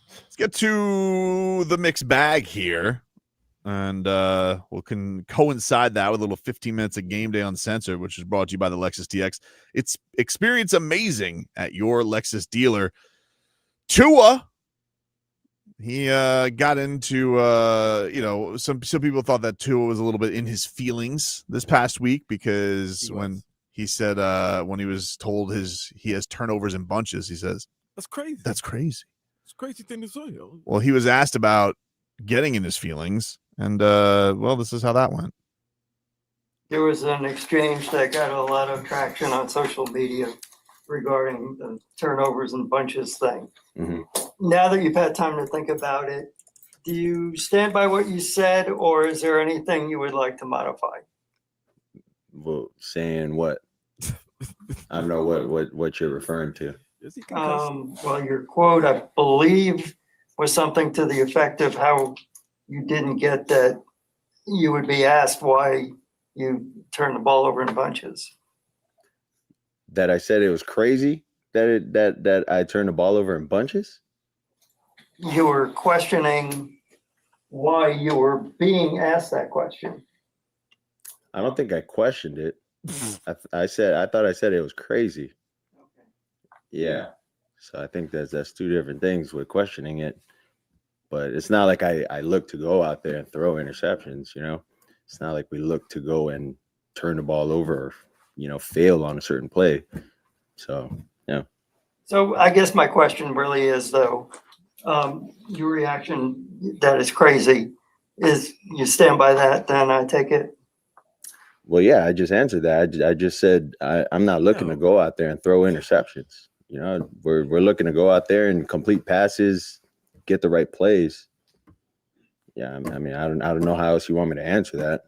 Let's get to the mixed bag here. And we can coincide that with a little 15 minutes of Game Day Uncensored, which is brought to you by the Lexus DX. It's experience amazing at your Lexus dealer. Tua, he got into, some people thought that Tua was a little bit in his feelings this past week because when he said, when he was told he has turnovers in bunches, he says, That's crazy. That's crazy. It's a crazy thing to say. Yo. Well, he was asked about getting in his feelings. And, this is how that went. There was an exchange that got a lot of traction on social media regarding the turnovers and bunches thing. Mm-hmm. Now that you've had time to think about it, do you stand by what you said, or is there anything you would like to modify? Well, saying what? I don't know what you're referring to. Well, your quote, I believe, was something to the effect of how you didn't get that you would be asked why you turned the ball over in bunches. That I said it was crazy that I turned the ball over in bunches? You were questioning why you were being asked that question. I don't think I questioned it. I thought I said it was crazy. Yeah. So I think that's two different things with questioning it. But it's not like I look to go out there and throw interceptions, It's not like we look to go and turn the ball over or, fail on a certain play. So, yeah. So I guess my question really is, though, your reaction that is crazy, is you stand by that, then I take it? Well, yeah, I just answered that. I just said I'm not looking to go out there and throw interceptions. We're looking to go out there and complete passes, get the right plays. Yeah, I mean, I don't know how else you want me to answer that.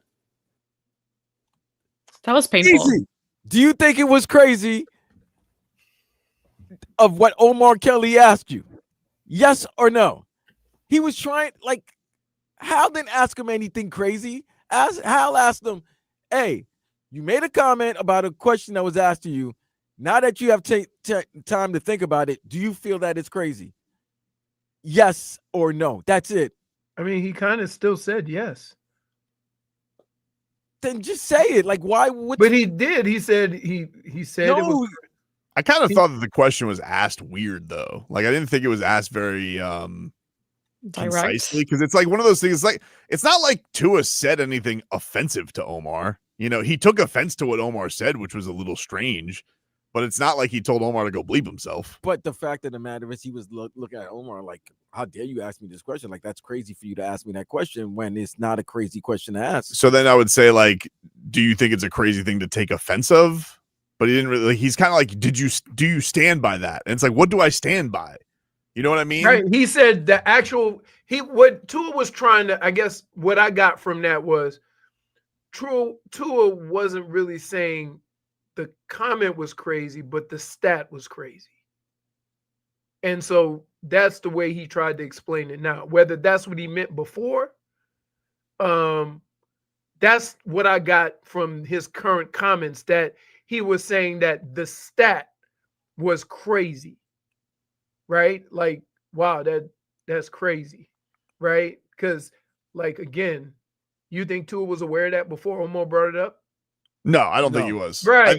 That was painful. Easy. Do you think it was crazy of what Omar Kelly asked you? Yes or no? He was trying, Hal didn't ask him anything crazy. Hal asked him, hey, you made a comment about a question that was asked to you. Now that you have time to think about it, do you feel that it's crazy? Yes or no? That's it. I mean, he kind of still said yes. Then just say it. Why would? But he did. He said he said it was. I kind of thought that the question was asked weird though. I didn't think it was asked very concisely, because it's one of those things. It's not like Tua said anything offensive to Omar. He took offense to what Omar said, which was a little strange. But it's not like he told Omar to go bleep himself. But the fact of the matter is, he was looking at Omar how dare you ask me this question? That's crazy for you to ask me that question when it's not a crazy question to ask. So then I would say, do you think it's a crazy thing to take offense of? But he didn't really. He's kind of do you stand by that? And it's what do I stand by? You know what I mean? Right. He said what Tua was trying to, I guess what I got from that was Tua wasn't really saying the comment was crazy, but the stat was crazy. And so that's the way he tried to explain it now. Whether that's what he meant before, that's what I got from his current comments, that he was saying that the stat was crazy, right? Wow, that's crazy, right? Because, again, you think Tua was aware of that before Omar brought it up? No, I don't think he was. Right. I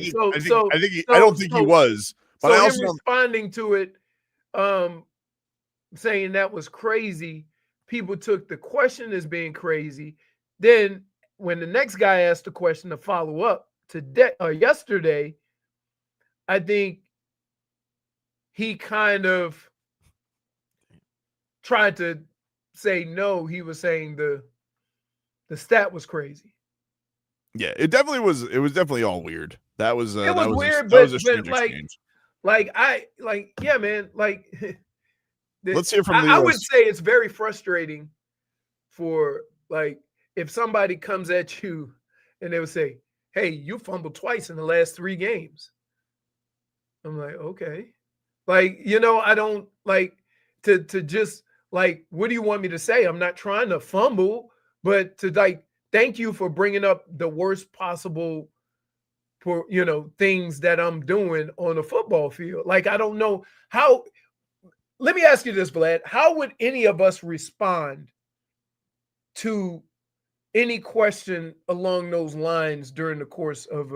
don't think he was. But so I also him responding to it, saying that was crazy, people took the question as being crazy. Then when the next guy asked the question to follow up, today or yesterday, I think he kind of tried to say no. He was saying the stat was crazy. Yeah, it definitely was. It was definitely all weird. That was it was weird, that was a but strange like, exchange. Yeah, man. Like, Let's hear from I would say it's very frustrating for like if somebody comes at you and they would say, "Hey, you fumbled twice in the last 3 games." I'm like, okay, like I don't like to just like, what do you want me to say? I'm not trying to fumble, but to like, thank you for bringing up the worst possible for things that I'm doing on a football field. Like, I don't know how. Let me ask you this, Vlad. How would any of us respond to any question along those lines during the course of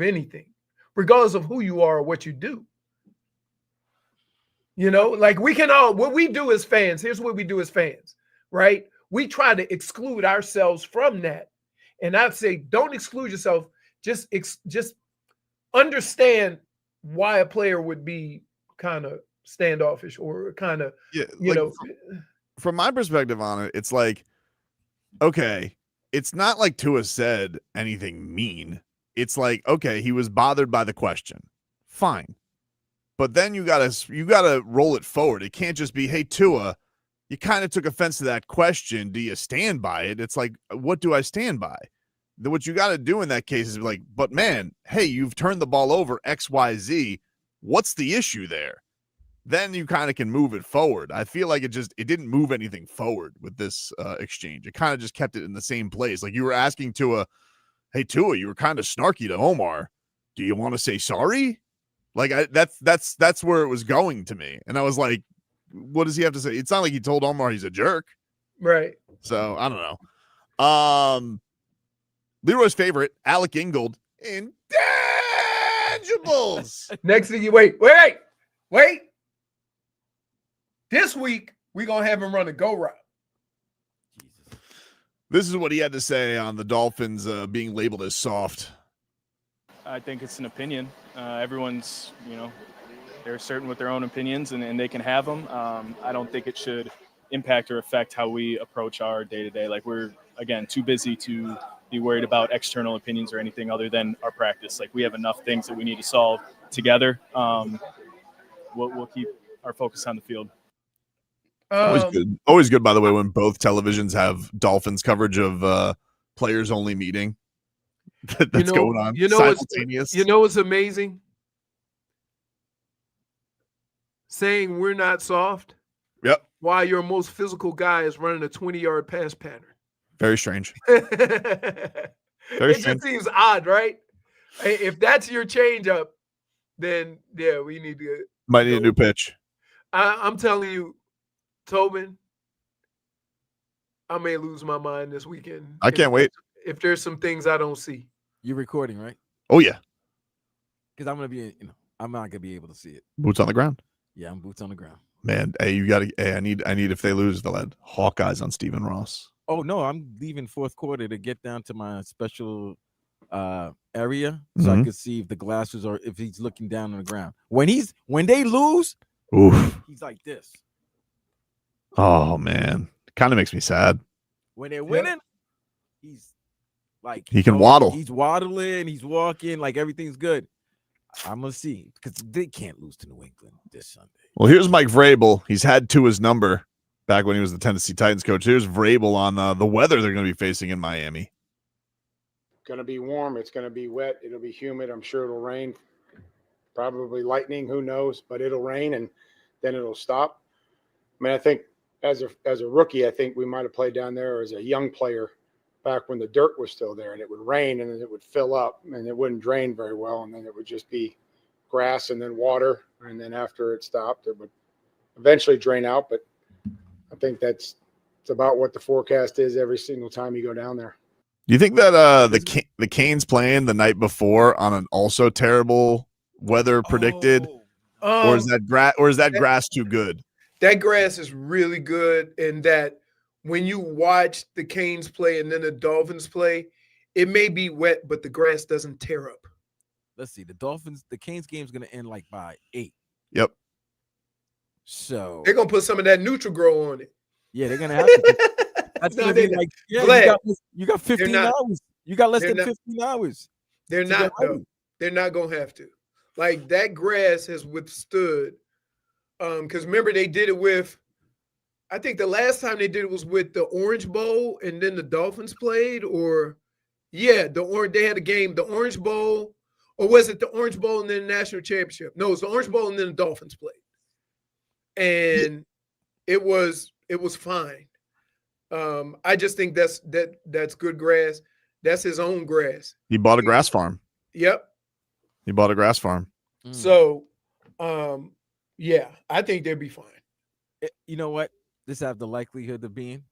anything, regardless of who you are or what you do? Like, we can all, what we do as fans, here's what we do as fans, right? We try to exclude ourselves from that. And I'd say, don't exclude yourself. Just understand why a player would be kind of standoffish or kind of, from my perspective on it, it's like, okay, it's not like Tua said anything mean. It's like, okay, he was bothered by the question. Fine. But then you gotta roll it forward. It can't just be, hey, Tua, you kind of took offense to that question. Do you stand by it? It's like, what do I stand by? What you got to do in that case is like, but man, hey, you've turned the ball over X, Y, Z. What's the issue there? Then you kind of can move it forward. I feel like it didn't move anything forward with this exchange. It kind of just kept it in the same place. Like, you were asking Tua, hey, Tua, you were kind of snarky to Omar. Do you want to say sorry? Like, that's where it was going to me. And I was like, what does he have to say? It's not like he told Omar he's a jerk. Right. So I don't know. Leroy's favorite, Alec Ingold, intangibles. Next thing you wait. This week, we're going to have him run a go route. This is what he had to say on the Dolphins being labeled as soft. I think it's an opinion. Everyone's, they're certain with their own opinions, and they can have them. I don't think it should impact or affect how we approach our day-to-day. Like, we're, again, too busy to be worried about external opinions or anything other than our practice. Like, we have enough things that we need to solve together. We'll keep our focus on the field. Always good, by the way, when both televisions have Dolphins coverage of players only meeting. That's going on simultaneous. What's amazing? Saying we're not soft. Yep. While your most physical guy is running a 20-yard pass pattern. Very strange. It just seems odd, right? If that's your changeup, then yeah, we need to might need a new pitch. I'm telling you, Tobin, I may lose my mind this weekend. I can't wait. If there's some things I don't see. You're recording, right? Oh yeah. Because I'm gonna be, I'm not gonna be able to see it. Boots on the ground. Yeah, I'm boots on the ground. Man, hey, you gotta. Hey, I need if they lose, they'll add Hawkeyes on Stephen Ross. Oh no, I'm leaving fourth quarter to get down to my special area so I could see if the glasses or if he's looking down on the ground. When they lose, he's like this. Oh man, kind of makes me sad. When they're winning, he's like he can waddle. He's waddling, he's walking, like everything's good. I'm gonna see because they can't lose to New England this Sunday. Well, here's Mike Vrabel. He's had Tua's number back when he was the Tennessee Titans coach. Here's Vrabel on the weather they're going to be facing in Miami. Going to be warm. It's going to be wet. It'll be humid. I'm sure it'll rain. Probably lightning. Who knows? But it'll rain and then it'll stop. I mean, I think as a rookie, I think we might have played down there as a young player back when the dirt was still there, and it would rain and then it would fill up and it wouldn't drain very well, and then it would just be grass and then water, and then after it stopped, it would eventually drain out. But I think it's about what the forecast is every single time you go down there. Do you think that the Canes playing the night before on an also terrible weather predicted, or is that grass too good? That grass is really good, and that when you watch the Canes play and then the Dolphins play, it may be wet, but the grass doesn't tear up. Let's see. The Canes game is going to end like by 8. Yep. So they're gonna put some of that neutral grow on it. yeah, they're gonna have to. That's No, gonna they're be not. like, yeah, Vlad, you got 15 not. hours. You got less They're than not. 15 hours. They're to get not ready. though. They're not gonna have to. Like that grass has withstood. Because remember they did it with. I think the last time they did it was with the Orange Bowl, and then the Dolphins played, or yeah, they had a game, the Orange Bowl, or was it the Orange Bowl and then the National Championship? No, it's the Orange Bowl and then the Dolphins played, and it was fine. I just think that's good grass. That's his own grass. He bought a grass farm. Yep. He bought a grass farm. So, yeah, I think they'll be fine. You know what? This have the likelihood of being.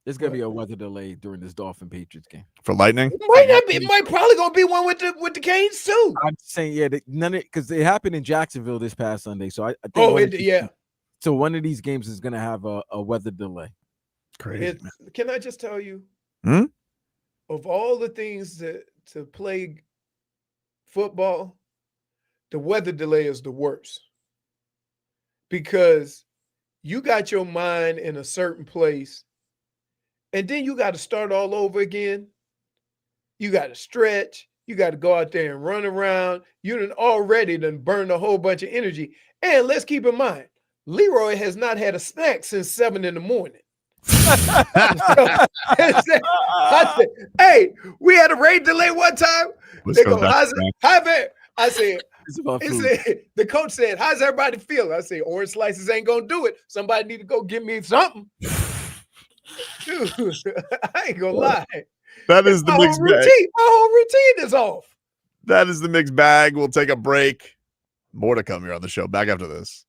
There's gonna be a weather delay during this Dolphin Patriots game. For lightning? It might not be. It might probably gonna be one with the Canes too. I'm saying, yeah, none of because it happened in Jacksonville this past Sunday. So I think yeah. So one of these games is gonna have a weather delay. Crazy. Can I just tell you, of all the things to play football, the weather delay is the worst because you got your mind in a certain place, and then you got to start all over again. You got to stretch. You got to go out there and run around. You already burned a whole bunch of energy. And let's keep in mind, Leroy has not had a snack since 7 in the morning. I said, hey, we had a rain delay one time. They go, I said, the coach said, how's everybody feel? I said, orange slices ain't gonna do it. Somebody need to go get me something. Dude, I ain't gonna lie. That is the mixed bag. My whole routine is off. That is the mixed bag. We'll take a break. More to come here on the show. Back after this.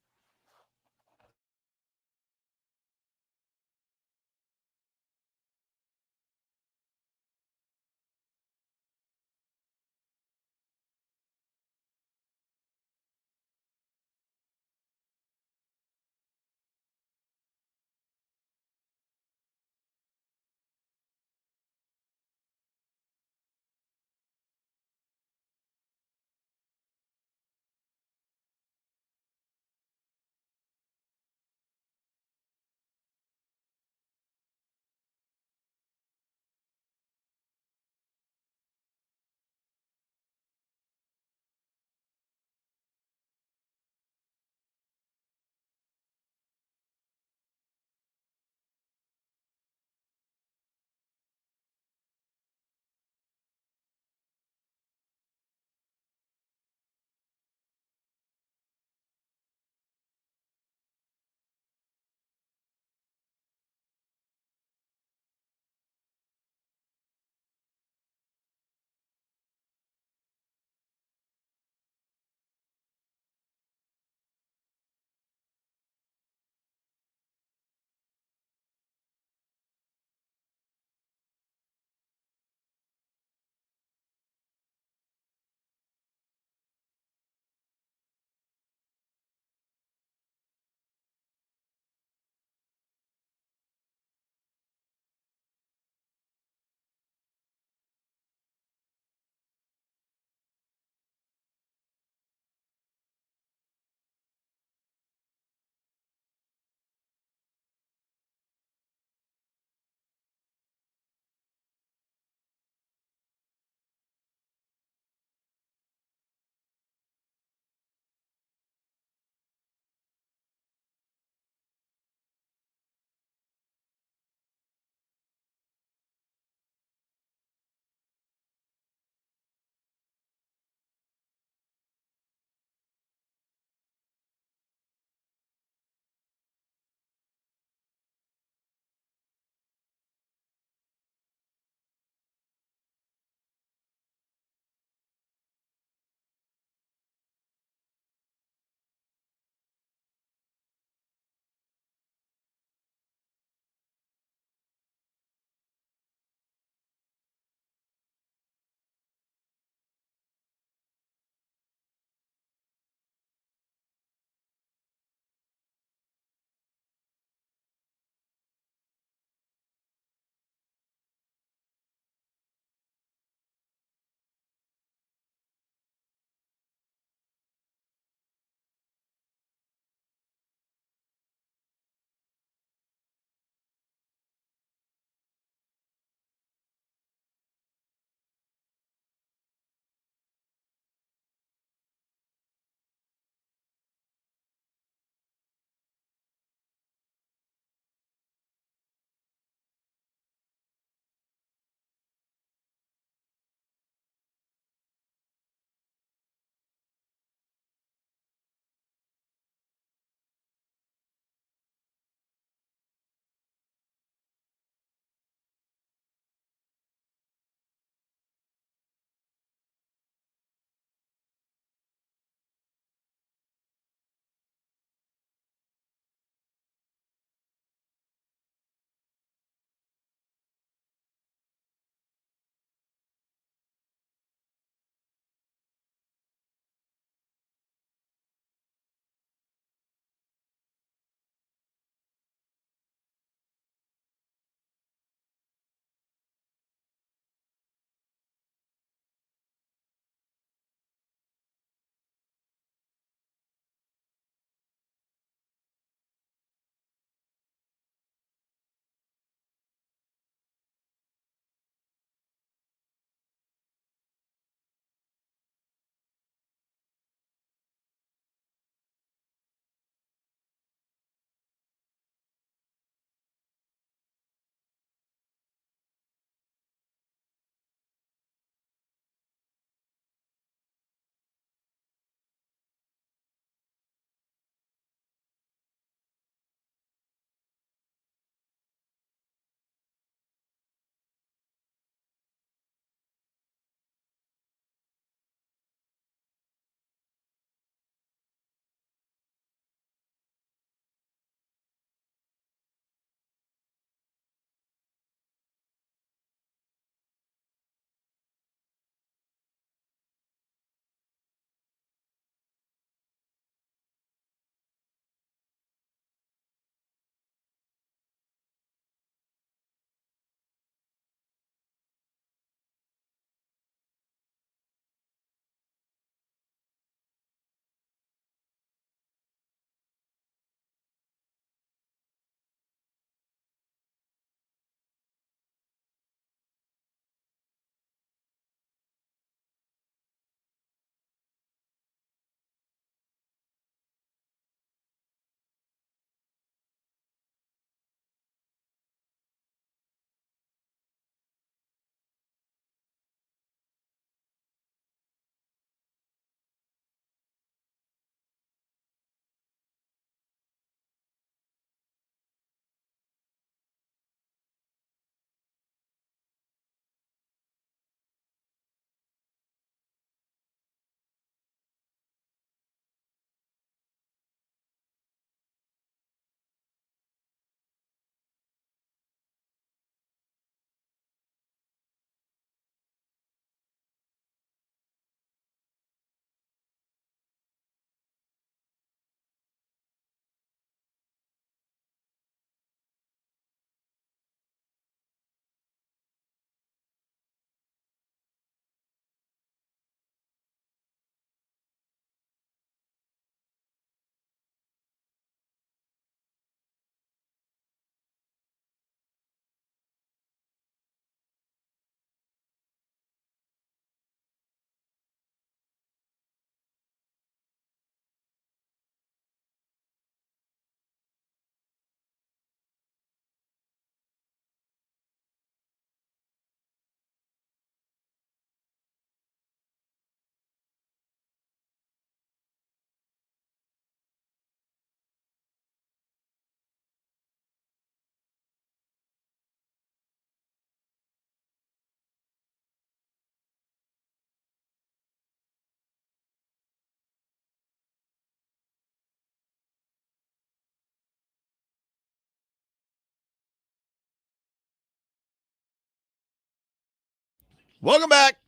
Welcome back.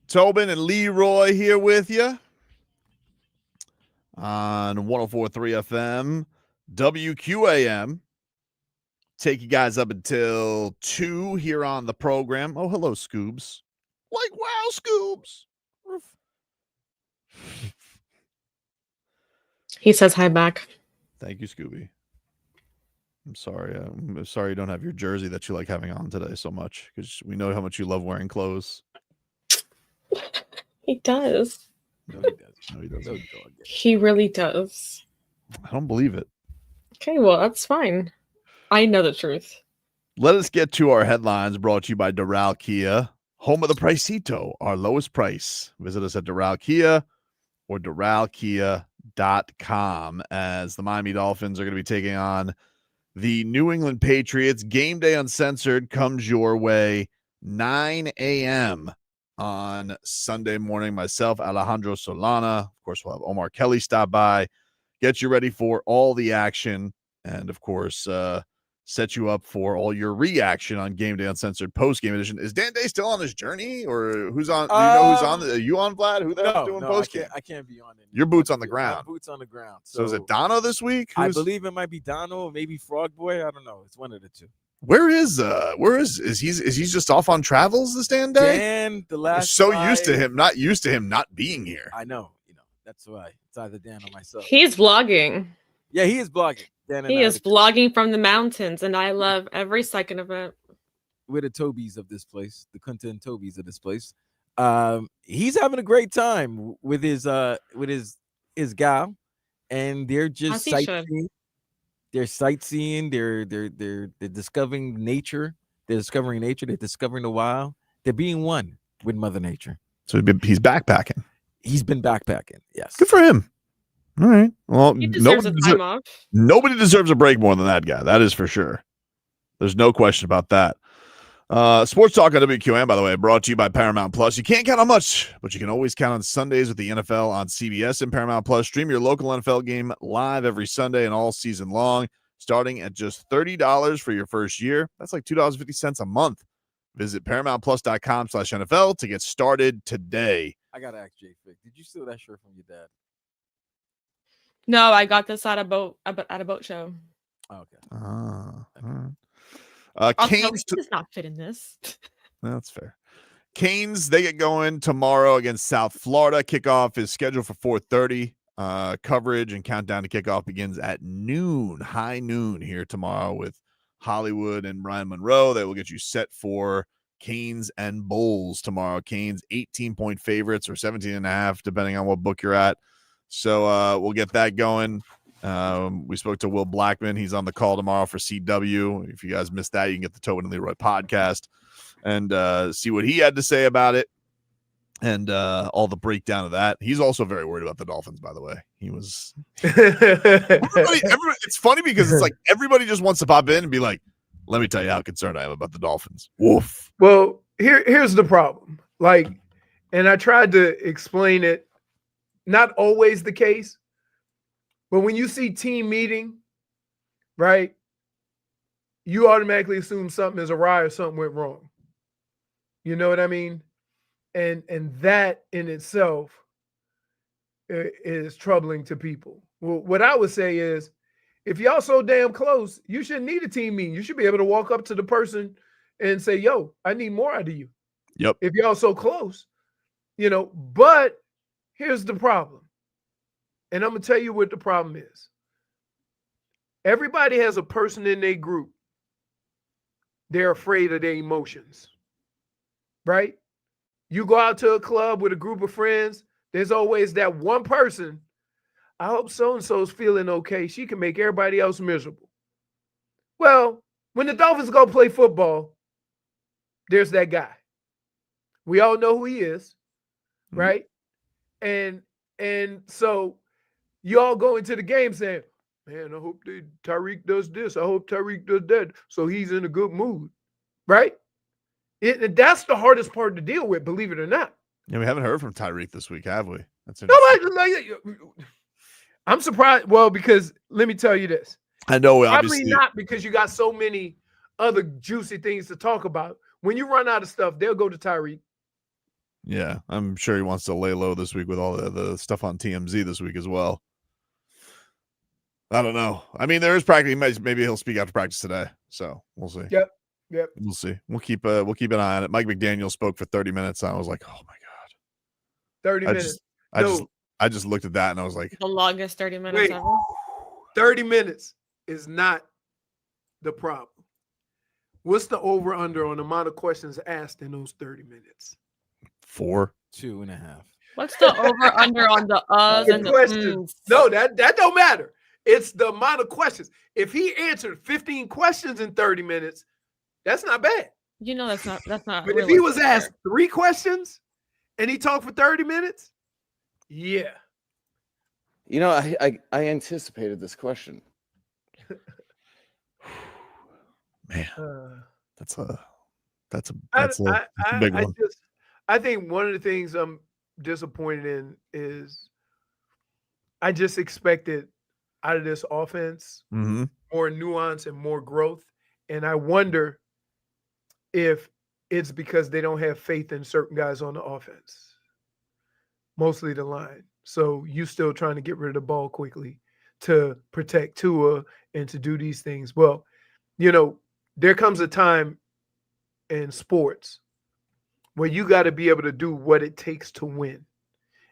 Tobin and Leroy here with you on 104.3 FM, WQAM. Take you guys up until 2 here on the program. Oh, hello, Scoobs. Like, wow, Scoobs. He says hi back. Thank you, Scooby. I'm sorry. I'm sorry you don't have your jersey that you like having on today so much, because we know how much you love wearing clothes. He does. No, he does. No, he doesn't. He really does. I don't believe it. Okay, well, that's fine. I know the truth. Let us get to our headlines, brought to you by Doral Kia, home of the Pricito, our lowest price. Visit us at Doral Kia or DoralKia.com, as the Miami Dolphins are going to be taking on the New England Patriots. Game Day Uncensored comes your way 9 a.m. on Sunday morning. Myself, Alejandro Solana. Of course, we'll have Omar Kelly stop by, get you ready for all the action, and, of course, set you up for all your reaction on Game Day Uncensored post-game edition. Is Dan Day still on his journey, or who's on? Do you know who's on? Are you on, Vlad? Who the hell's doing post-game? I can't be on it. Your boots on the ground. My boots on the ground. So is it Dono this week? I believe it might be Dono, maybe Frog Boy. I don't know. It's one of the two. Where is he just off on travels this Dan Day? Dan, the last so used to him not being here. I know, that's why it's either Dan or myself. He's vlogging. Yeah, he is vlogging. He is vlogging from the mountains, and I love every second of it. We're the Tobys of this place, the Kunta and Tobys of this place. He's having a great time with his gal, and they're just sightseeing. They're sightseeing. They're discovering nature. They're discovering nature. They're discovering the wild. They're being one with Mother Nature. So he's backpacking. He's been backpacking. Yes. Good for him. All right. Well, He deserves a time off. Nobody deserves a break more than that guy. That is for sure. There's no question about that. Sports Talk on WQAM, by the way, brought to you by Paramount Plus. You can't count on much, but you can always count on Sundays with the NFL on CBS and Paramount Plus. Stream your local NFL game live every Sunday and all season long, starting at just $30 for your first year. That's like $2.50 a month. Visit ParamountPlus.com/NFL to get started today. I gotta ask Jay Fick, did you steal that shirt from your dad? No, I got this at a boat show. Oh, okay. All right. Canes does not fit in this. That's fair. Canes, they get going tomorrow against South Florida. Kickoff is scheduled for 4:30. Coverage and countdown to kickoff begins at noon, high noon here tomorrow with Hollywood and Ryan Monroe. They will get you set for Canes and Bulls tomorrow. Canes 18-point favorites or 17.5, depending on what book you're at. So we'll get that going. We spoke to Will Blackmon. He's on the call tomorrow for CW. If you guys missed that, you can get the Tobin and Leroy podcast and see what he had to say about it and all the breakdown of that. He's also very worried about the Dolphins, by the way. He was everybody, it's funny because it's like everybody just wants to pop in and be like, let me tell you how concerned I am about the Dolphins. Woof. Well, here's the problem. And I tried to explain it. Not always the case, but when you see team meeting, right, you automatically assume something is awry or something went wrong. You know what I mean? And that in itself is troubling to people. Well, what I would say is, if y'all so damn close, you shouldn't need a team meeting. You should be able to walk up to the person and say, yo, I need more out of you. Yep. If y'all so close, but here's the problem. And I'm going to tell you what the problem is. Everybody has a person in their group. They're afraid of their emotions, right? You go out to a club with a group of friends, there's always that one person. I hope so-and-so's feeling okay. She can make everybody else miserable. Well, when the Dolphins go play football, there's that guy. We all know who he is, right? And so you all go into the game saying, man, I hope Tyreek does this. I hope Tyreek does that. So he's in a good mood, right? That's the hardest part to deal with, believe it or not. Yeah, we haven't heard from Tyreek this week, have we? That's I'm surprised. Well, because let me tell you this. I know, Probably obviously not, because you got so many other juicy things to talk about. When you run out of stuff, they'll go to Tyreek. Yeah, I'm sure he wants to lay low this week with all the stuff on TMZ this week as well. I don't know. I mean, there is practice. Maybe he'll speak after practice today. So we'll see. Yep. We'll see. We'll keep an eye on it. Mike McDaniel spoke for 30 minutes. And I was like, oh my God. 30 minutes. I just looked at that and I was like, the longest 30 minutes ever. 30 minutes is not the problem. What's the over under on the amount of questions asked in those 30 minutes? 4. 2.5. What's the over under on the and the questions? No, that don't matter. It's the amount of questions. If he answered 15 questions in 30 minutes, that's not bad. You know that's not. But if he was asked 3 questions and he talked for 30 minutes, yeah. You know, I anticipated this question. Man, that's a big one. I think one of the things I'm disappointed in is I just expected out of this offense more nuance and more growth. And I wonder if it's because they don't have faith in certain guys on the offense, mostly the line. So you still trying to get rid of the ball quickly to protect Tua and to do these things. Well, you know, there comes a time in sports where you got to be able to do what it takes to win.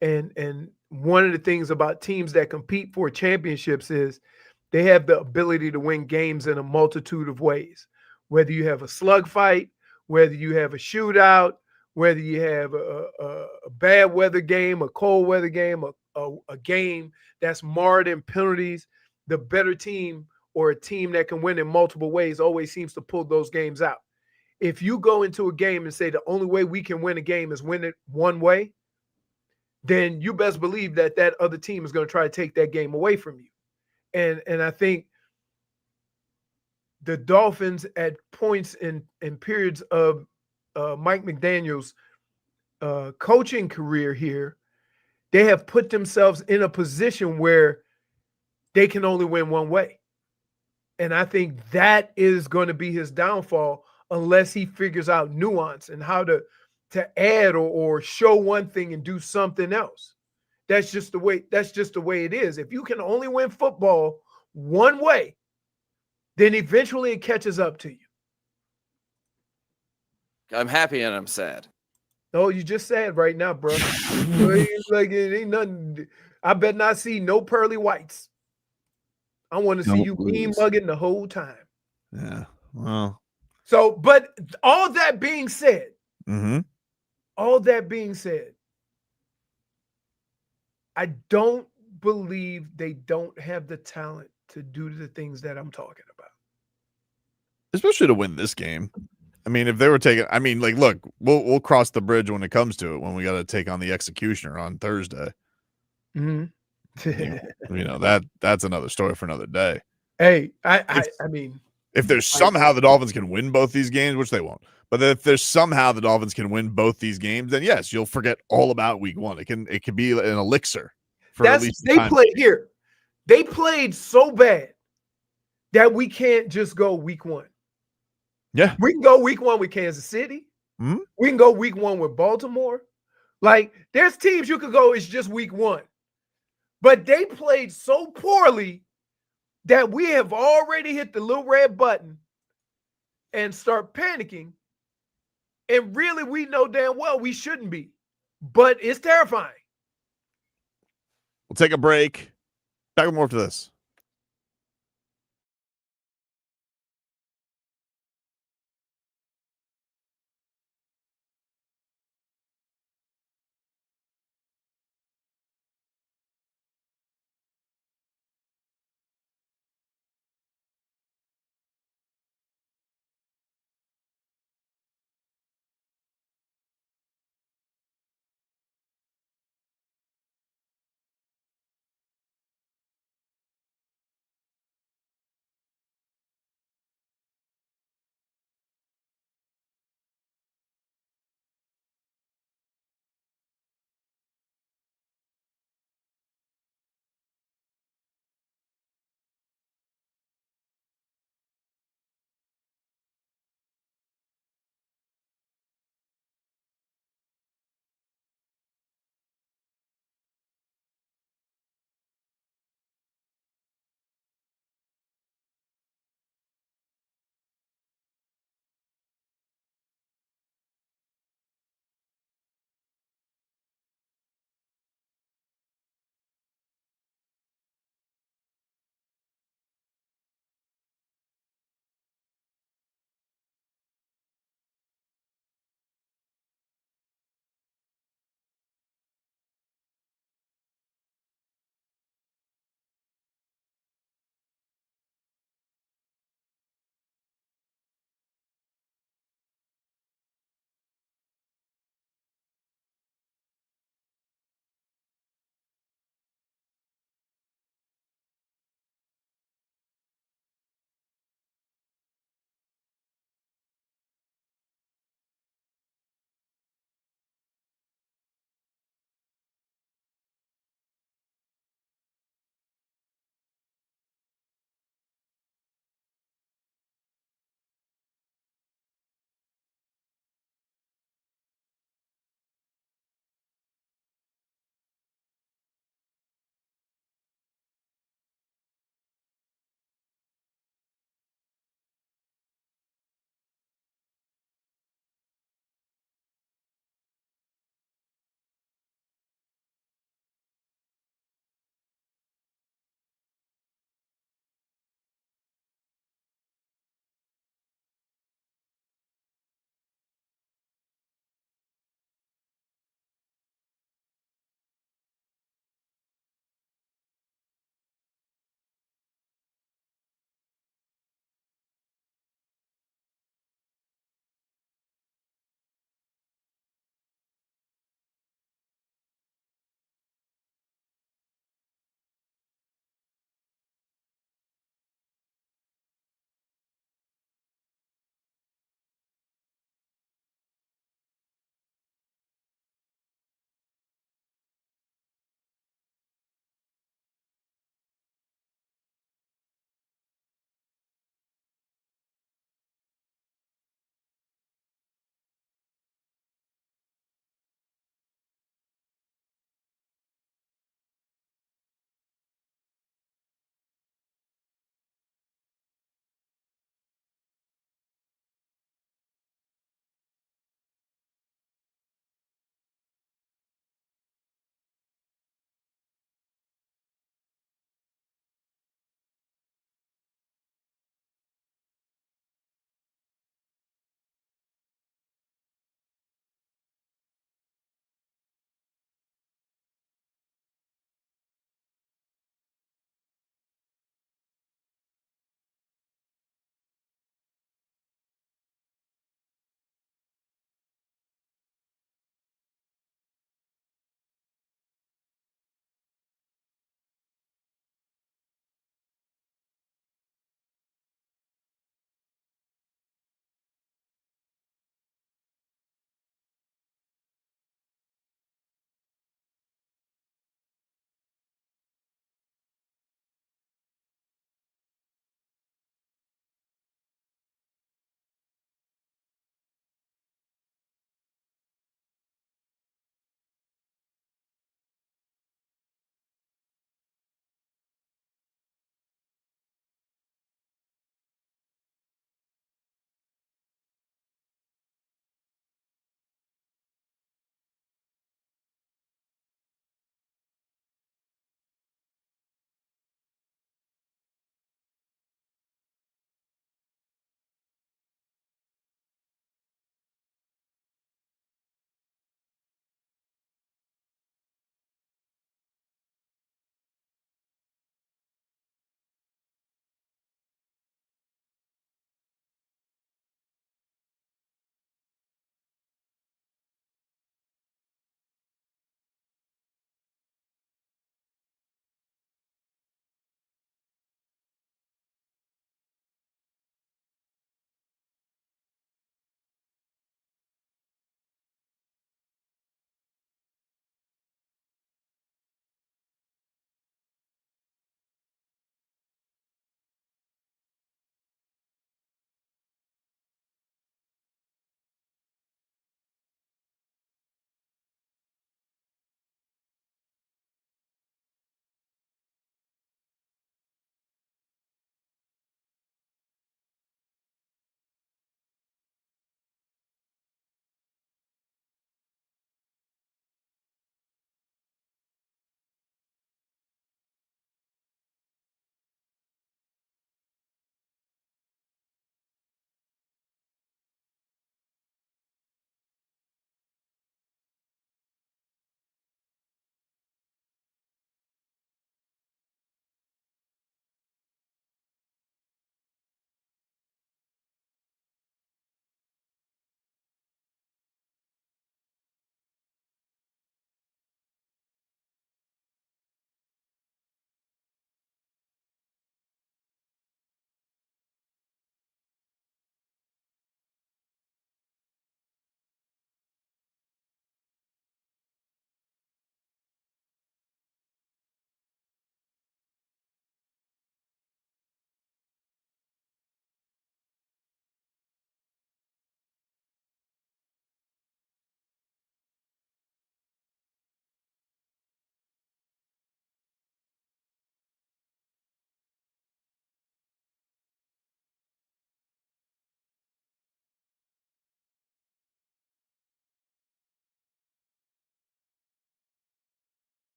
And one of the things about teams that compete for championships is they have the ability to win games in a multitude of ways. Whether you have a slug fight, whether you have a shootout, whether you have a bad weather game, a cold weather game, a game that's marred in penalties, the better team or a team that can win in multiple ways always seems to pull those games out. If you go into a game and say the only way we can win a game is win it one way, then you best believe that that other team is going to try to take that game away from you. And I think the Dolphins at points in periods of Mike McDaniel's coaching career here, they have put themselves in a position where they can only win one way. And I think that is going to be his downfall unless he figures out nuance and how to add or show one thing and do something else. That's just the way it is. If you can only win football one way, then eventually it catches up to you. I'm happy and I'm sad. Oh, you just sad right now, bro. Like it ain't nothing. I bet not see no pearly whites. I want to see you mean mugging the whole time. Yeah. Well. So, but all that being said, I don't believe they don't have the talent to do the things that I'm talking about. Especially to win this game. I mean, if they were taking, I mean, like, look, we'll cross the bridge when it comes to it when we got to take on the executioner on Thursday. You know, that's another story for another day. Hey, I mean, if there's somehow the Dolphins can win both these games, which they won't, but if there's somehow the Dolphins can win both these games, then yes, you'll forget all about week one. It can be an elixir for at least they played here. They played so bad that we can't just go week one. Yeah. We can go week one with Kansas City. We can go week one with Baltimore. Like, there's teams you could go, it's just week one. But they played so poorly that we have already hit the little red button and start panicking. And really, we know damn well we shouldn't be. But it's terrifying. We'll take a break. Back with more after this.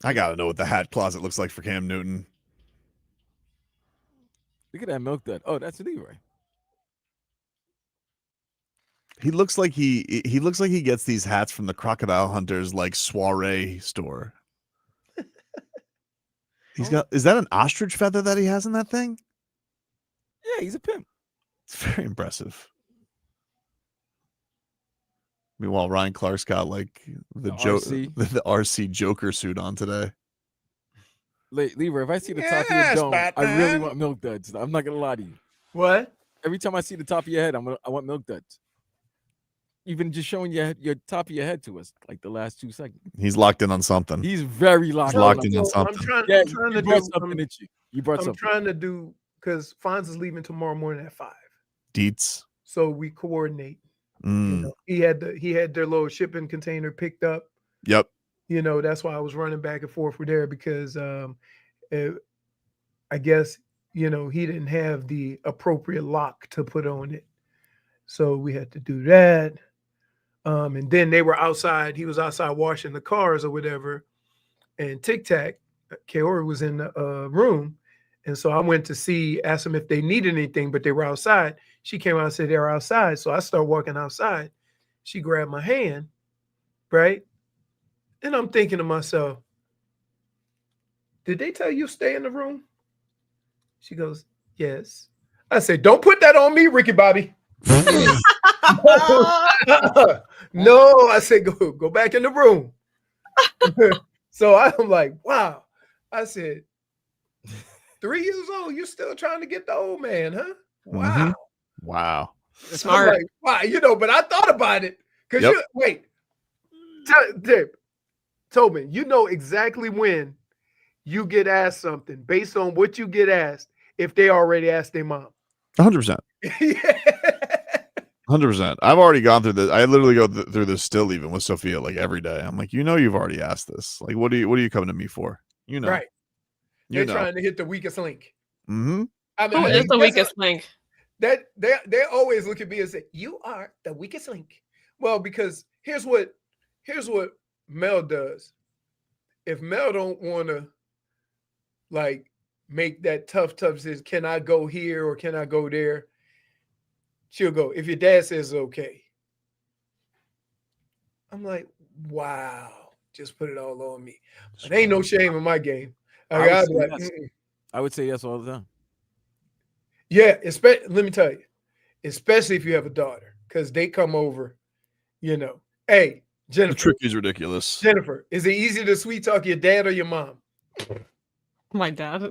I gotta know what the hat closet looks like for Cam Newton. Look at that milk dud. Oh, that's Leroy. He looks like he looks like he gets these hats from the Crocodile Hunters like soiree store. He's got, is that an ostrich feather that he has in that thing? Yeah, he's a pimp. It's very impressive. Meanwhile, Ryan Clark's got like the RC Joker suit on today. Leroy, if I see the top of your dome, I really want milk duds. I'm not gonna lie to you. What? Every time I see the top of your head, I want milk duds. You've been just showing your top of your head to us like the last 2 seconds. He's locked in on something. He's very locked in on something. I'm trying to do something. I'm trying to do because Fonz is leaving tomorrow morning at 5. Deets. So we coordinate. Mm. You know, he had their little shipping container picked up. Yep. You know, that's why I was running back and forth with there because I guess, you know, he didn't have the appropriate lock to put on it. So we had to do that. And then they were outside. He was outside washing the cars or whatever. And Tic Tac, Kaori was in the room. And so I went to ask them if they needed anything, but they were outside. She came out and said they were outside. So I started walking outside. She grabbed my hand, right? And I'm thinking to myself, did they tell you stay in the room? She goes, yes. I said, don't put that on me, Ricky Bobby. No, I said, go back in the room. So I'm like, wow. I said, 3 years old, you still trying to get the old man, huh? Wow. Mm-hmm. Wow. Smart. Like, wow, you know, but I thought about it. Because wait, Tobin, you know exactly when you get asked something based on what you get asked if they already asked their mom. 100%. 100%. I've already gone through this. I literally go through this still, even with Sophia, like every day. I'm like, you know, you've already asked this. Like, what are you coming to me for? You know, right? They're trying to hit the weakest link. Mm-hmm. I mean, it's the weakest link. That they always look at me and say, "You are the weakest link." Well, because here's what Mel does. If Mel don't want to like make that tough decision, can I go here or can I go there? She'll go, if your dad says okay. I'm like, wow, just put it all on me. But ain't no shame in my game. I would say yes all the time. Yeah, let me tell you, especially if you have a daughter, because they come over, you know. Hey, Jennifer. The trick is ridiculous. Jennifer, is it easier to sweet talk your dad or your mom? My dad.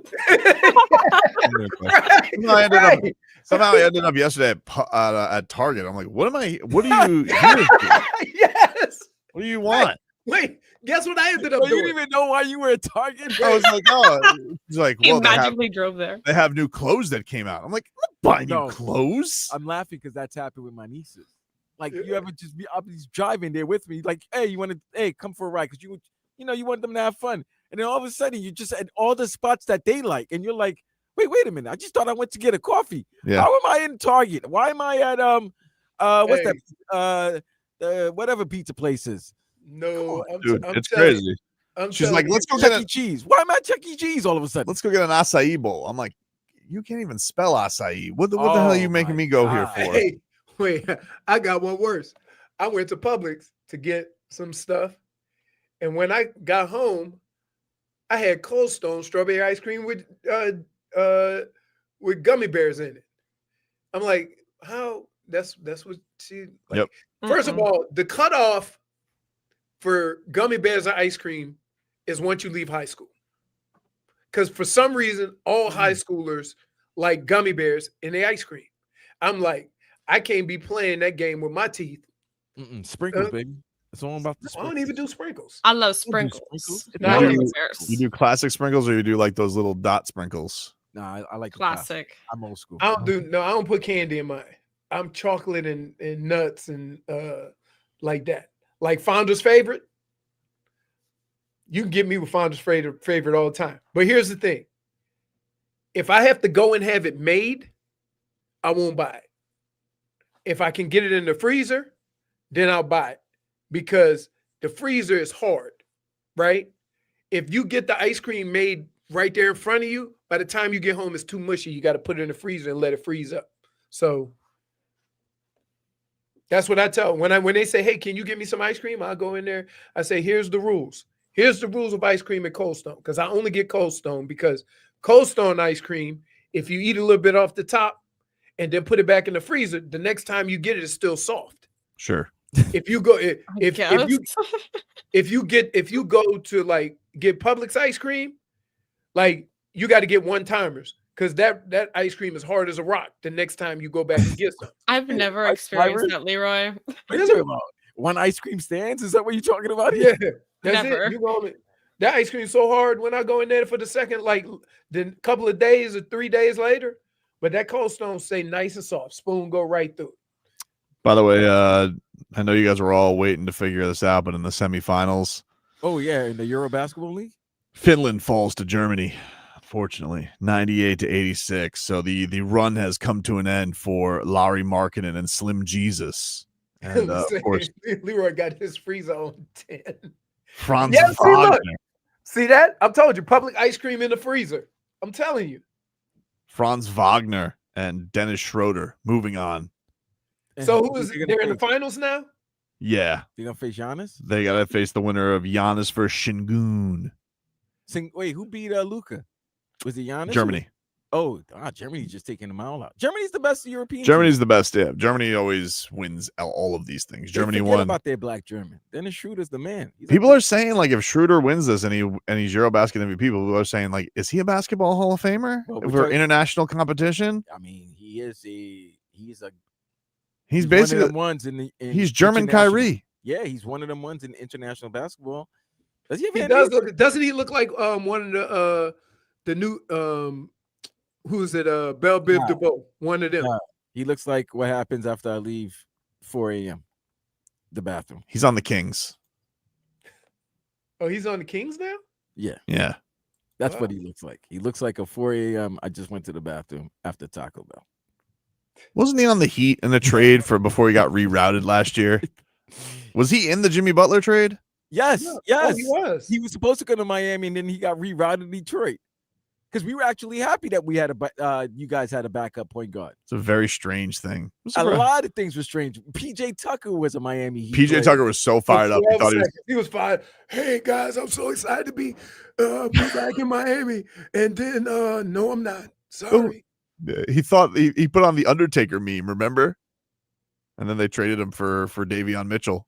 Somehow I ended up yesterday at Target. I'm like, what are you here for? Yes. What do you want? Wait, guess what I ended up doing? You didn't even know why you were at Target? I was like, oh. He's like, he well, magically drove there. They have new clothes that came out. I'm like, I'm not buying new clothes. I'm laughing because that's happened with my nieces. Like, you ever just be up driving there with me, like, hey, come for a ride? Because you want them to have fun. And then all of a sudden, you just at all the spots that they like. And you're like, wait a minute. I just thought I went to get a coffee. Yeah. How am I in Target? Why am I at, what's that? Whatever pizza place is. No, dude, it's crazy. She's like, let's go get Chuck E. Cheese. Why am I at Chuck E. Cheese all of a sudden? Let's go get an acai bowl. I'm like, you can't even spell acai. What the hell are you making me go here for? Hey, wait, I got one worse. I went to Publix to get some stuff. And when I got home, I had Cold Stone strawberry ice cream with gummy bears in it. I'm like, how? That's what she like. Yep. First of all, the cutoff for gummy bears and ice cream is once you leave high school. Because for some reason, all high schoolers like gummy bears and the ice cream. I'm like, I can't be playing that game with my teeth. Sprinkles, baby. It's all about the sprinkles. I don't even do sprinkles. I love sprinkles. You do classic sprinkles or you do like those little dot sprinkles? No, I like classic. I'm old school. I don't put candy in mine. I'm chocolate and nuts and like that. Like Founder's favorite. You can get me with Founder's favorite all the time. But here's the thing. If I have to go and have it made, I won't buy it. If I can get it in the freezer, then I'll buy it. Because the freezer is hard, right? if you get the ice cream made right there in front of you, by the time you get home, it's too mushy. You got to put it in the freezer and let it freeze up. So that's what I tell when they say, "Hey, can you give me some ice cream?" I'll go in there. I say, "Here's the rules. Here's the rules of ice cream at Cold Stone." Because I only get Cold Stone because Cold Stone ice cream, if you eat a little bit off the top and then put it back in the freezer, the next time you get it, it's still soft. Sure. If you go if you go to like get Publix ice cream, like you got to get one timers because that ice cream is hard as a rock the next time you go back and get some. I've never experienced that, Leroy. What are you talking about? One ice cream stands? Is that what you're talking about? Yeah, that's Never. it. You go in, that ice cream is so hard when I go in there for the second, like the couple of days or 3 days later. But that Cold Stone stay nice and soft. Spoon go right through it. By the way, I know you guys were all waiting to figure this out, but in the semifinals, Oh yeah, in the Euro Basketball League. Finland falls to Germany, unfortunately, 98-86. So the run has come to an end for Larry Markkinen and Slim Jesus. And of course, Leroy got his freezer on 10. Franz Yeah, Wagner. see that? I've told you, public ice cream in the freezer. I'm telling you. Franz Wagner and Dennis Schroeder moving on. So they're in the finals now? Yeah. You gonna face Giannis? They got to face the winner of Giannis versus Şengün. Wait, who beat Luka? Was it Giannis? Germany. Germany's just taking them all out. Germany's the best European. Germany's the best. Yeah, Germany always wins all of these things. Germany Forget won. about their black German. Dennis Schroeder's the man. People are saying like if Schroeder wins this and he's Eurobasket MVP, people are saying like, is he a basketball Hall of Famer for international competition? I mean, he's basically one of them ones in he's German Kyrie. Yeah, he's one of them ones in international basketball. Does he have He any- does look, doesn't he look like one of the new who's it? Belle Biv DeVoe, one of them. He looks like what happens after I leave 4 a.m. the bathroom. He's on the Kings. Oh, he's on the Kings now? Yeah. Yeah. That's what he looks like. He looks like a 4 a.m. I just went to the bathroom after Taco Bell. Wasn't he on the Heat in a trade for before he got rerouted last year? Was he in the Jimmy Butler trade? Yes, yes. Oh, he was. He was supposed to go to Miami, and then he got rerouted to Detroit. Because we were actually happy that we had you guys had a backup point guard. It's a very strange thing. A lot of things were strange. PJ Tucker was a Miami Heat PJ player. Tucker was so fired up. He thought He was fired. Hey guys, I'm so excited to be back in Miami. And then no, I'm not. Sorry. He thought he put on the Undertaker meme, remember? And then they traded him for Davion Mitchell.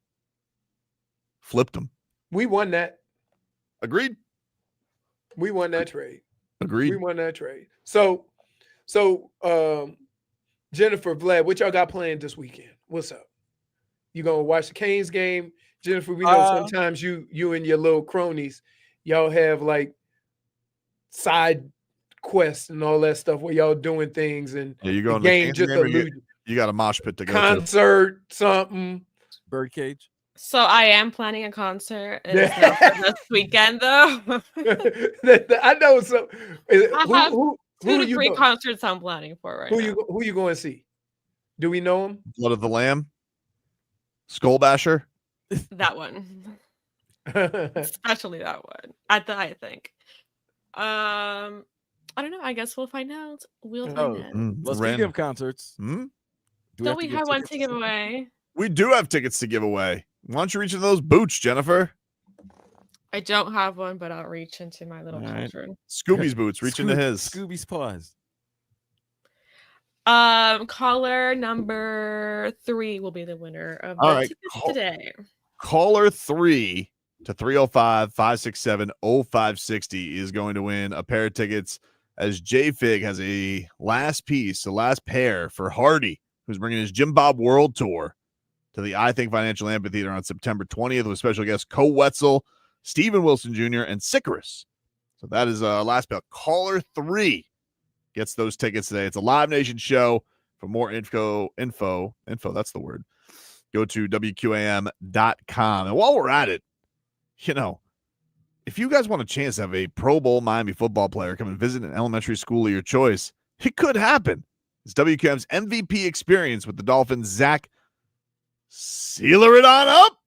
Flipped him. We won that. Agreed. We won that trade. Agreed. We won that trade. So Jennifer, Vlad, what y'all got planned this weekend? What's up? You gonna watch the Canes game? Jennifer, we know sometimes you and your little cronies, y'all have like side quests and all that stuff where y'all doing things and Yeah, you go the in the game Canes just game or allude you got a mosh pit to go to. concert, something. Birdcage. So I am planning a concert. It is not for this weekend, though. I know some. I have Who 2 to you 3 go- concerts I'm planning for right now. Who you going to see? Do we know him? Blood of the Lamb? Skull Basher? That one, especially that one. I think. I don't know. I guess we'll find out. We'll find out. Well, speaking of concerts, Don't we have one to give away? We do have tickets to give away. Why don't you reach into those boots, Jennifer? I don't have one, but I'll reach into my little All right. cauldron. Scooby's boots. Reach into his. Scooby's paws. Caller number 3 will be the winner of All the right. tickets today. Caller 3 to 305-567-0560 is going to win a pair of tickets as J-Fig has a last pair for Hardy, who's bringing his Jim Bob World Tour to the I Think Financial Amphitheater on September 20th with special guests Co Wetzel, Stephen Wilson Jr., and Sycaris. So that is last bell. Caller 3 gets those tickets today. It's a Live Nation show. For more info, that's the word. Go to WQAM.com. And while we're at it, if you guys want a chance to have a Pro Bowl Miami football player come and visit an elementary school of your choice, it could happen. It's WQAM's MVP experience with the Dolphins. Zach, sealer it on up.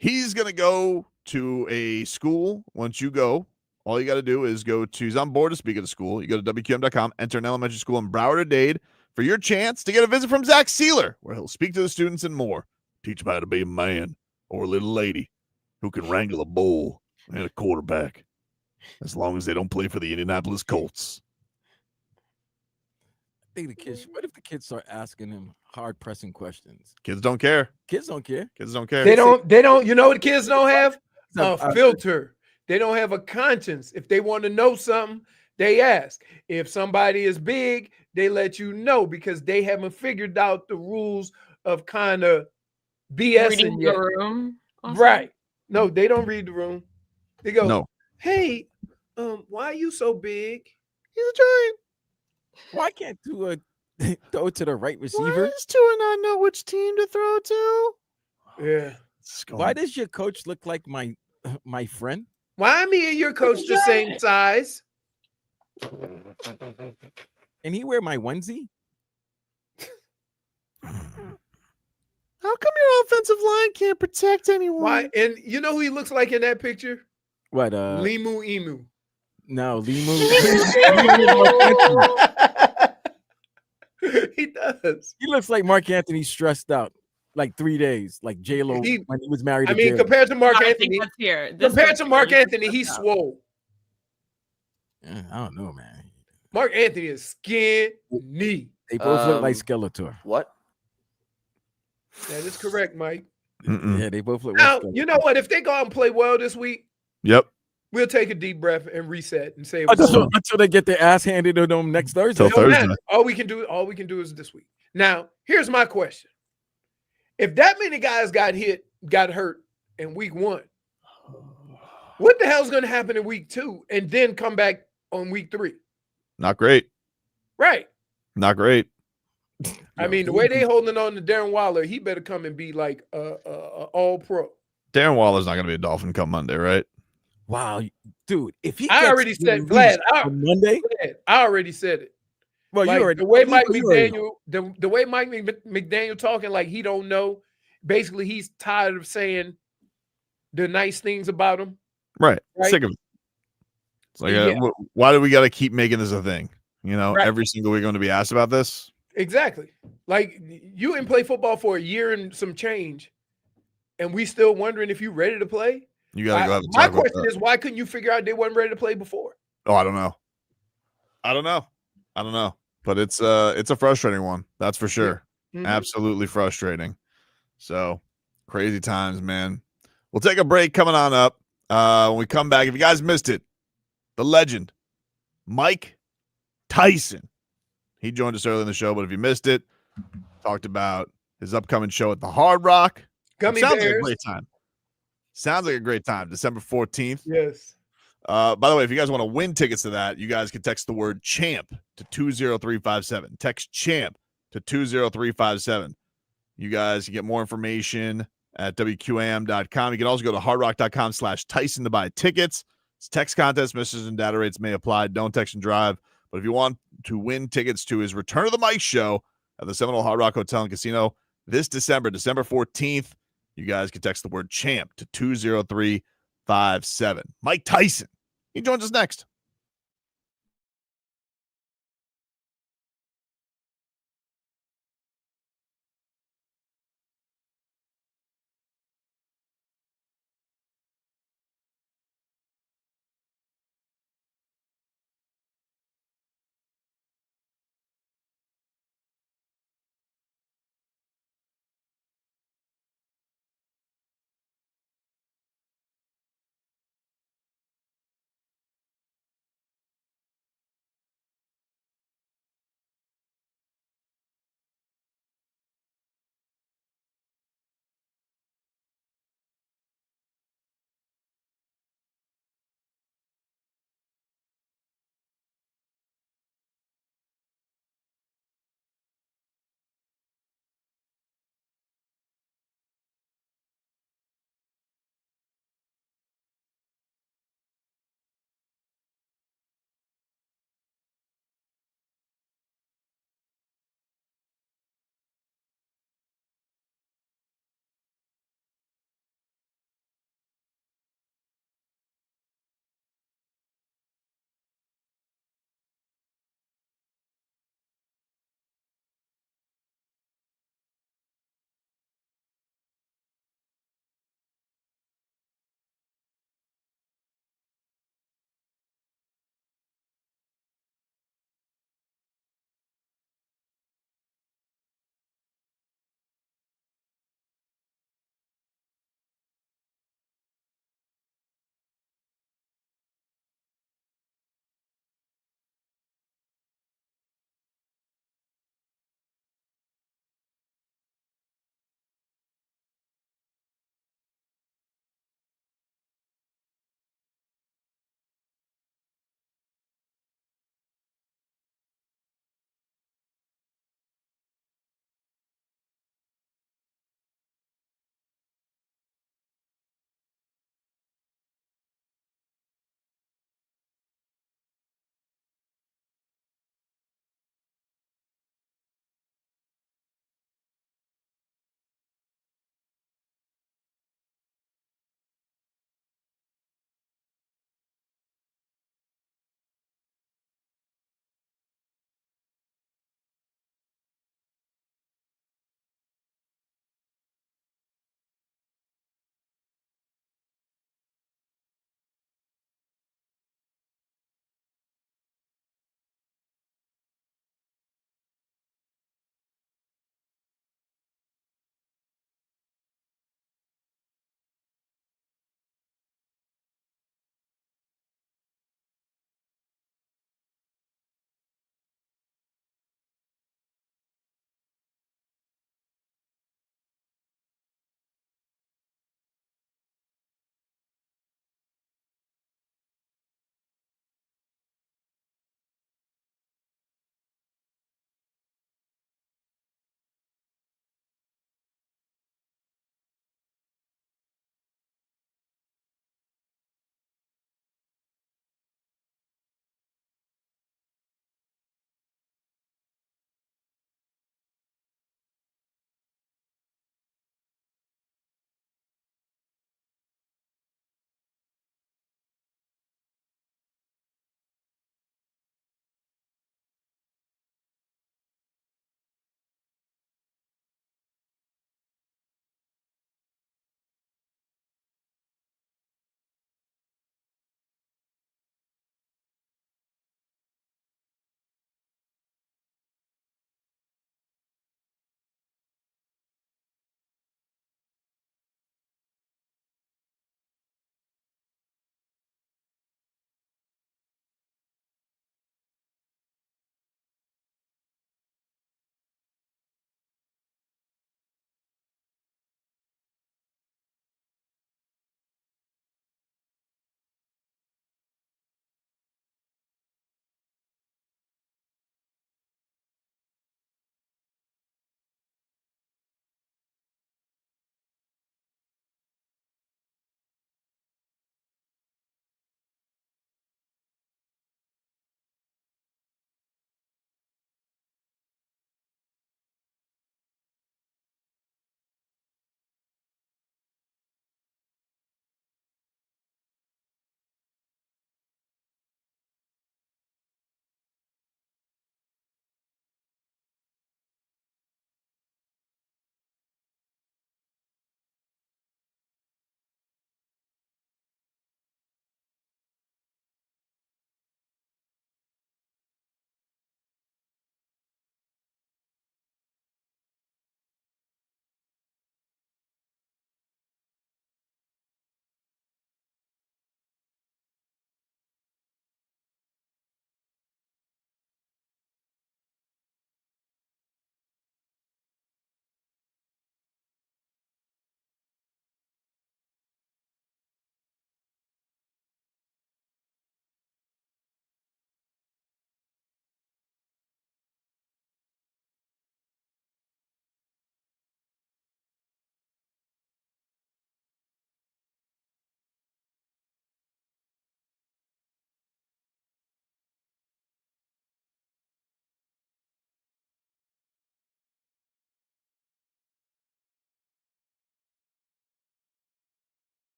He's going to go to a school. Once you go, all you got to do is he's on board to speak at a school. You go to WQM.com, enter an elementary school in Broward or Dade for your chance to get a visit from Zach Sealer, where he'll speak to the students and more. Teach them how to be a man or a little lady who can wrangle a bull and a quarterback, as long as they don't play for the Indianapolis Colts. I think what if the kids start asking him hard pressing questions? Kids don't care. Kids don't care. Kids don't care. They don't, you know what kids don't have? A filter. They don't have a conscience. If they want to know something, they ask. If somebody is big, they let you know because they haven't figured out the rules of kind of BSing Reading yet. the room. Also. Right. No, they don't read the room. They go, no. Hey, why are you so big? He's a giant. Why can't Tua throw to the right receiver? Why does Tua not know which team to throw to? Yeah. Why does your coach look like my friend? Why me and your coach the same size? And he wear my onesie? How come your offensive line can't protect anyone? Why? And you know who he looks like in that picture? What? Limu Emu. No, Limu. He does. He looks like Mark Anthony stressed out like 3 days, like J-Lo when he was married to J-Lo. Compared to Mark Anthony, Anthony, he's swole. Yeah, I don't know, man. Mark Anthony is skinny. They both look like Skeletor. What? That is correct, Mike. Yeah, they both look Now, like Skeletor. you know what? If they go out and play well this week, yep, we'll take a deep breath and reset and say until they get their ass handed to them next Thursday. All we can do is this week. Now, here's my question. If that many guys got hurt in week 1, what the hell's going to happen in week 2 and then come back on week 3? Not great. Right. Not great. I mean, the way they holding on to Darren Waller, he better come and be like all pro. Darren Waller's not going to be a Dolphin come Monday, right? Wow, dude! If he, I already said Vlad. On Monday, I already said it. Well, like, you already the way Mike McDaniel, the way Mike McDaniel talking like he don't know. Basically, he's tired of saying the nice things about him. Right. Sick of it. It's like, why do we got to keep making this a thing? You know, every single week going to be asked about this. Exactly. Like you didn't play football for a year and some change, and we still wondering if you ready to play. You got to go have a My talk about question that. is, why couldn't you figure out they wasn't ready to play before? Oh, I don't know. But it's a frustrating one. That's for sure. Mm-hmm. Absolutely frustrating. So crazy times, man. We'll take a break coming on up. When we come back, if you guys missed it, the legend, Mike Tyson. He joined us early in the show, but if you missed it, talked about his upcoming show at the Hard Rock. Gummy Sounds Bears. like a great time. Sounds like a great time. December 14th. Yes. By the way, if you guys want to win tickets to that, you guys can text the word champ to 20357. Text champ to 20357. You guys can get more information at WQAM.com. You can also go to hardrock.com/Tyson to buy tickets. It's text contest. Misses and data rates may apply. Don't text and drive. But if you want to win tickets to his Return of the Mike show at the Seminole Hard Rock Hotel and Casino this December 14th, you guys can text the word champ to 20357. Mike Tyson. He joins us next.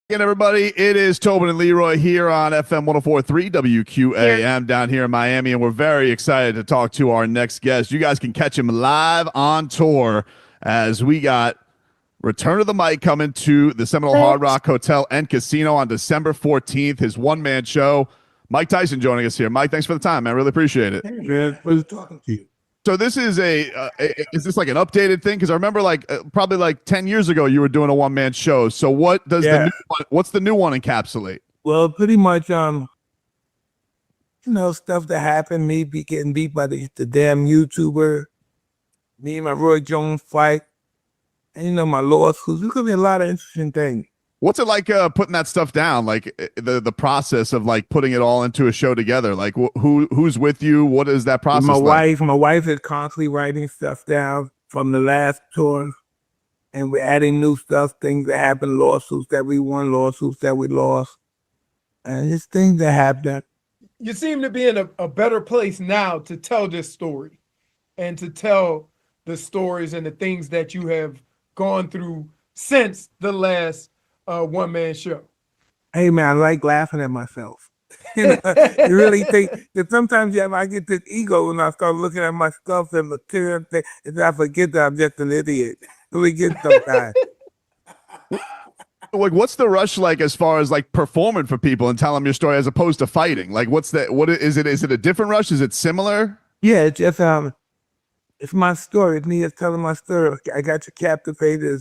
Again, everybody, it is Tobin and Leroy here on FM 104.3 WQAM down here in Miami, and we're very excited to talk to our next guest. You guys can catch him live on tour as we got Return of the Mike coming to the Seminole Hard Rock Hotel and Casino on December 14th, his one-man show. Mike Tyson joining us here. Mike, thanks for the time, man. I really appreciate it. Hey, man. Pleasure talking to you. So this is is this like an updated thing? Because I remember probably like 10 years ago you were doing a one-man show. So what does what's the new one encapsulate? Well, pretty much, stuff that happened, me getting beat by the damn YouTuber, me and my Roy Jones fight, and my lawsuits. There could be a lot of interesting things. What's it like putting that stuff down? Like the process of like putting it all into a show together. Like who's with you? What is that process? My wife is constantly writing stuff down from the last tour, and we're adding new stuff, things that happened, lawsuits that we won, lawsuits that we lost, and just things that happened. You seem to be in a better place now to tell this story and to tell the stories and the things that you have gone through since the last one-man show. Hey, man, I like laughing at myself. You really think that sometimes I get this ego when I start looking at my stuff and material thing, and I forget that I'm just an idiot. We get sometimes. Like, what's the rush like as far as like performing for people and telling them your story as opposed to fighting? Like, what is it? Is it a different rush? Is it similar? Yeah, it's just it's my story. It's me just telling my story. I got you captivated.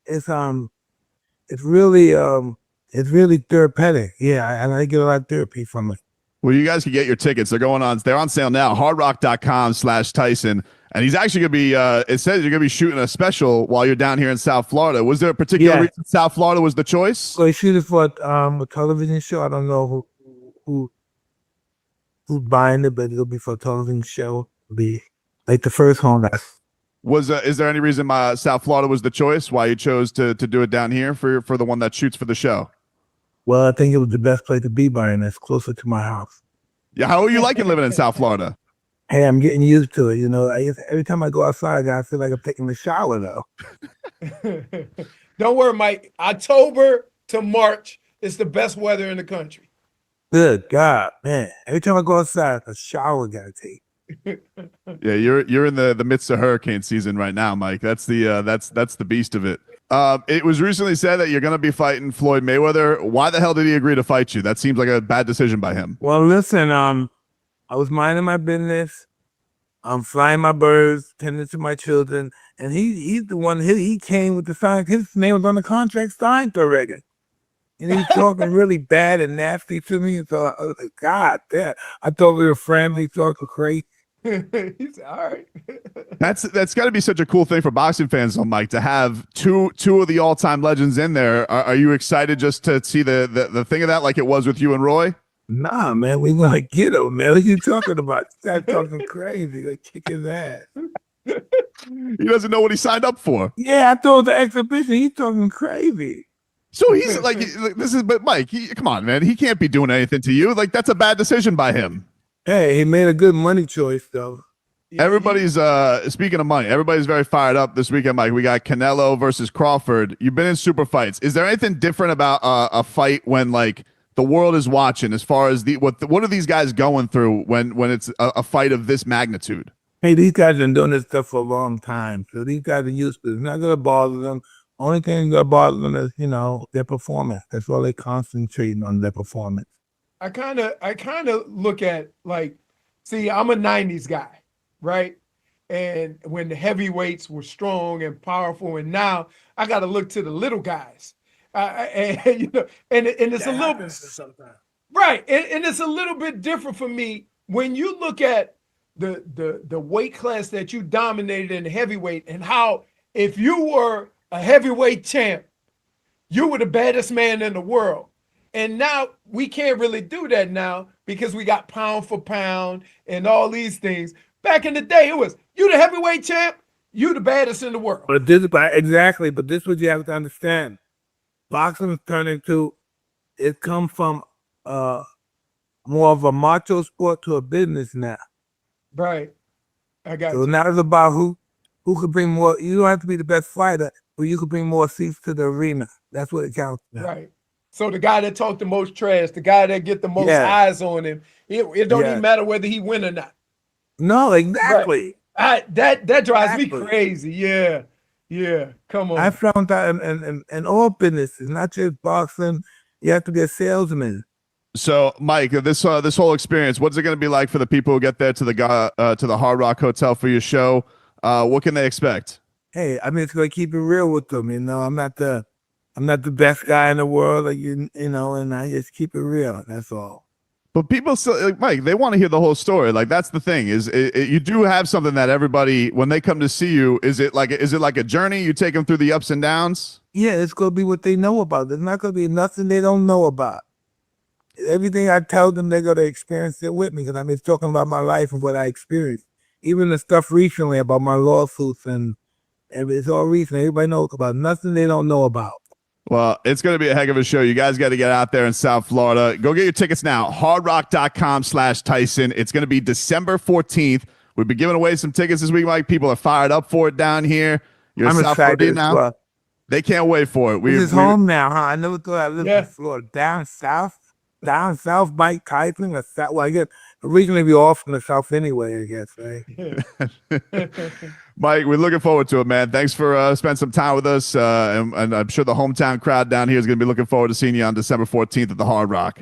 It's really therapeutic. Yeah, and I get a lot of therapy from it. Well, you guys can get your tickets. They're on sale now. hardrock.com/Tyson. And he's actually going to be, it says you're going to be shooting a special while you're down here in South Florida. Was there a particular reason South Florida was the choice? So he shooting for a television show. I don't know who's buying it, but it'll be for a television show. It'll be like the first home. Is there any reason South Florida was the choice? Why you chose to do it down here for the one that shoots for the show? Well, I think it was the best place to be by, and it's closer to my house. Yeah, how are you liking living in South Florida? Hey, I'm getting used to it. Every time I go outside, I feel like I'm taking a shower, though. Don't worry, Mike. October to March is the best weather in the country. Good God, man. Every time I go outside, a shower got to take. Yeah, you're in the midst of hurricane season right now, Mike. That's the beast of it. It was recently said that you're going to be fighting Floyd Mayweather. Why the hell did he agree to fight you? That seems like a bad decision by him. Well, listen, I was minding my business. I'm flying my birds, tending to my children, and he's the one. He came with the sign. His name was on the contract signed already, and he was talking really bad and nasty to me. And so I was like, God damn! I thought we were friends. He talking crazy. He's all right. That's got to be such a cool thing for boxing fans, though, Mike, to have two of the all-time legends in there. Are you excited just to see the thing of that, like it was with you and Roy? Nah, man, we want to get him, man. What are you talking about? Stop talking crazy, like kick his ass. He doesn't know what he signed up for. Yeah, I thought the exhibition. He's talking crazy. So he's like, but Mike, come on, man. He can't be doing anything to you. Like, that's a bad decision by him. Hey, he made a good money choice, though. Everybody's speaking of money, everybody's very fired up this weekend, Mike. We got Canelo versus Crawford. You've been in super fights. Is there anything different about a fight when like the world is watching, as far as what are these guys going through when it's a fight of this magnitude? Hey, these guys have been doing this stuff for a long time, so these guys are used to it. It's not gonna bother them. Only thing that bothers them is, their performance. That's all they're concentrating on, their performance. I kind of look at like, see, I'm a 90s guy, right? And when the heavyweights were strong and powerful, and now I got to look to the little guys. And it's a little right, and it's a little bit different for me when you look at the weight class that you dominated in the heavyweight, and how if you were a heavyweight champ, you were the baddest man in the world. And now we can't really do that now because we got pound for pound and all these things. Back in the day, it was you the heavyweight champ, you the baddest in the world. But this is what you have to understand. Boxing is turning to, it come from more of a macho sport to a business now. Right. I got so now it's about who could bring more. You don't have to be the best fighter, but you could bring more seats to the arena. That's what it counts now. Right. So the guy that talked the most trash, the guy that get the most eyes on him, it don't even matter whether he win or not. No, exactly. That drives me crazy. Yeah. Come on. I found out in all businesses, not just boxing, you have to get salesmen. So, Mike, this whole experience, what's it going to be like for the people who get there to the Hard Rock Hotel for your show? What can they expect? Hey, I mean, it's going to keep it real with them. You know, I'm not the best guy in the world, like you know, and I just keep it real. That's all. But people still, like, Mike, they want to hear the whole story. Like, that's the thing is you do have something that everybody, when they come to see you, is it like a journey? You take them through the ups and downs? Yeah, it's going to be what they know about. There's not going to be nothing they don't know about. Everything I tell them, they're going to experience it with me because I'm talking about my life and what I experienced. Even the stuff recently about my lawsuits and it's all recent. Everybody knows about nothing they don't know about. Well, it's going to be a heck of a show. You guys got to get out there in South Florida. Go get your tickets now. hardrock.com/Tyson. It's going to be December 14th. We've been giving away some tickets this week, Mike. People are fired up for it down here. You're I'm in South excited Florida now. well. They can't wait for it. This is home now, huh? I never thought I lived in Florida. Down south, Mike Tyson. Well, I guess originally we were all from the South anyway, I guess, right? Mike, we're looking forward to it, man. Thanks for spending some time with us. And I'm sure the hometown crowd down here is going to be looking forward to seeing you on December 14th at the Hard Rock.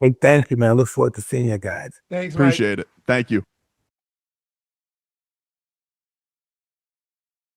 Hey, thank you, man. I look forward to seeing you guys. Thanks, Appreciate it. Thank you.